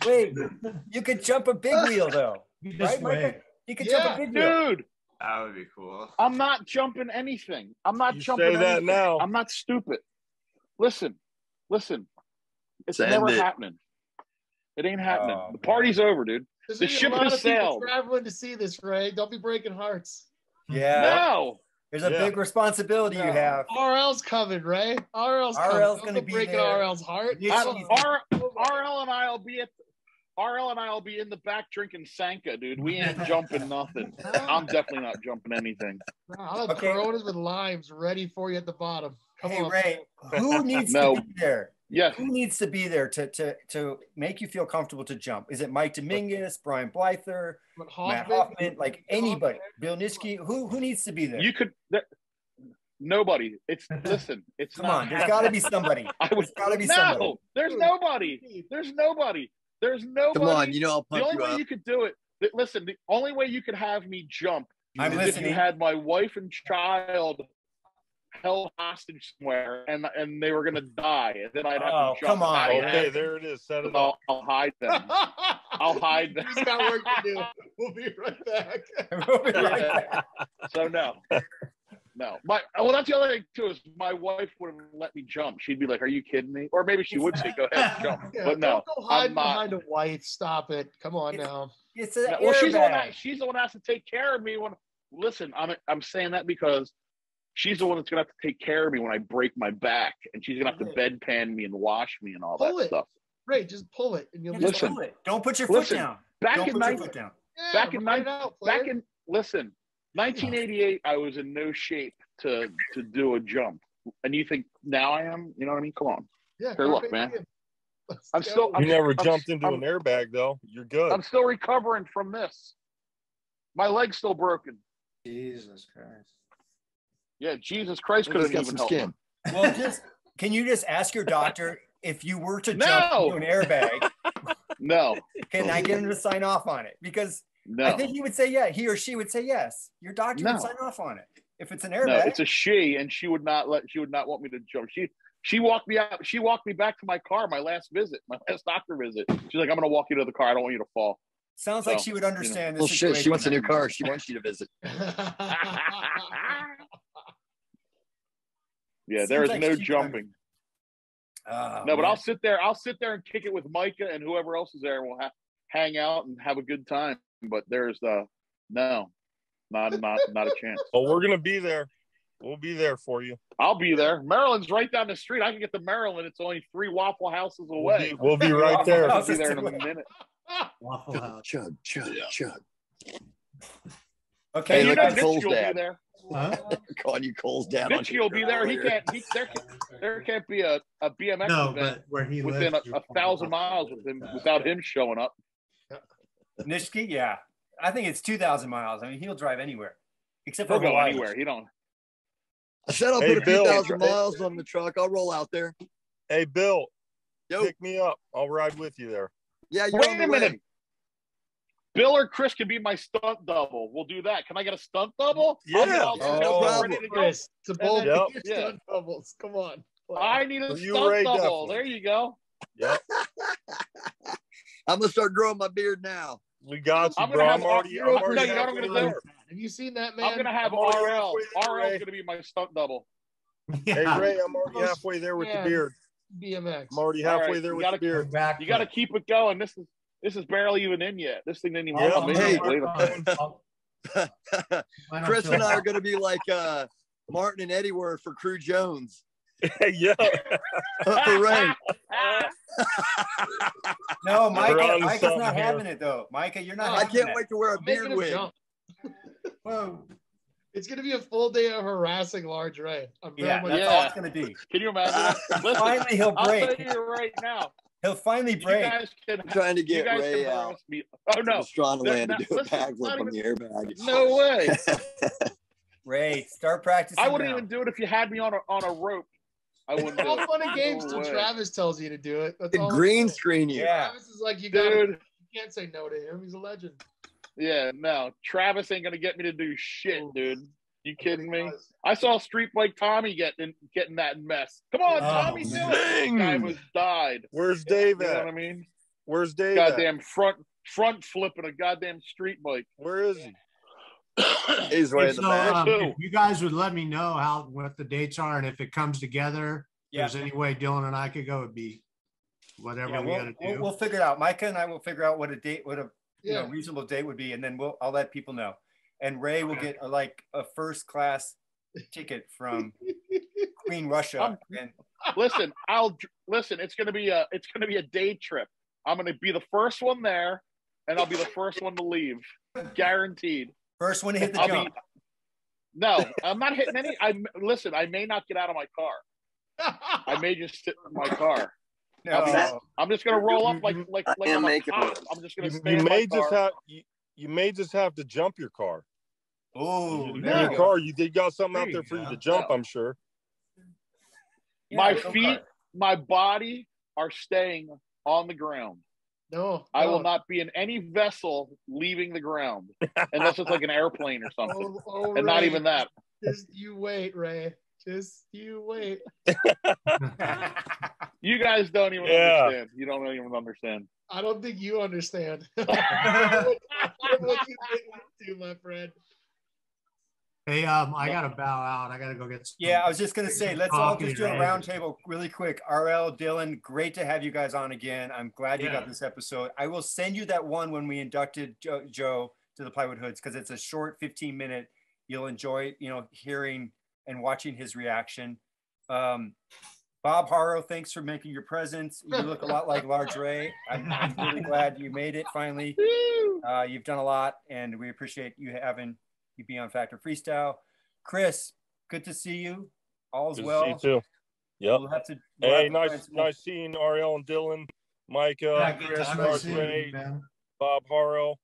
Wait, you could jump a big wheel though, right, Micah? You could jump a big wheel. Dude. That would be cool. I'm not jumping anything. I'm not jumping say that anything. now. I'm not stupid. Listen. It's Send never it. happening. It ain't happening. The party's over, dude. There's The gonna be ship a lot has of people sailed. traveling to see this, Ray. Don't be breaking hearts. Yeah. No. There's a big responsibility you have. RL's coming, Ray. RL's going to be breaking there. RL's heart. RL and I'll be in the back drinking Sanka, dude. We ain't jumping nothing. I'm definitely not jumping anything. I'll have Coronas with limes ready for you at the bottom. Come on, Ray. Who needs to be there? Yeah. Who needs to be there to make you feel comfortable to jump? Is it Mike Dominguez, Brian Blyther, Matt Hoffman, like anybody? Bill Nischke? Who needs to be there? You could. Nobody. It's Come on. There's got to be somebody. There's got to be somebody. No, there's nobody. There's nobody. Come on, I'll pump the only you way up. you could do it. Listen, the only way you could have me jump I'm is listening. if you had my wife and child held hostage somewhere and they were gonna die, and then I'd have to jump. Come on. Okay, there it is. Set it up. I'll hide them. I'll hide them. He's got work to do. We'll be right back. So no. Well, that's the other thing too, is my wife wouldn't let me jump. She'd be like, "Are you kidding me?" Or maybe she would say, "Go ahead, jump." Yeah, but no, don't go hide I'm not. behind a wife. Stop it. Come on now. It's an Well, she's airbag. the one that has to take care of me when. Listen, I'm saying that because she's the one that's gonna have to take care of me when I break my back, and she's gonna have to bedpan me and wash me and all that stuff. Ray, just pull it, and you'll be Listen. fine. Don't put your foot down. Back Don't in put your 19 foot down. Listen, 1988, I was in no shape to do a jump, and you think now I am? You know what I mean? Come on. Yeah. Here, look, man. You never jumped into an airbag though. You're good. I'm still recovering from this. My leg's still broken. Jesus Christ. Yeah, Jesus Christ could have even helped me. Well, can you just ask your doctor if you were to jump into an airbag? No. Can I get him to sign off on it? Because I think he would say yeah. He or she would say yes. Your doctor would sign off on it if it's an airbag. No, it's a she, and she would not want me to jump. She walked me out. She walked me back to my car. My last doctor visit. She's like, "I'm going to walk you to the car. I don't want you to fall." Sounds like she would understand this. Well, shit, she wants a new car. She wants you to visit. Yeah, there is no jumping. No, but I'll sit there and kick it with Micah and whoever else is there, and we'll hang out and have a good time. But there's not a chance. Oh, we're gonna be there. We'll be there for you. I'll be there. Maryland's right down the street. I can get to Maryland. It's only 3 Waffle Houses away. We'll be right there. I'll be there in a minute. Waffle House. Chug. Okay, Hey, you look know at Mitchie Cole's will be dad. there. Huh? Calling you Cole's dad. Mitchie will be there. There can't be a BMX No, event but where he within lives, 1,000 miles without him showing up. Nishki, yeah. I think it's 2,000 miles. I mean, he'll drive anywhere. Except for He'll go Hawaii. anywhere. He don't. I said I'll Hey, put a few Bill. thousand miles on the truck. I'll roll out there. Hey, Bill, Yo. pick me up. I'll ride with you there. Yeah, you're Wait on the a minute. way. Bill or Chris can be my stunt double. We'll do that. Can I get a stunt double? Yeah. I'll get all Oh, details problem. ready to go. Chris, it's a bold Yep. stunt doubles. Come on. I need a You, stunt Ray, double. definitely. There you go. Yep. I'm gonna start growing my beard now. We got you, I'm bro. gonna I'm have already you know what I'm halfway gonna do? there. Have you seen that, man? I'm gonna have I'm already RL. halfway there, RL's Ray. gonna be my stunt double. Hey, Ray, I'm already halfway there with the beard. BMX. I'm already All halfway right, there you with gotta- the beard. Back You got to keep it going. This is barely even in yet. This thing didn't even Yeah. come in. Hey. Believe it. Chris and I are gonna be like Martin and Eddie were for Crew Jones. Yeah. For Ray. No, Micah, Around Micah's something not here. having it though. Micah, you're not I having can't it. wait to wear a Making beard him wig. jump. Whoa. It's going to be a full day of harassing Large Ray. I'm very Yeah, much that's all it's gonna be. Can you imagine that? Listen, Finally, he'll I'll break. tell you right now. He'll finally You break. guys can, I'm trying to get you guys Ray can out. harass me. Oh no! Strongland to do a listen, backflip not on the even- airbag. No way! Ray, start practicing. I wouldn't now. even do it if you had me on a rope. I wouldn't do all it. fun and games No till way. Travis tells you to do it. That's The all I'm green saying. screen you. Yeah. Travis is like, you Dude. can't say no to him. He's a legend. Yeah, no. Travis ain't gonna get me to do shit, dude. You kidding me? I saw Street Bike Tommy getting that mess. Come on, Tommy, do it. This guy was died. Where's Dave You know at? what I mean? Where's Dave at? Goddamn front flipping a goddamn street bike. Where is he? He's right in the So, back. if you guys would let me know what the dates are, and if it comes together, if there's any way Dylan and I could go, it'd be whatever Yeah, we got to do. we'll figure it out. Micah and I will figure out what a reasonable date would be, and then I'll let people know. And Ray will get a first class ticket from Queen Russia. And Listen, it's gonna be a day trip. I'm gonna be the first one there, and I'll be the first one to leave, guaranteed. First one to hit the jump. No, I'm not hitting any. Listen. I may not get out of my car. I may just sit in my car. No. I'm just gonna roll up like I'm a cop. I'm just gonna stay in my car. You may just have to jump your car. Oh, your car. You did got something out there for you to jump. I'm sure. My feet, my body are staying on the ground. No, I will not be in any vessel leaving the ground unless it's like an airplane or something, and not even that. Just you wait, Ray. Just you wait. You guys don't even understand. You don't even understand. I don't think you understand. What you do, my friend. Hey, I gotta bow out. I gotta go get some. Yeah, I was just gonna say, let's all just do a Coffee, round table really quick. RL, Dylan, great to have you guys on again. I'm glad you got this episode. I will send you that one when we inducted Joe to the Plywood Hoods, because it's a short 15-minute. You'll enjoy, hearing and watching his reaction. Bob Haro, thanks for making your presence. You look a lot like Large Ray. I'm really glad you made it finally. You've done a lot, and we appreciate you having you be on Factor Freestyle. Chris, good to see you. All's Good well. to see you too. Yep. We'll have to, hey, nice seeing RL and Dylan, Micah, Chris, Large Ray, Bob Haro.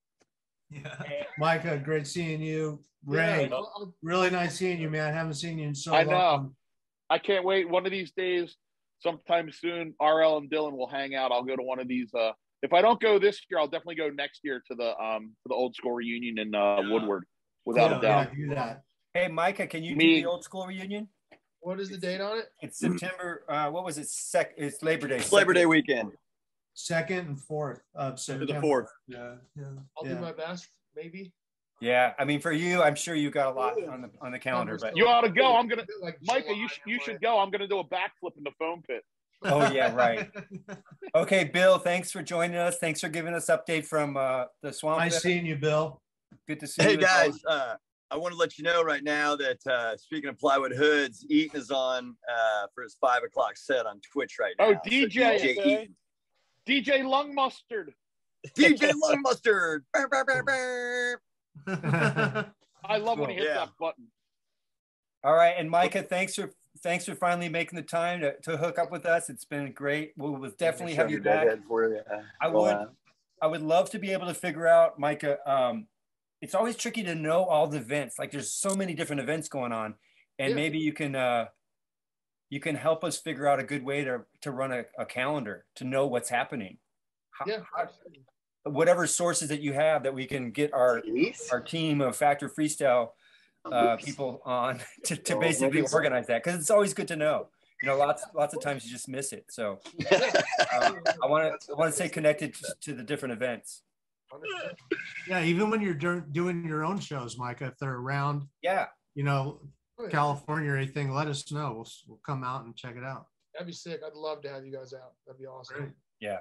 Yeah. Micah, great seeing you. Ray, really nice seeing you, man. Haven't seen you in so long. I know. I can't wait. One of these days, sometime soon, RL and Dylan will hang out. I'll go to one of these. If I don't go this year, I'll definitely go next year to the old school reunion in Woodward, without a doubt. Yeah, do that. Hey, Micah, can you do the old school reunion? What is the date on it? It's September. What was it? It's Labor Day. It's Labor Day weekend. 2nd and 4th of September. The 4th. Yeah. I'll do my best, maybe. Yeah, I mean, for you, I'm sure you got a lot on the calendar. But you ought to go. I'm gonna, Micah. You should go. I'm gonna do a backflip in the foam pit. Oh yeah, right. Okay, Bill. Thanks for joining us. Thanks for giving us update from the swamp. Nice seeing you, Bill. Good to see you. Hey guys, I want to let you know right now that speaking of plywood hoods, Eaton is on for his 5 o'clock set on Twitch right now. Oh, DJ, so DJ, DJ Lung Mustard. DJ Lung Mustard. Burr, burr, burr, burr. I love when he hits that button. All right, and Micah, thanks for finally making the time to hook up with us. It's been great. We'll definitely have you back. I would love to be able to figure out, Micah. It's always tricky to know all the events. Like there's so many different events going on, and maybe you can help us figure out a good way to run a calendar to know what's happening. Whatever sources that you have that we can get our team of Factor Freestyle people on to basically organize that, because it's always good to know. You know, lots of times you just miss it. So I want to stay connected to the different events. Yeah, even when you're doing your own shows, Micah, if they're around, you know, California or anything, let us know. We'll come out and check it out. That'd be sick. I'd love to have you guys out. That'd be awesome. Great. Yeah.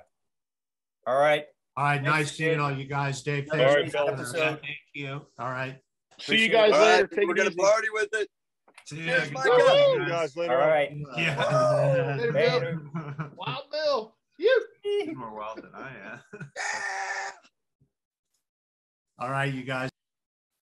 All right. Nice seeing all you guys, Dave. All right, thank you. All right. See you guys later. We're gonna party with it. Cheers, Micah. See you guys later. All right. Yeah. Later, Bill. Wild Bill. You. More wild than I am. All right, you guys.